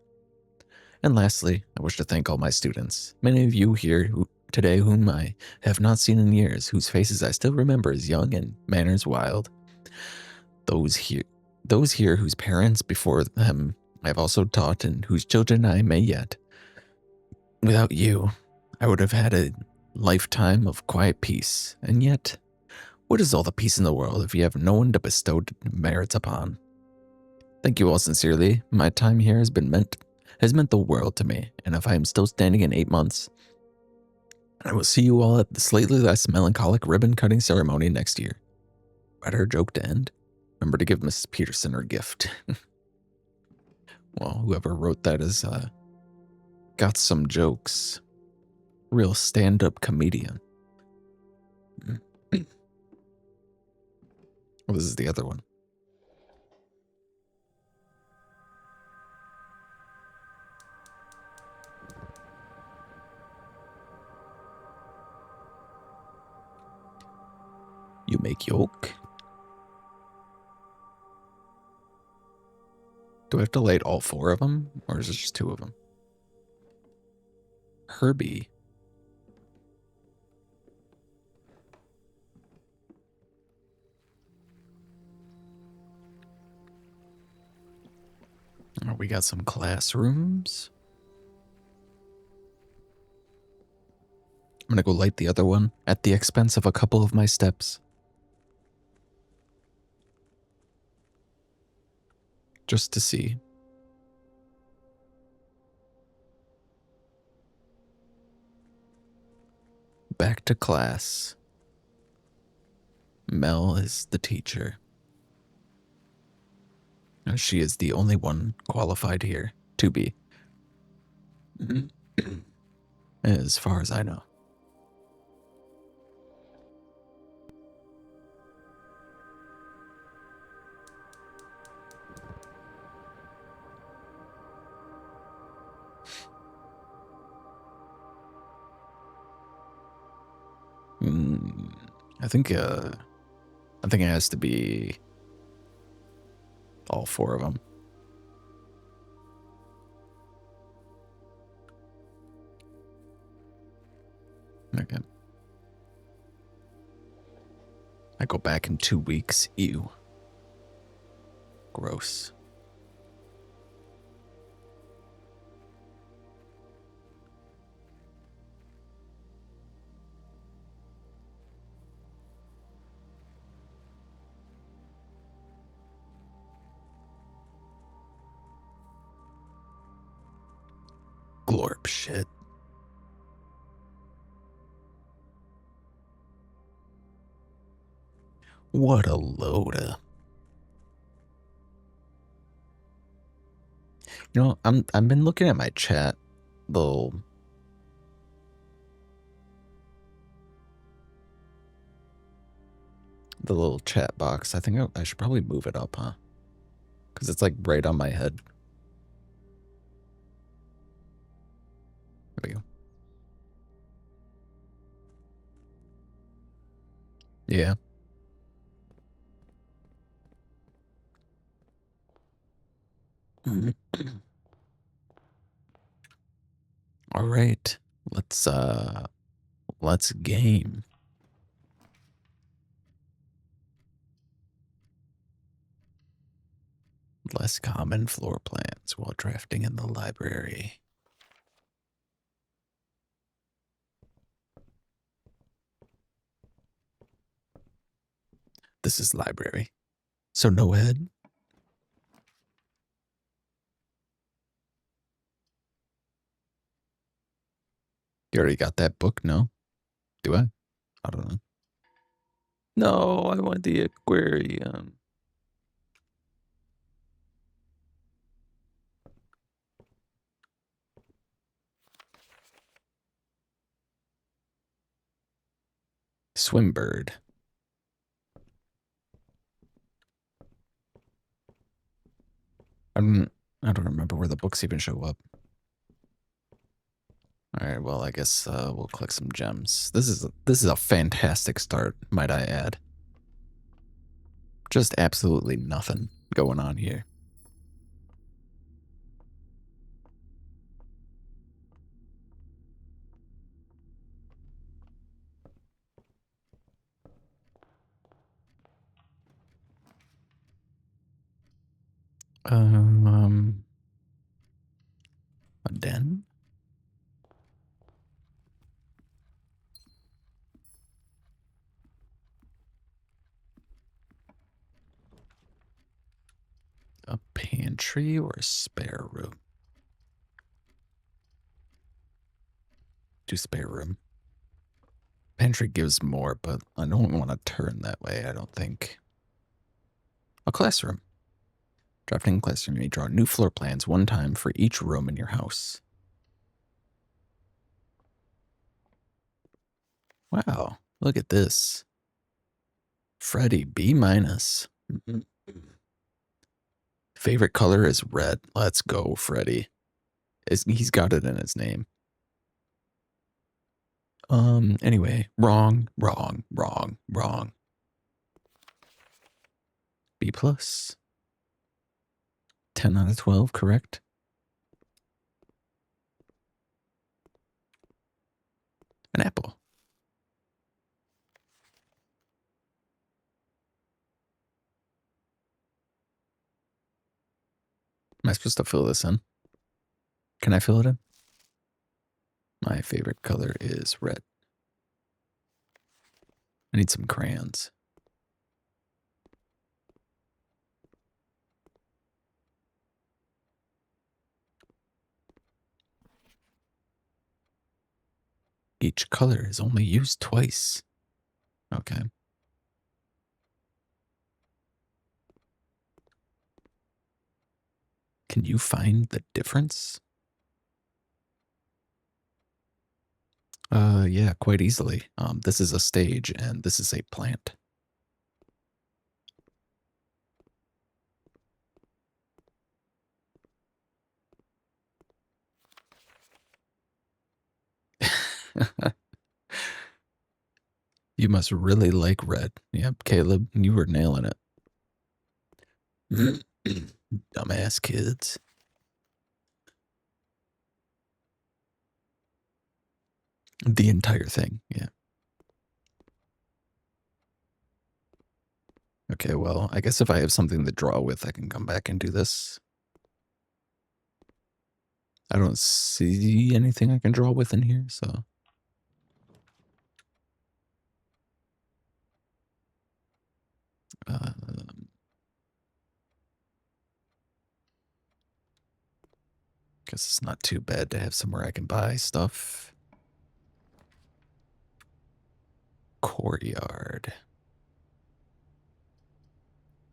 And lastly, I wish to thank all my students, many of you here today whom I have not seen in years, whose faces I still remember as young and manners wild. Those here whose parents before them I have also taught and whose children I may yet. Without you, I would have had a lifetime of quiet peace, and yet, what is all the peace in the world if you have no one to bestow merits upon? Thank you all sincerely. My time here has been has meant the world to me, and if I am still standing in 8 months, I will see you all at the slightly less melancholic ribbon-cutting ceremony next year. Better joke to end. Remember to give Mrs. Peterson her gift. Well, whoever wrote that is, got some jokes. Real stand-up comedian. Well, this is the other one. You make yolk? Do I have to light all 4 of them? Or is it just 2 of them? Herbie. Oh, we got some classrooms. I'm gonna go light the other one at the expense of a couple of my steps. Just to see. Back to class. Mel is the teacher. She is the only one qualified here to be. As far as I know. I think it has to be all 4 of them. Okay. I go back in 2 weeks. Ew. Gross. Glorp shit. What a loader. You know, I've been looking at my chat, the little chat box. I think I should probably move it up, huh? Because it's like right on my head. There we go. Yeah. All right. Let's game. Less common floor plans while drafting in the library. This is library. So no head. You already got that book, no? Do I? I don't know. No, I want the aquarium. Swimbird. I don't remember where the books even show up. All right, well, I guess we'll click some gems. This is a fantastic start, might I add. Just absolutely nothing going on here. A den? A pantry or a spare room? do spare room. Pantry gives more, but I don't want to turn that way, I don't think. A classroom. Drafting classroom, you may draw new floor plans one time for each room in your house. Wow, look at this. Freddy, B-. Favorite color is red. Let's go, Freddy. He's got it in his name. Anyway, wrong. B+. 10 out of 12, correct? An apple. Am I supposed to fill this in? Can I fill it in? My favorite color is red. I need some crayons. Each color is only used twice. Okay. Can you find the difference? Yeah, quite easily. This is a stage and this is a plant. You must really like red. Yep, Caleb, you were nailing it. Dumbass kids. The entire thing, yeah. Okay, well, I guess if I have something to draw with, I can come back and do this. I don't see anything I can draw with in here, so. Guess it's not too bad to have somewhere I can buy stuff. Courtyard.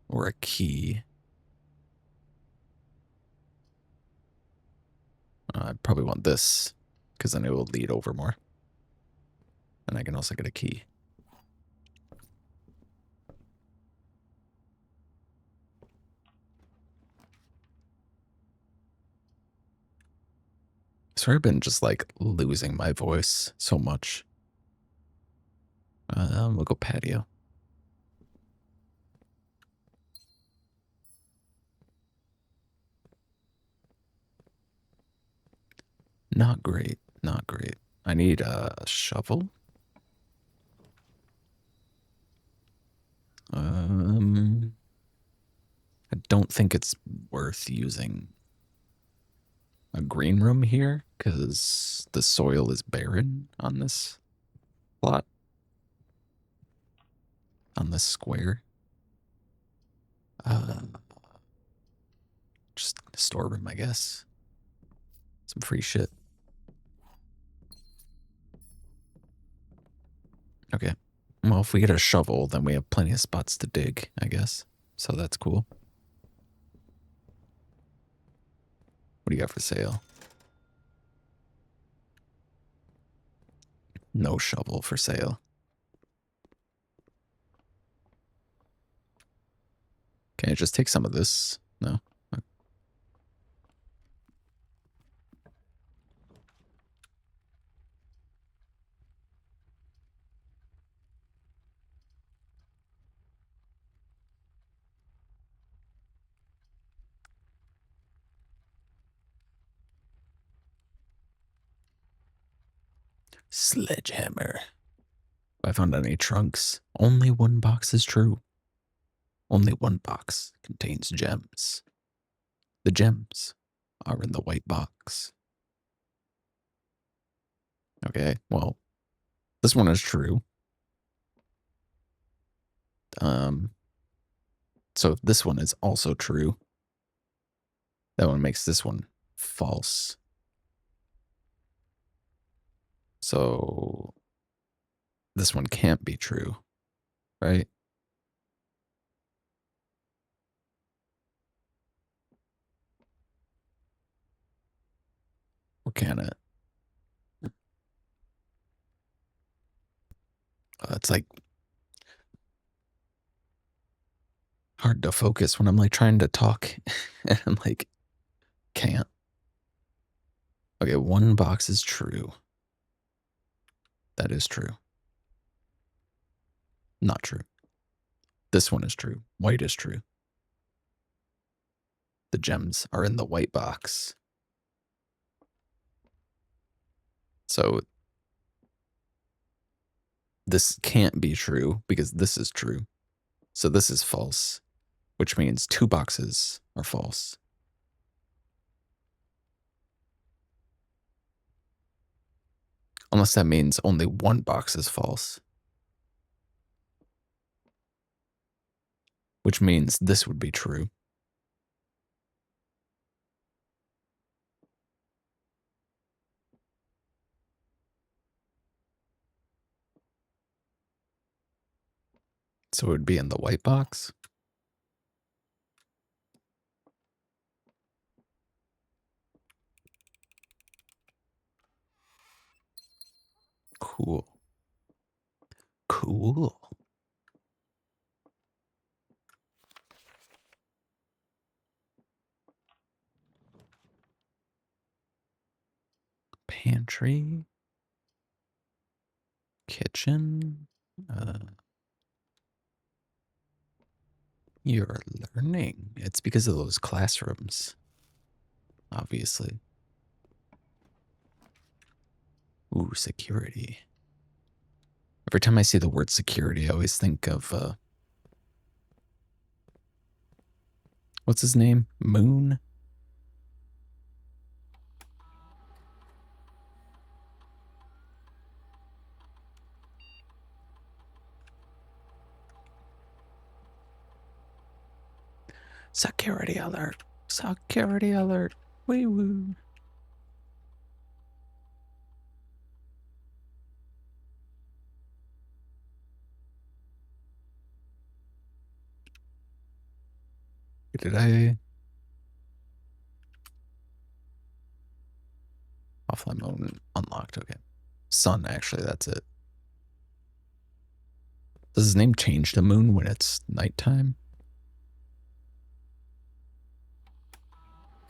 Or a key. I probably want this, because then it will lead over more. And I can also get a key. Sorry, I've been just like losing my voice so much. We'll go patio. Not great, not great. I need a shovel. I don't think it's worth using a green room here because the soil is barren on this plot. On this square. Just a storeroom, I guess. Some free shit. Okay. Well, if we get a shovel, then we have plenty of spots to dig, I guess. So that's cool. What do you got for sale? No shovel for sale. Can I just take some of this? No. Sledgehammer. If I found any trunks, only one box is true. Only one box contains gems. The gems are in the white box. Okay, well, this one is true. So if this one is also true, that one makes this one false. So this one can't be true, right? Or can it? It's like hard to focus when I'm like trying to talk and I'm like, can't. Okay, one box is true. That is true. Not true. This one is true. White is true. The gems are in the white box. So this can't be true because this is true. So this is false, which means two boxes are false. Unless that means only one box is false. Which means this would be true. So it would be in the white box. Cool. Cool. Pantry. Kitchen. You're learning. It's because of those classrooms. Obviously. Ooh, security. Every time I see the word security, I always think of, what's his name? Moon? Security alert. Security alert. Wee woo. Did I? Offline mode unlocked. Okay. Sun, actually, that's it. Does his name change to Moon when it's nighttime?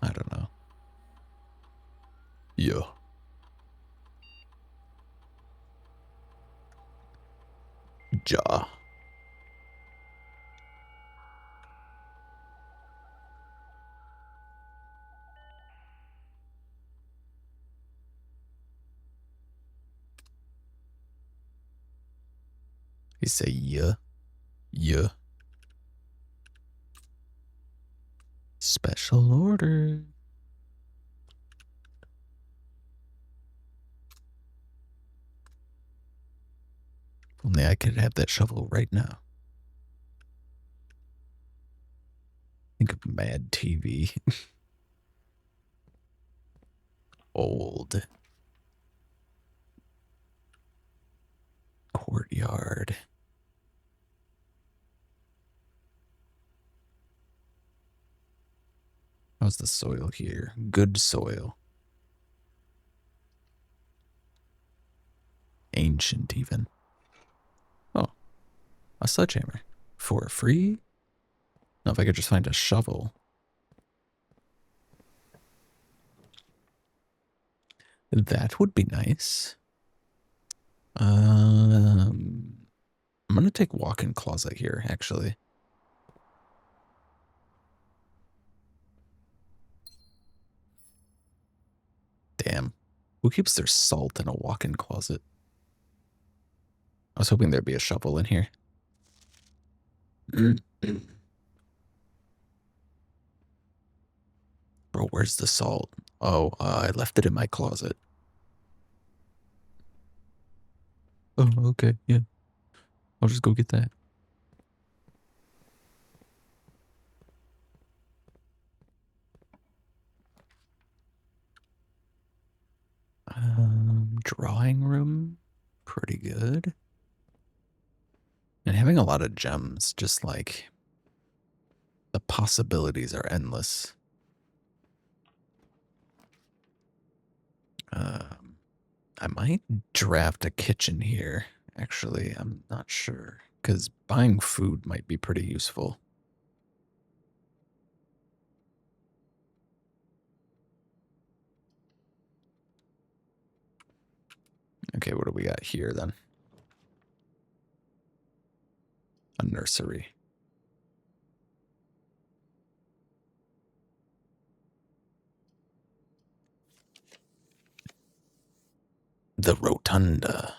I don't know. Yeah. Ja. He say yeah. Yeah. Special order. Only I could have that shovel right now. Think of Mad TV. Old. Courtyard. How's the soil here? Good soil. Ancient even. Oh, a sledgehammer. For free? No, if I could just find a shovel. That would be nice. I'm gonna take walk-in closet here, actually. Damn. Who keeps their salt in a walk-in closet? I was hoping there'd be a shovel in here. Bro, where's the salt? Oh, I left it in my closet. Oh, okay, yeah. I'll just go get that. Drawing room, pretty good. And having a lot of gems, just like the possibilities are endless. I might draft a kitchen here. Actually, I'm not sure, because buying food might be pretty useful. Okay, what do we got here then? A nursery. The rotunda.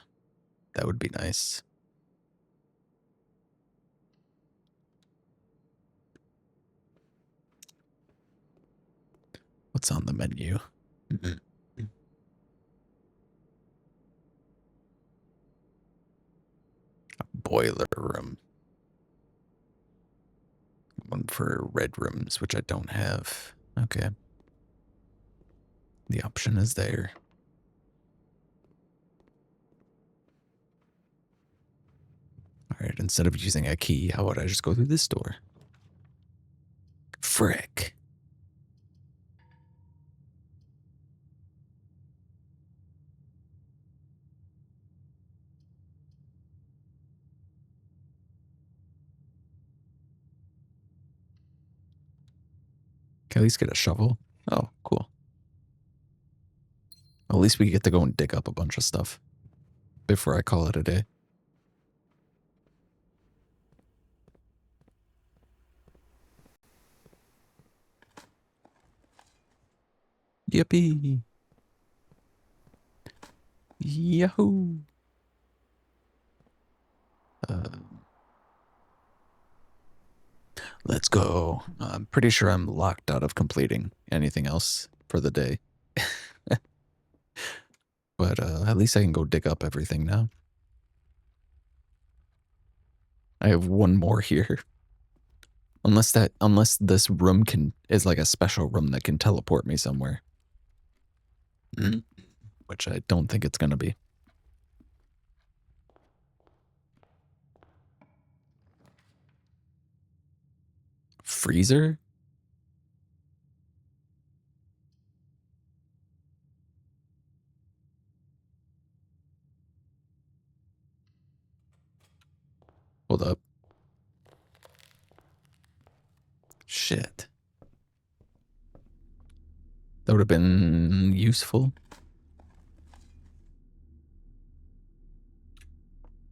That would be nice. What's on the menu? A boiler room. One for red rooms, which I don't have. Okay. The option is there. Alright, instead of using a key, how would I just go through this door? Frick. Can I at least get a shovel? Oh, cool. At least we get to go and dig up a bunch of stuff before I call it a day. Yippee! Yahoo! Let's go. I'm pretty sure I'm locked out of completing anything else for the day. But at least I can go dig up everything now. I have one more here. Unless this room is like a special room that can teleport me somewhere. Which I don't think it's gonna be. Freezer? Hold up. Shit. That would have been useful.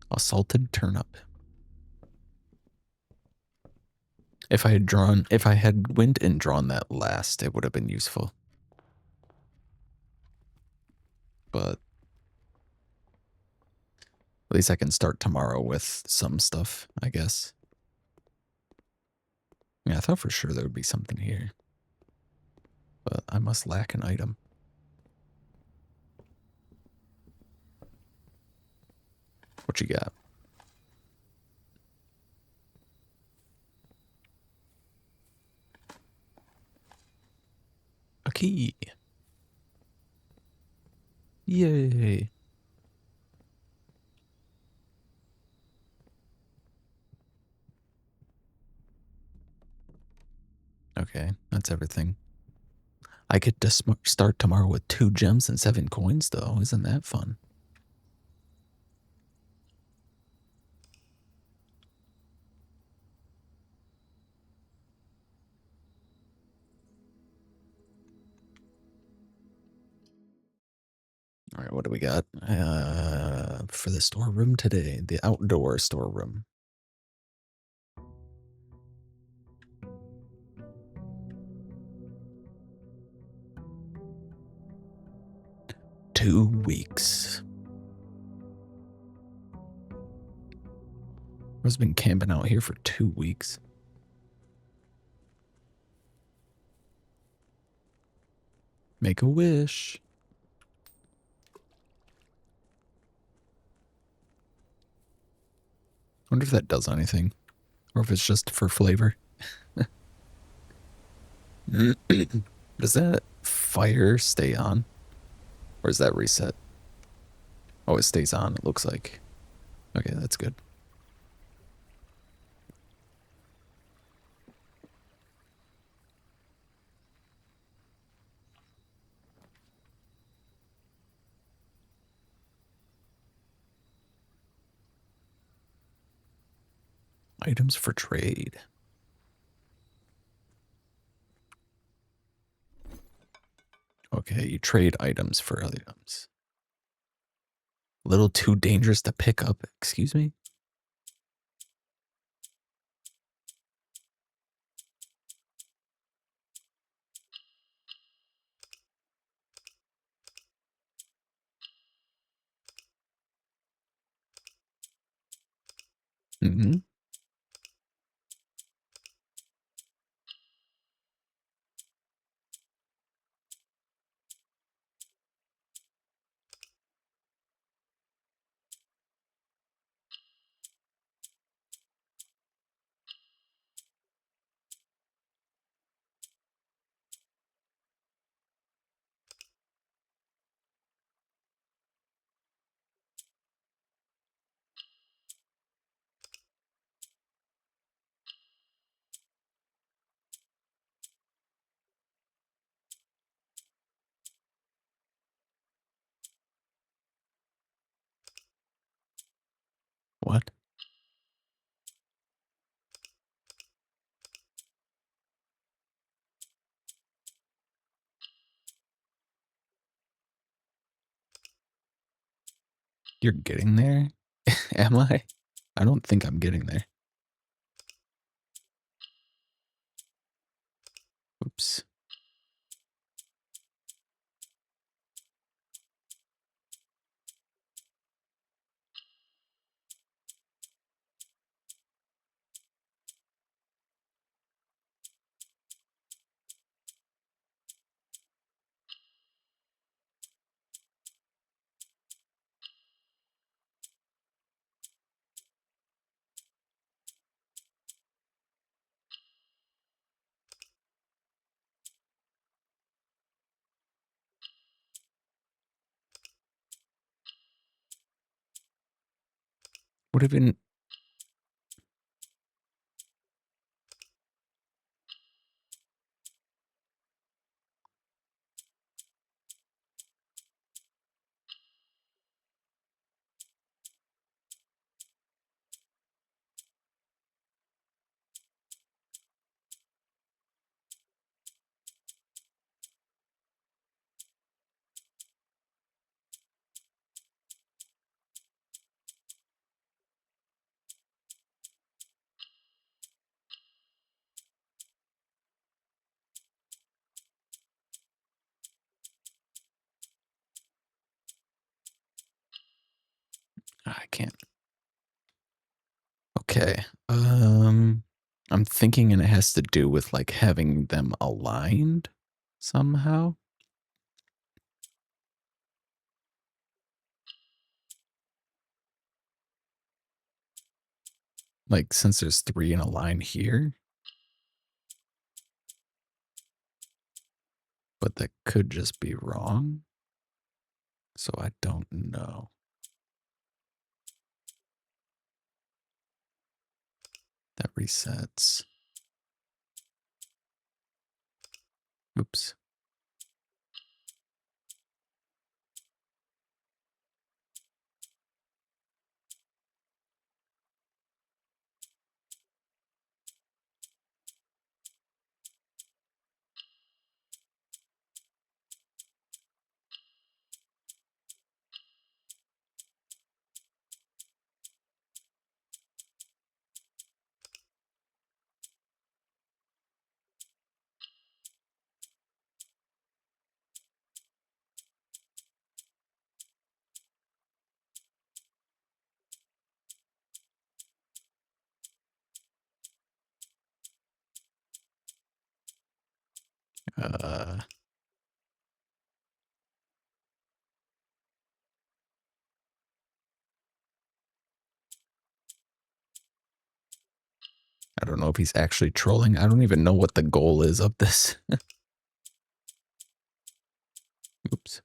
A salted turnip. If I had went and drawn that last, it would have been useful. But at least I can start tomorrow with some stuff, I guess. Yeah, I thought for sure there would be something here. But I must lack an item. What you got? A key. Yay. Okay, that's everything. I get to start tomorrow with 2 gems and 7 coins, though. Isn't that fun? All right, what do we got for the storeroom today? The outdoor storeroom. Two weeks. I've been camping out here for 2 weeks. Make a wish. Wonder if that does anything, or if it's just for flavor. Does that fire stay on, or is that reset? Oh, it stays on, it looks like. Okay, that's good. Items for trade. Okay, you trade items for items. A little too dangerous to pick up, excuse me? Mm-hmm. What? You're getting there? Am I? I don't think I'm getting there. Oops. Would have been... I can't. Okay. I'm thinking it has to do with like having them aligned somehow. Like since there's 3 in a line here. But that could just be wrong. So I don't know. That resets. Oops. I don't know if he's actually trolling. I don't even know what the goal is of this. Oops.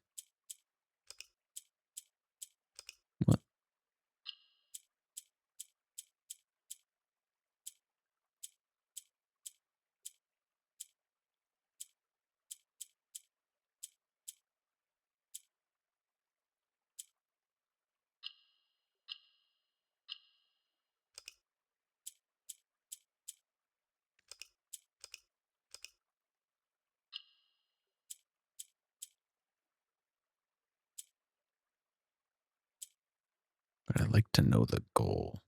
But I'd like to know the goal.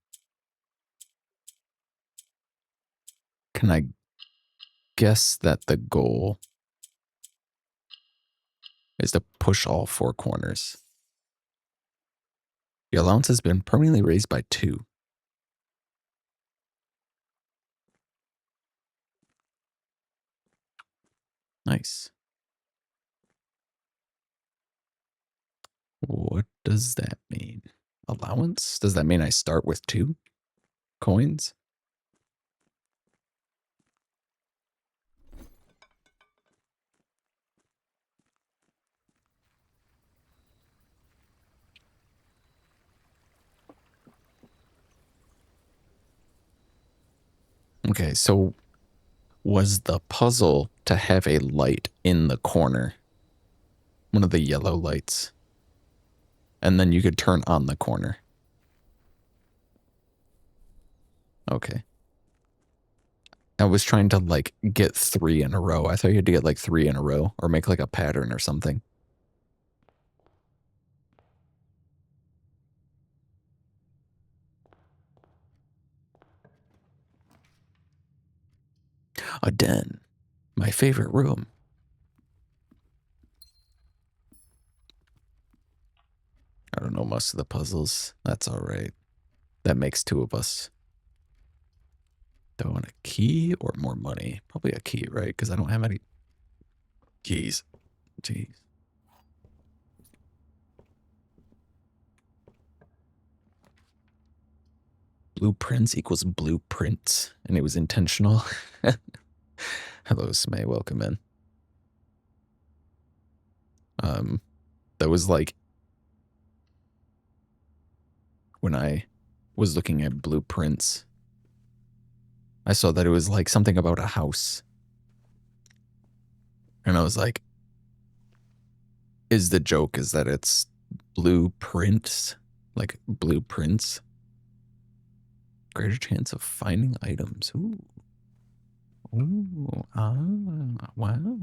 Can I guess that the goal is to push all 4 corners? Your allowance has been permanently raised by 2. Nice. What does that mean? Allowance? Does that mean I start with 2 coins? Okay, so was the puzzle to have a light in the corner? One of the yellow lights. And then you could turn on the corner. Okay. I was trying to, like, get 3 in a row. I thought you had to get, like, 3 in a row or make, like, a pattern or something. A den. My favorite room. I don't know most of the puzzles. That's all right. That makes 2 of us. Do I want a key or more money? Probably a key, right? Because I don't have any keys. Jeez. Blueprints equals blueprints, and it was intentional. Hello, Smay. Welcome in. That was like when I was looking at blueprints, I saw that it was like something about a house. And I was like, is the joke is that it's blueprints? Like blueprints? Greater chance of finding items. Ooh. Ooh. Ah, wow.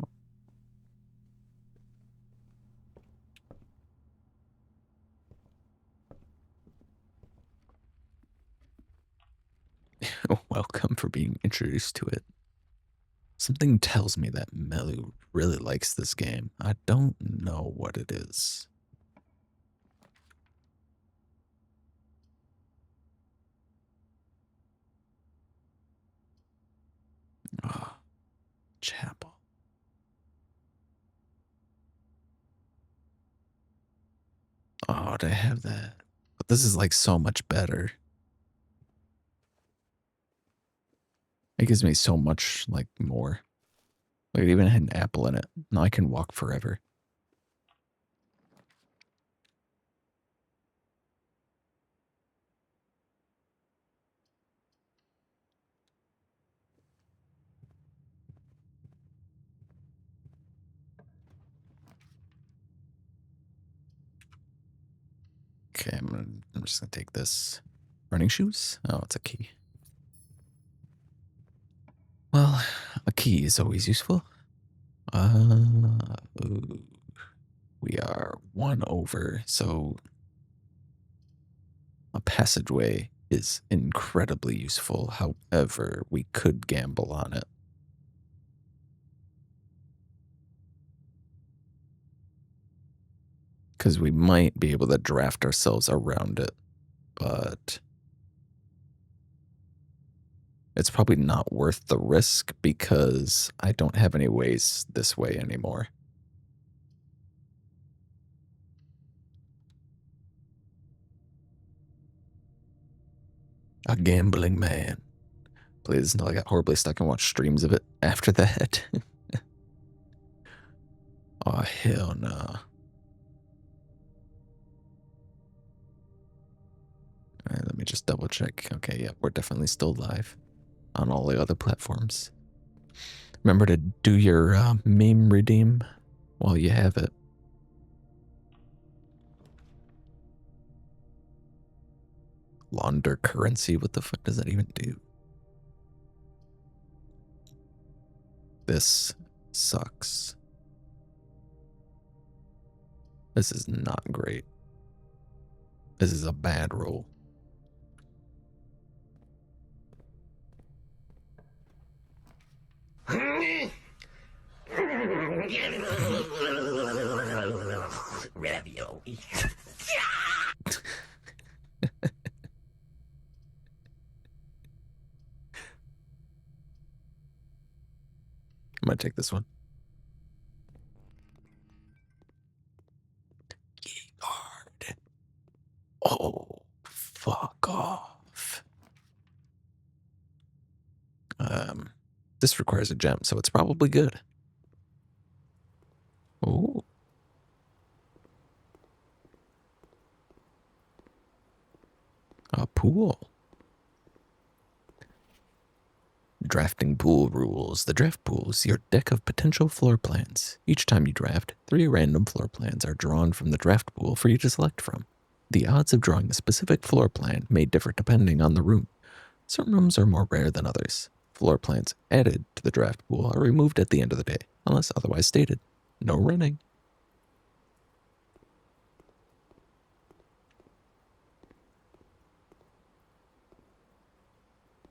Welcome for being introduced to it. Something tells me that Melu really likes this game. I don't know what it is. Oh, chapel. Oh, they have that. But this is like so much better. It gives me so much like more. Like it even had an apple in it. Now I can walk forever. Okay, I'm just gonna take this. Running shoes? Oh, it's a key. Well, a key is always useful. Ooh. We are 1 over, so a passageway is incredibly useful. However, we could gamble on it. Because we might be able to draft ourselves around it, but it's probably not worth the risk because I don't have any ways this way anymore. A gambling man. Please, until I got horribly stuck and watched streams of it after that. Oh, hell no. All right, let me just double check. Okay, yeah, we're definitely still live on all the other platforms. Remember to do your meme redeem while you have it. Launder currency, what the fuck does that even do? This sucks. This is not great. This is a bad roll. Ravioli. I'm gonna take this one. Guard. Oh, fuck off. This requires a gem, so it's probably good. Oh. A pool. Drafting pool rules. The draft pool is your deck of potential floor plans. Each time you draft, 3 random floor plans are drawn from the draft pool for you to select from. The odds of drawing a specific floor plan may differ depending on the room. Some rooms are more rare than others. Floor plans added to the draft pool are removed at the end of the day, unless otherwise stated. No running.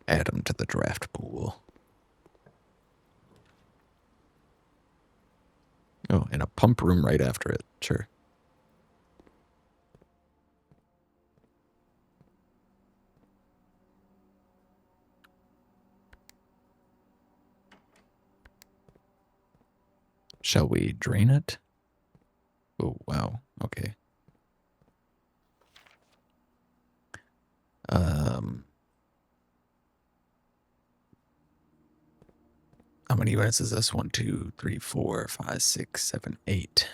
Add them to the draft pool. Oh, and a pump room right after it. Sure. Shall we drain it? Oh, wow. Okay. How many units is this? 1, 2, 3, 4, 5, 6, 7, 8.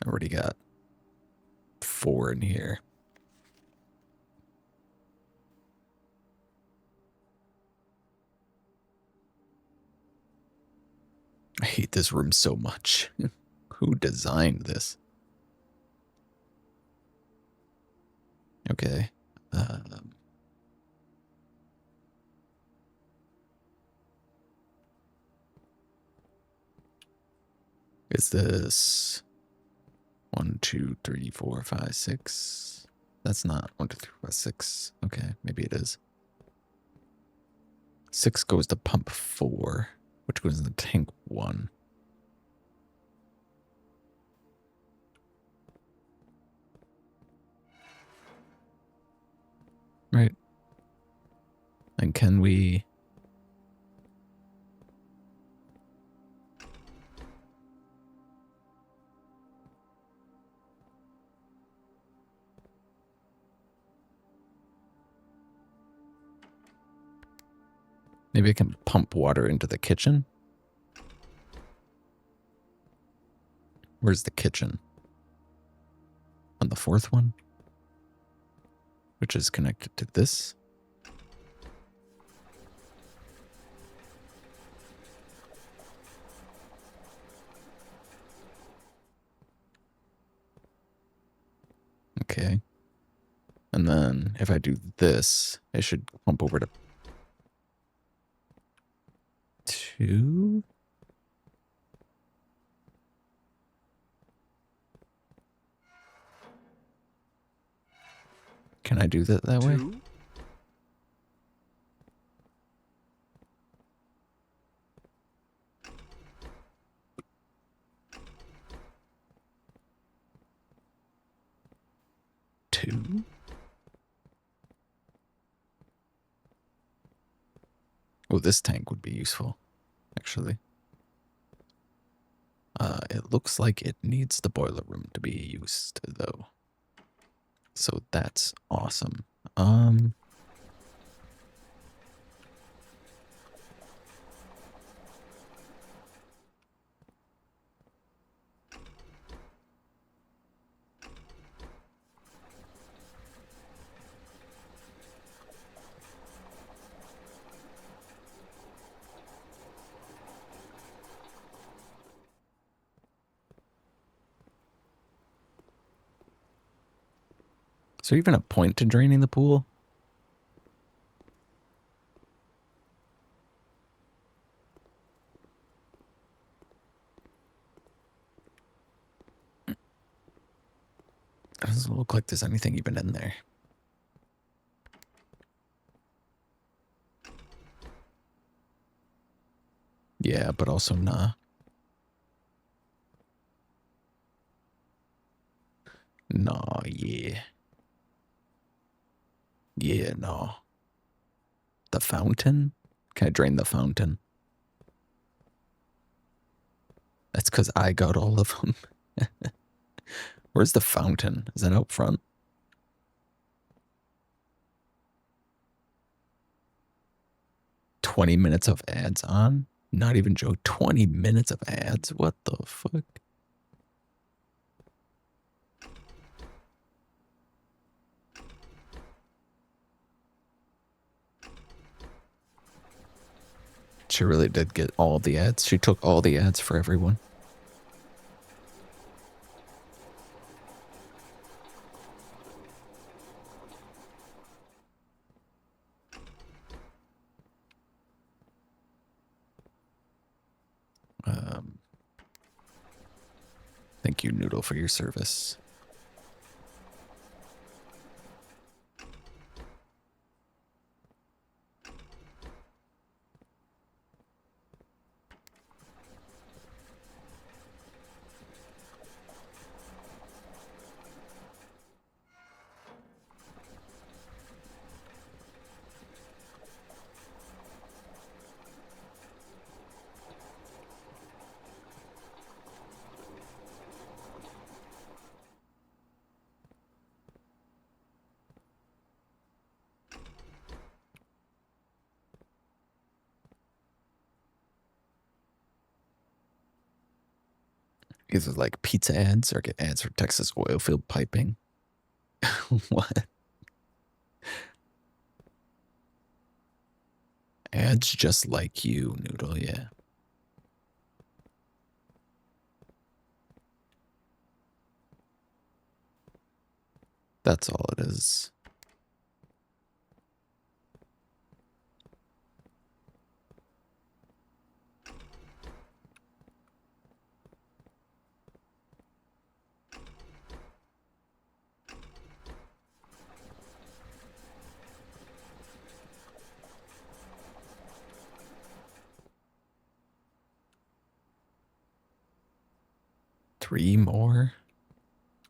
I already got 4 in here. I hate this room so much. Who designed this? Okay. Is this 1, 2, 3, 4, 5, 6? That's not 1, 2, 3, 4, 6. Okay, maybe it is. 6 goes to pump 4, which goes in the tank 1. Right. And can we... Maybe I can pump water into the kitchen? Where's the kitchen? On the 4th one? Which is connected to this? Okay. And then if I do this, it should pump over to 2? Can I do that way? 2. Two? Oh, this tank would be useful, actually. It looks like it needs the boiler room to be used, though. So that's awesome. Is there even a point to draining the pool? It doesn't look like there's anything even in there. Yeah, but also nah. Nah, yeah. Yeah, no. The fountain? Can I drain the fountain? That's because I got all of them. Where's the fountain? Is that out front? $20 minutes of ads on? Not even joke. 20 minutes of ads? What the fuck? She really did get all of the ads. She took all the ads for everyone. Thank you, Noodle, for your service. Either like pizza ads or get ads for Texas oil field piping. What? Ads just like you, Noodle, yeah. That's all it is. Three more?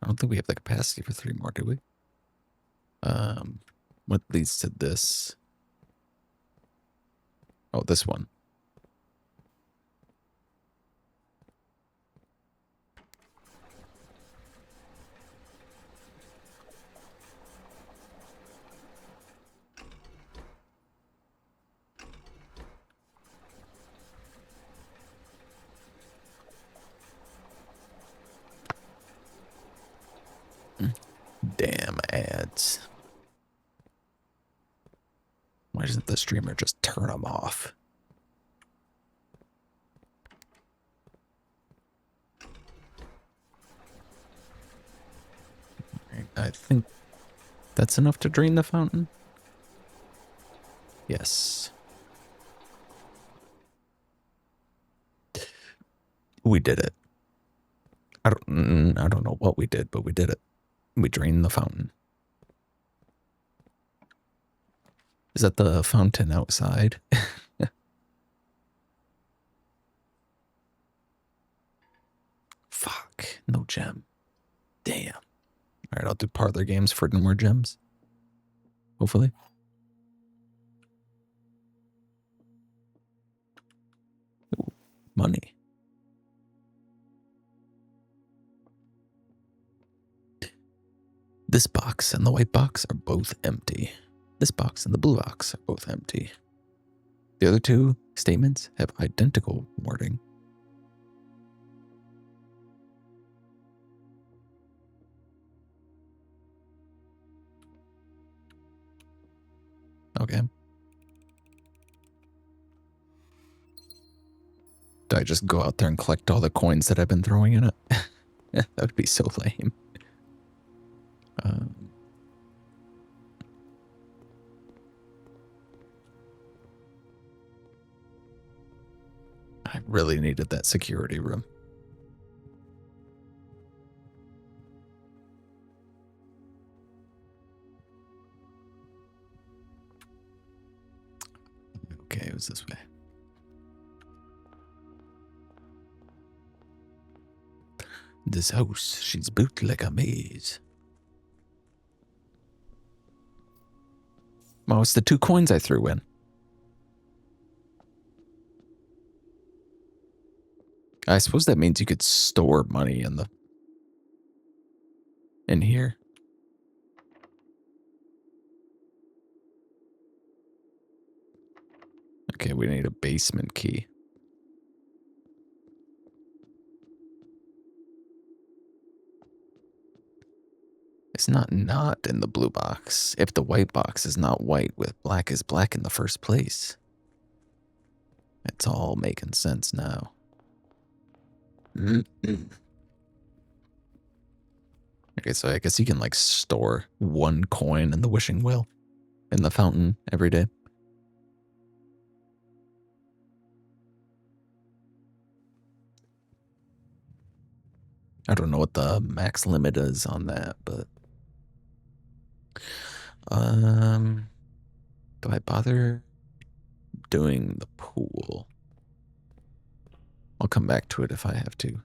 I don't think we have the capacity for 3 more, do we? What leads to this? Oh, this one. Damn ads. Why doesn't the streamer just turn them off? I think that's enough to drain the fountain. Yes. We did it. I don't know what we did, but we did it. We drained the fountain. Is that the fountain outside? Fuck. No gem. Damn. Alright, I'll do parlor games for no more gems. Hopefully. Ooh, money. This box and the white box are both empty. This box and the blue box are both empty. The other two statements have identical wording. Okay. Do I just go out there and collect all the coins that I've been throwing in it? That would be so lame. I really needed that security room. Okay, it was this way. This house, she's built like a maze. Well, it's the 2 coins I threw in. I suppose that means you could store money in here. Okay, we need a basement key. It's not in the blue box if the white box is not white with black is black in the first place. It's all making sense now. Okay, so I guess you can like store 1 coin in the wishing well in the fountain every day. I don't know what the max limit is on that, but do I bother doing the pool? I'll come back to it if I have to.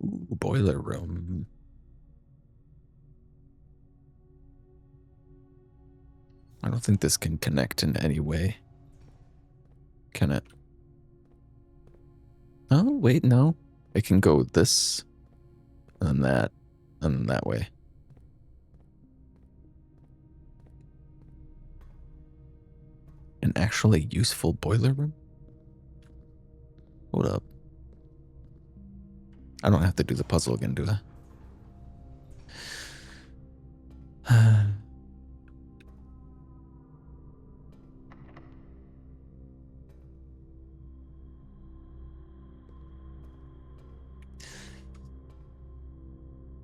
Ooh, boiler room. I don't think this can connect in any way. Can it? Oh, wait, no. It can go this, and then that way. An actually useful boiler room? Hold up. I don't have to do the puzzle again, do I?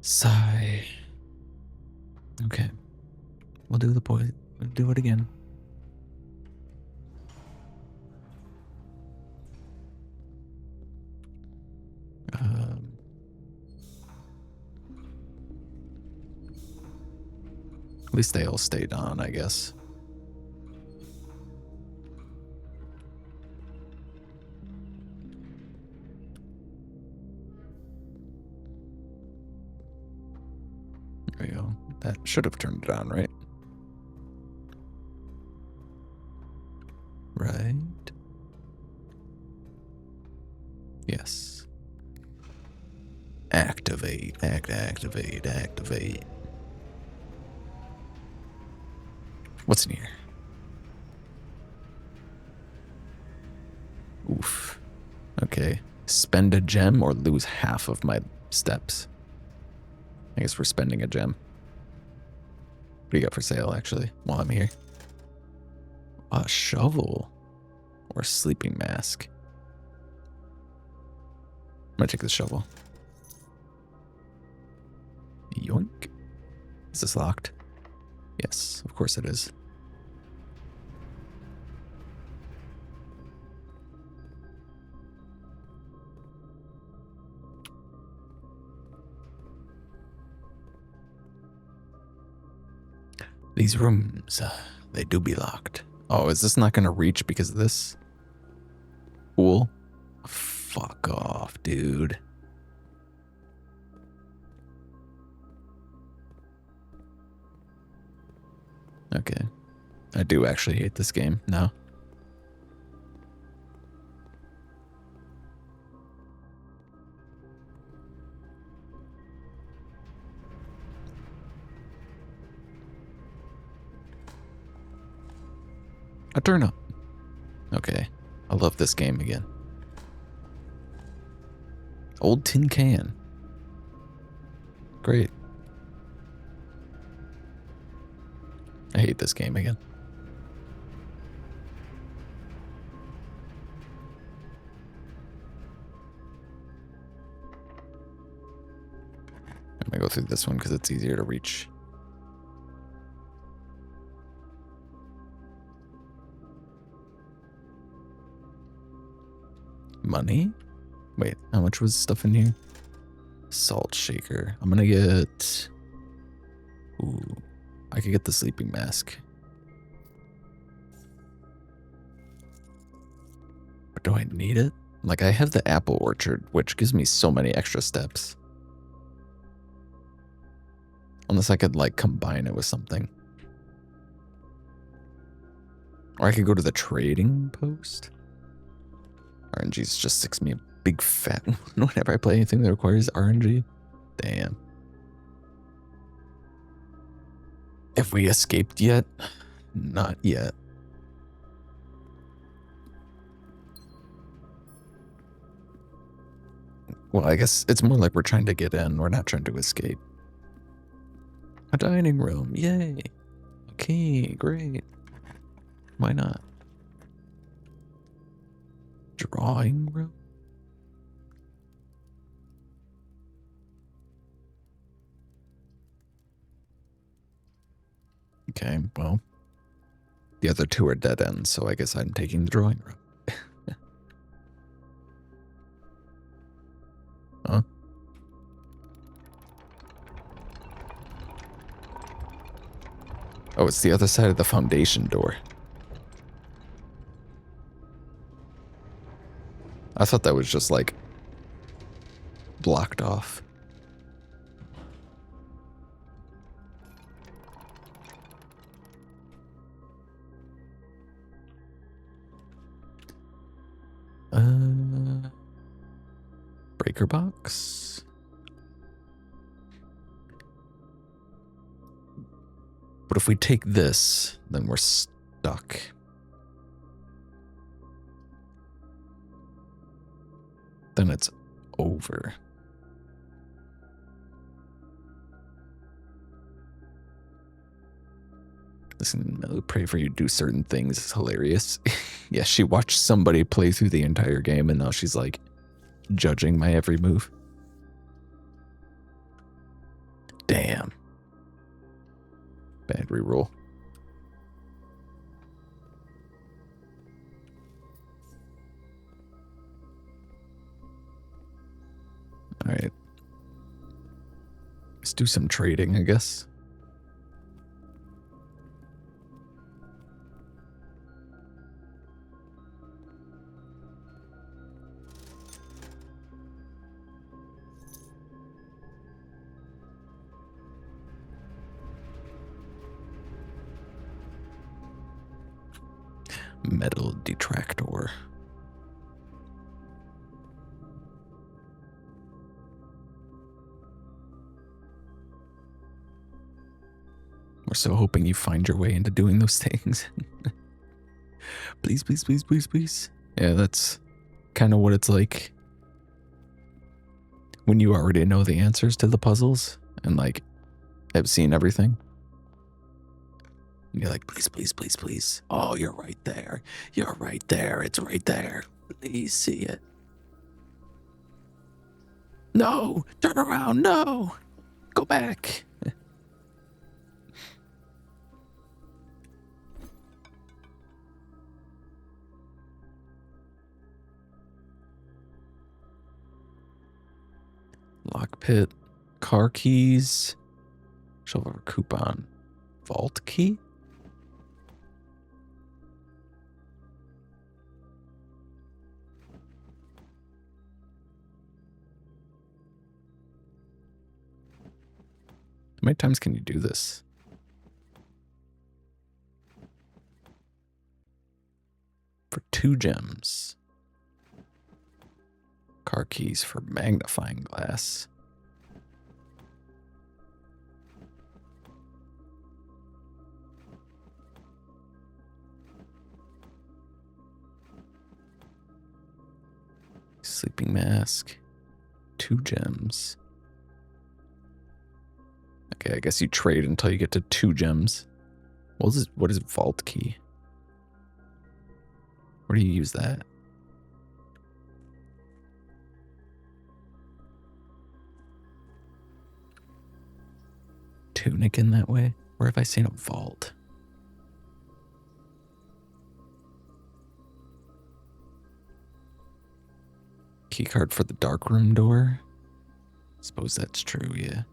Sigh. Okay. We'll do we'll do it again. At least they all stayed on, I guess. There we go. That should have turned it on, right? Right? Yes. Activate, activate. What's in here? Oof. Okay. Spend a gem or lose half of my steps. I guess we're spending a gem. What do you got for sale, actually, while I'm here? A shovel or a sleeping mask. I'm gonna take the shovel. Yoink. Is this locked? Yes, of course it is. These rooms, they do be locked. Oh, is this not going to reach because of this? Cool. Fuck off, dude. Okay. I do actually hate this game now. A turnip. Okay. I love this game again. Old tin can. Great. I hate this game again. I'm gonna go through this one because it's easier to reach. Money? Wait, how much was stuff in here? Salt shaker. I'm gonna get... Ooh, I could get the sleeping mask. Do I need it? Like, I have the apple orchard, which gives me so many extra steps. Unless I could, like, combine it with something. Or I could go to the trading post. RNG's just sticks me a big fat one whenever I play anything that requires RNG. Damn. Have we escaped yet? Not yet. Well, I guess it's more like we're trying to get in. We're not trying to escape. A dining room. Yay. Okay, great. Why not? Drawing room? Okay, well. The other two are dead ends, so I guess I'm taking the drawing room. Huh? Oh, it's the other side of the foundation door. I thought that was just like blocked off. Breaker box. But if we take this, then we're stuck. Then it's over. Listen, I'll pray for you to do certain things. It's hilarious. Yeah, she watched somebody play through the entire game and now she's like judging my every move. Damn. Bad reroll. Alright. Let's do some trading, I guess. Metal detractor. We're so hoping you find your way into doing those things. Please, please, please, please, please. Yeah, that's kind of what it's like when you already know the answers to the puzzles and like have seen everything. And you're like, please, please, please, please. Oh, you're right there. You're right there. It's right there. Please see it. No, turn around. No, go back. Lock pit, car keys, shovel coupon, vault key. How many times can you do this? For 2 gems. Car keys for magnifying glass. Sleeping mask. 2 gems. Okay, I guess you trade until you get to 2 gems. What is vault key? Where do you use that? Tunic in that way? Where have I seen a vault? Keycard for the darkroom door? Suppose that's true, yeah.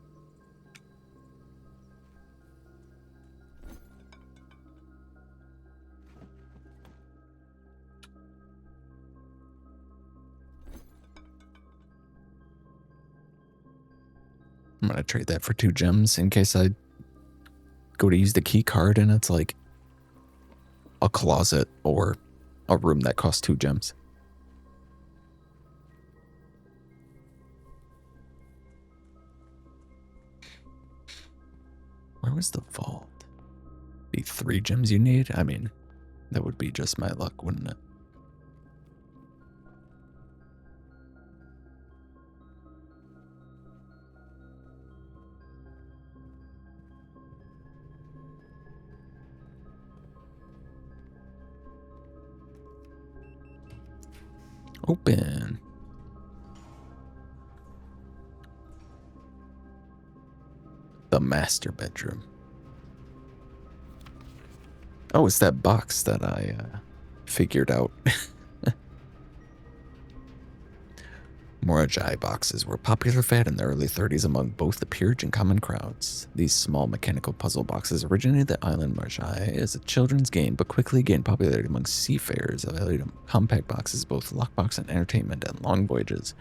I'm gonna trade that for 2 gems in case I go to use the key card and it's like a closet or a room that costs 2 gems. Where was the vault? Be 3 gems you need? I mean, that would be just my luck, wouldn't it? Open. The master bedroom. Oh, it's that box that I figured out. Morajai boxes were popular fad in the early 30s among both the peerage and common crowds. These small mechanical puzzle boxes originated at Island Morajai as a children's game, but quickly gained popularity among seafarers, evaluating compact boxes, both lockbox and entertainment, and long voyages.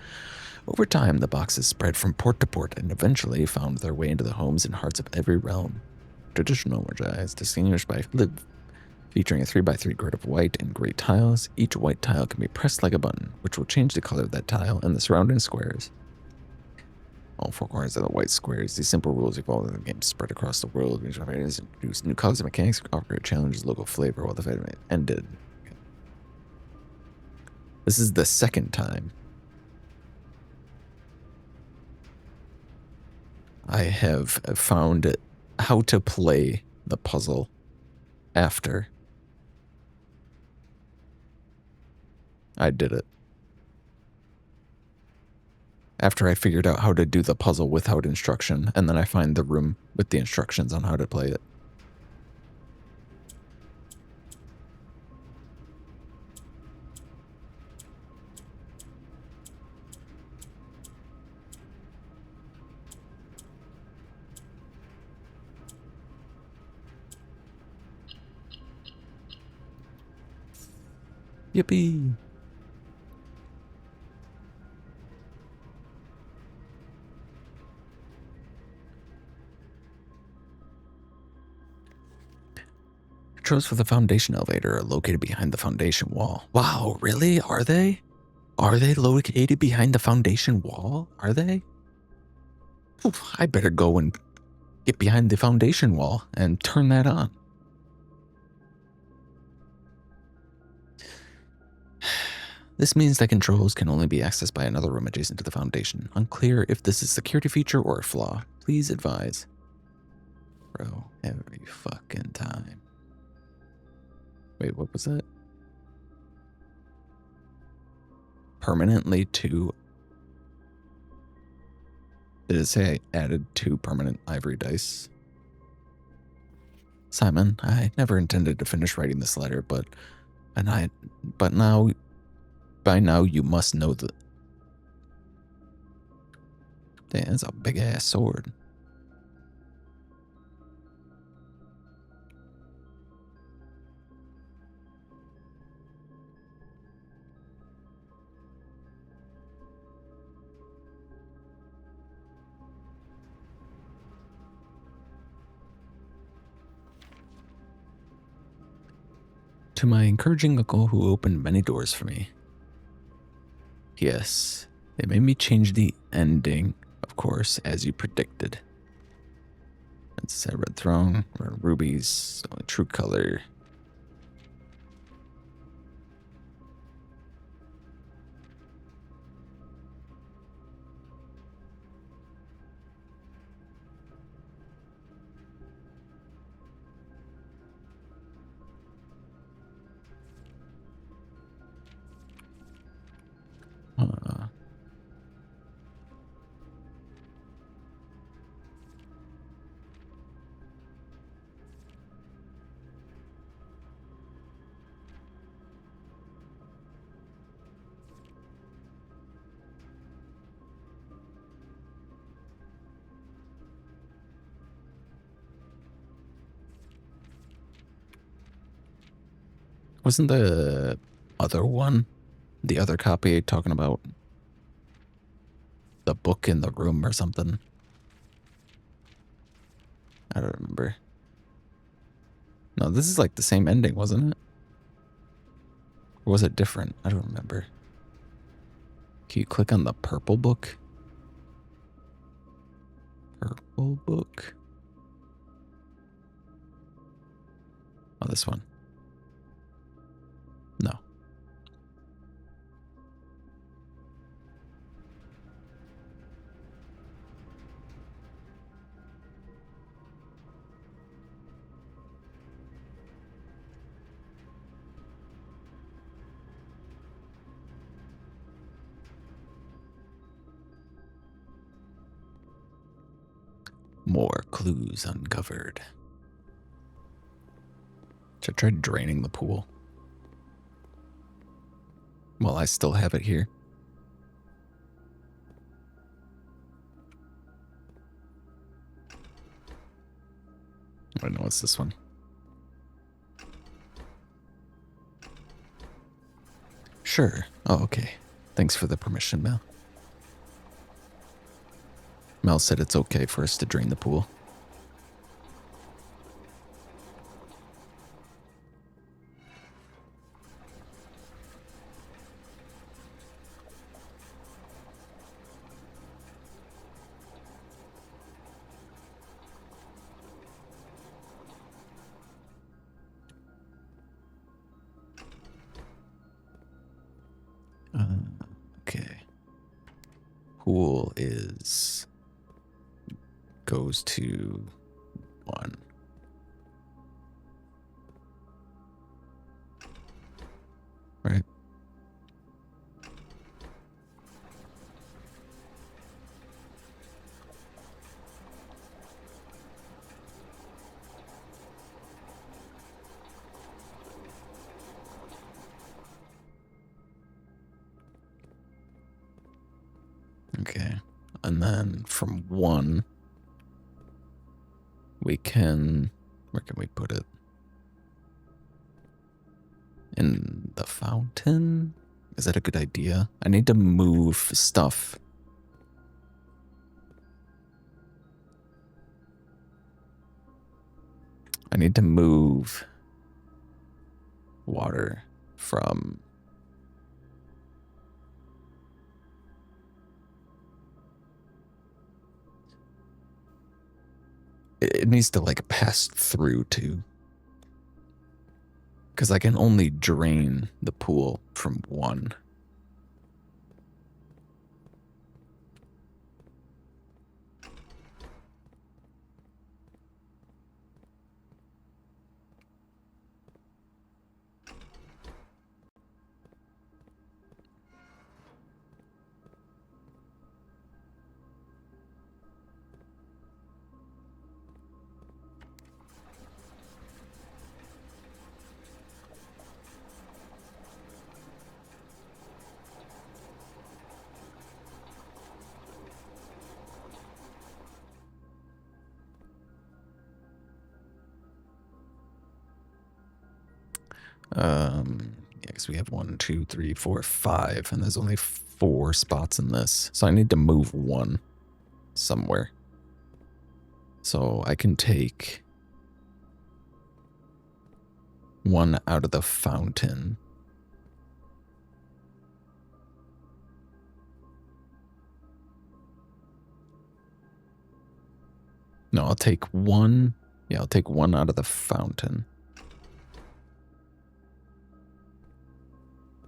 Over time, the boxes spread from port to port and eventually found their way into the homes and hearts of every realm. Traditional Morajai is distinguished by featuring a 3x3 grid of white and gray tiles. Each white tile can be pressed like a button, which will change the color of that tile and the surrounding squares. All 4 corners of the white squares. These simple rules evolve as the game spread across the world. Each variants introduced new colors and mechanics, upgrade challenges, local flavor, while the fad ended. This is the second time I have found how to play the puzzle after I did it. After I figured out how to do the puzzle without instruction, and then I find the room with the instructions on how to play it. Yippee! Controls for the foundation elevator are located behind the foundation wall. Wow, really? Are they? Are they located behind the foundation wall? Are they? Oof, I better go and get behind the foundation wall and turn that on. This means that controls can only be accessed by another room adjacent to the foundation. Unclear if this is a security feature or a flaw. Please advise. Bro, every fucking time. Wait, what was that? Permanently 2. Did it say I added 2 permanent ivory dice? Simon, I never intended to finish writing this letter, but now by now you must know that. Damn, that's a big ass sword. To my encouraging uncle who opened many doors for me. Yes, they made me change the ending, of course, as you predicted. It's a red throne, red rubies, only true color. Wasn't the other one, the other copy, talking about the book in the room or something? I don't remember. No, this is like the same ending, wasn't it? Or was it different? I don't remember. Can you click on the purple book? Purple book? Oh, this one. No. More clues uncovered. Should I try draining the pool? Well, I still have it here. I know it's this one. Sure. Oh, okay. Thanks for the permission, Mel. Mel said it's okay for us to drain the pool. Okay. Pool goes to 1. Right? Okay. And then from 1, we can... Where can we put it? In the fountain? Is that a good idea? I need to move stuff. I need to move water from... It needs to, like, pass through, too. Because I can only drain the pool from 1. Yeah, because we have 1, 2, 3, 4, 5, and there's only 4 spots in this. So I need to move 1 somewhere. So I can take 1 out of the fountain. No, I'll take 1. Yeah, I'll take 1 out of the fountain.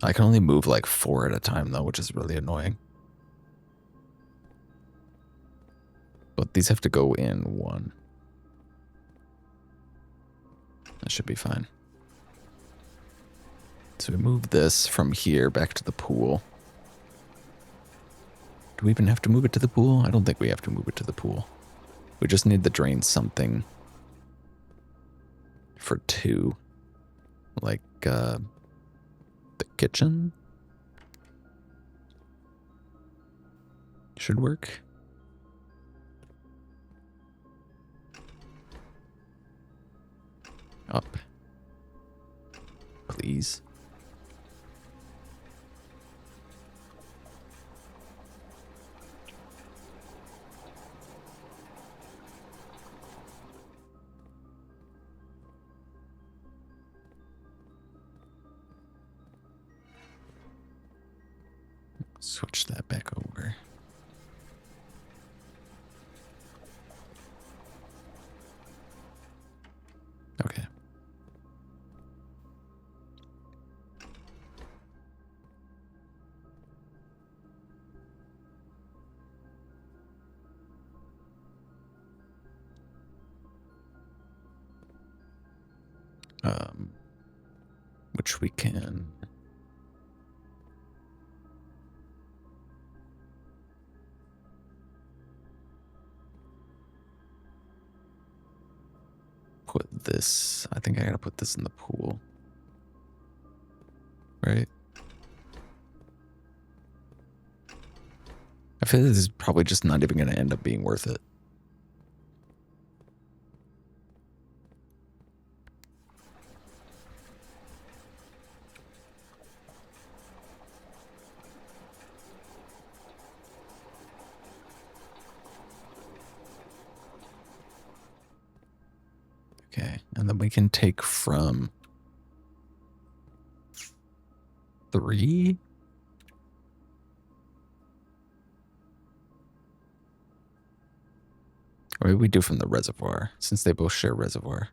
I can only move like 4 at a time, though, which is really annoying. But these have to go in 1. That should be fine. So we move this from here back to the pool. Do we even have to move it to the pool? I don't think we have to move it to the pool. We just need to drain something for 2. Like, the kitchen? Should work. Up. Please. Switch that back over. Okay. Which we can put this. I think I gotta put this in the pool. Right? I feel this is probably just not even gonna end up being worth it. Okay, and then we can take from 3. Or maybe we do from the reservoir, since they both share reservoir.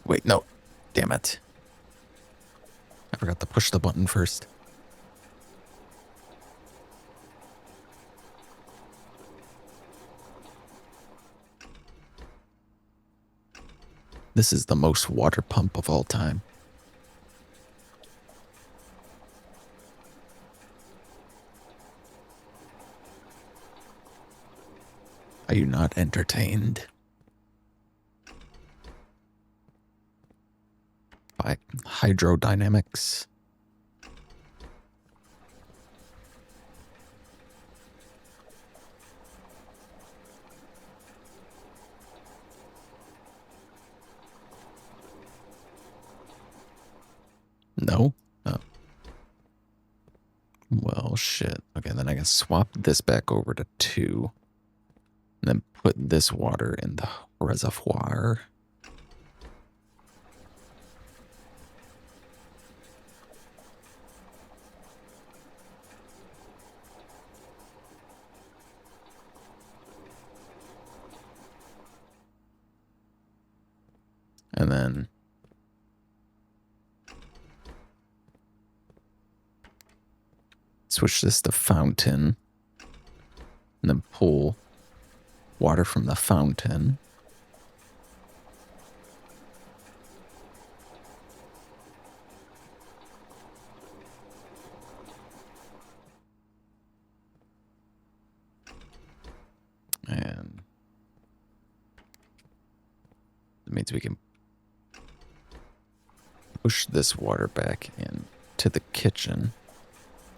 Wait, no. Damn it. I forgot to push the button first. This is the most water pump of all time. Are you not entertained by hydrodynamics? No? Oh. Well, shit. Okay, then I can swap this back over to 2. And then put this water in the reservoir. And then switch this to fountain. And then pull water from the fountain. And it means we can push this water back into the kitchen,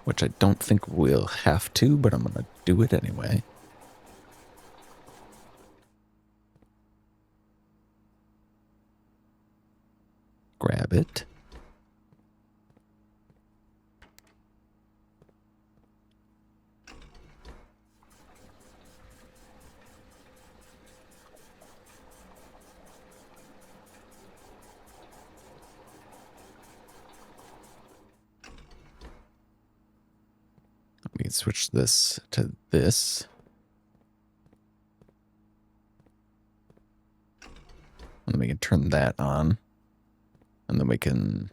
which I don't think we'll have to, but I'm going to do it anyway. Grab it. We can switch this to this. And then we can turn that on. And then we can...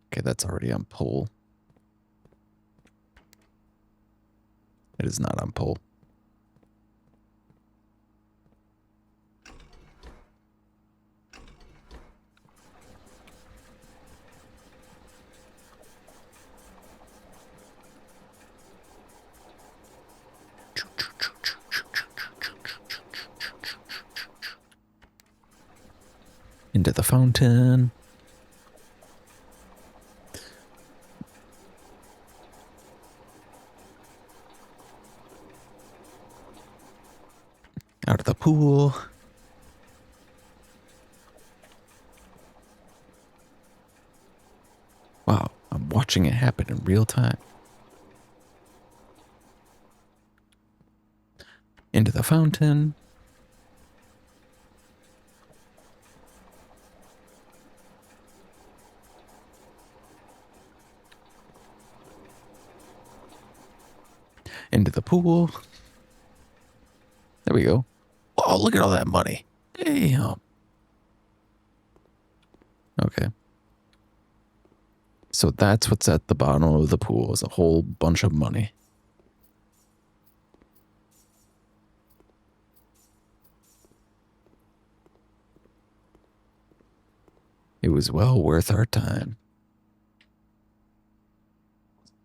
Okay, that's already on pull. It is not on pull. Into the fountain. to the pool. Wow, I'm watching it happen in real time. Into the fountain. Into the pool. There we go. Oh, look at all that money. Damn. Okay. So that's what's at the bottom of the pool, is a whole bunch of money. It was well worth our time. It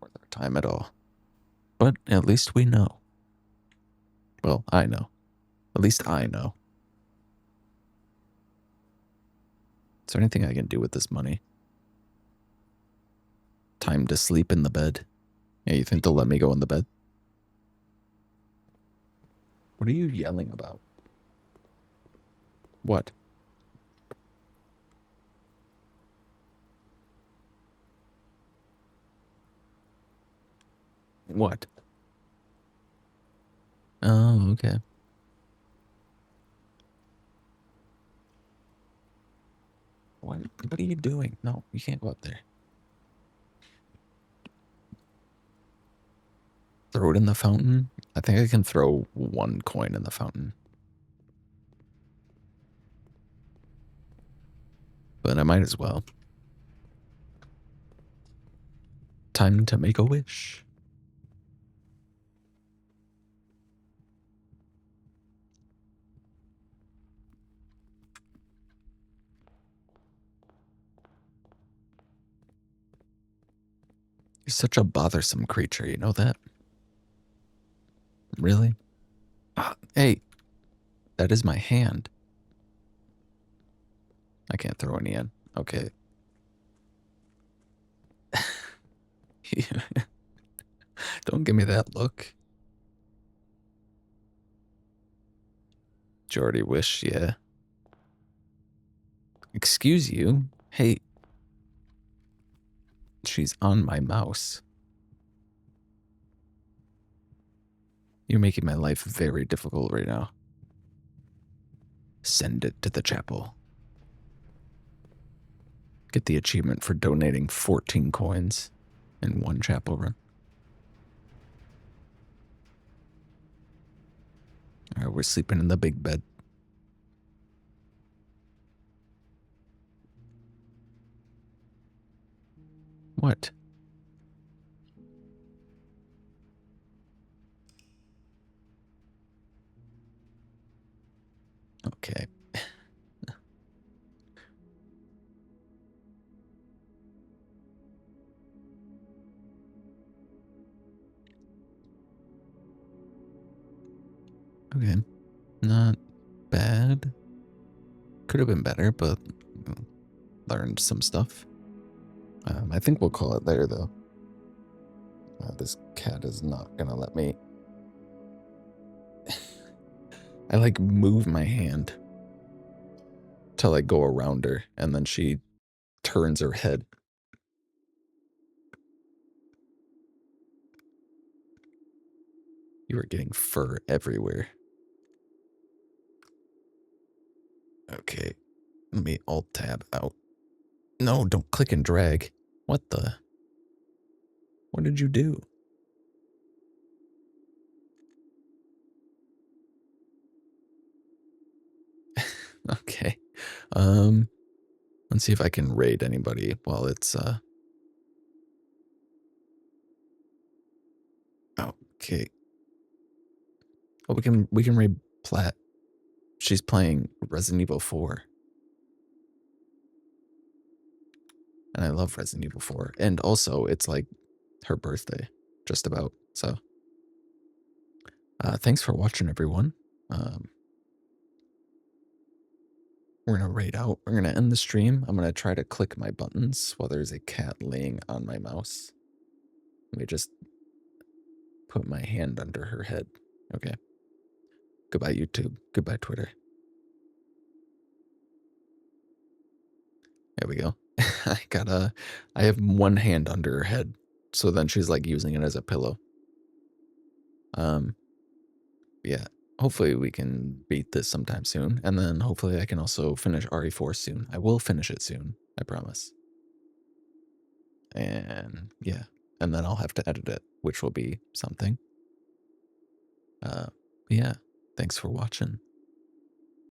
wasn't worth our time at all. But at least we know. Well, I know. At least I know. Is there anything I can do with this money? Time to sleep in the bed. Yeah, you think they'll let me go in the bed? What are you yelling about? What? What? Oh, okay. What are you doing? No, you can't go up there. Throw it in the fountain? I think I can throw 1 coin in the fountain. But I might as well. Time to make a wish. You're such a bothersome creature, you know that? Really? Hey, that is my hand. I can't throw any in. Okay. Don't give me that look. Majority wish, yeah. Excuse you? Hey. She's on my mouse. You're making my life very difficult right now. Send it to the chapel. Get the achievement for donating 14 coins in 1 chapel run. Alright, we're sleeping in the big bed. What? Okay. Okay. Not bad. Could have been better, but learned some stuff. I think we'll call it there, though. This cat is not gonna let me. I like move my hand to like go around her, and then she turns her head. You are getting fur everywhere. Okay, let me alt tab out. No, don't click and drag. What the? What did you do? Okay. Let's see if I can raid anybody while it's okay. Well, we can raid Platt. She's playing Resident Evil 4. And I love Resident Evil 4. And also, it's like her birthday, just about. So, thanks for watching, everyone. We're going to raid out. We're going to end the stream. I'm going to try to click my buttons while there's a cat laying on my mouse. Let me just put my hand under her head. Okay. Goodbye, YouTube. Goodbye, Twitter. There we go. I have one hand under her head, so then she's like using it as a pillow. Yeah. Hopefully we can beat this sometime soon, and then hopefully I can also finish RE4 soon. I will finish it soon, I promise. And yeah, and then I'll have to edit it, which will be something. Yeah, thanks for watching.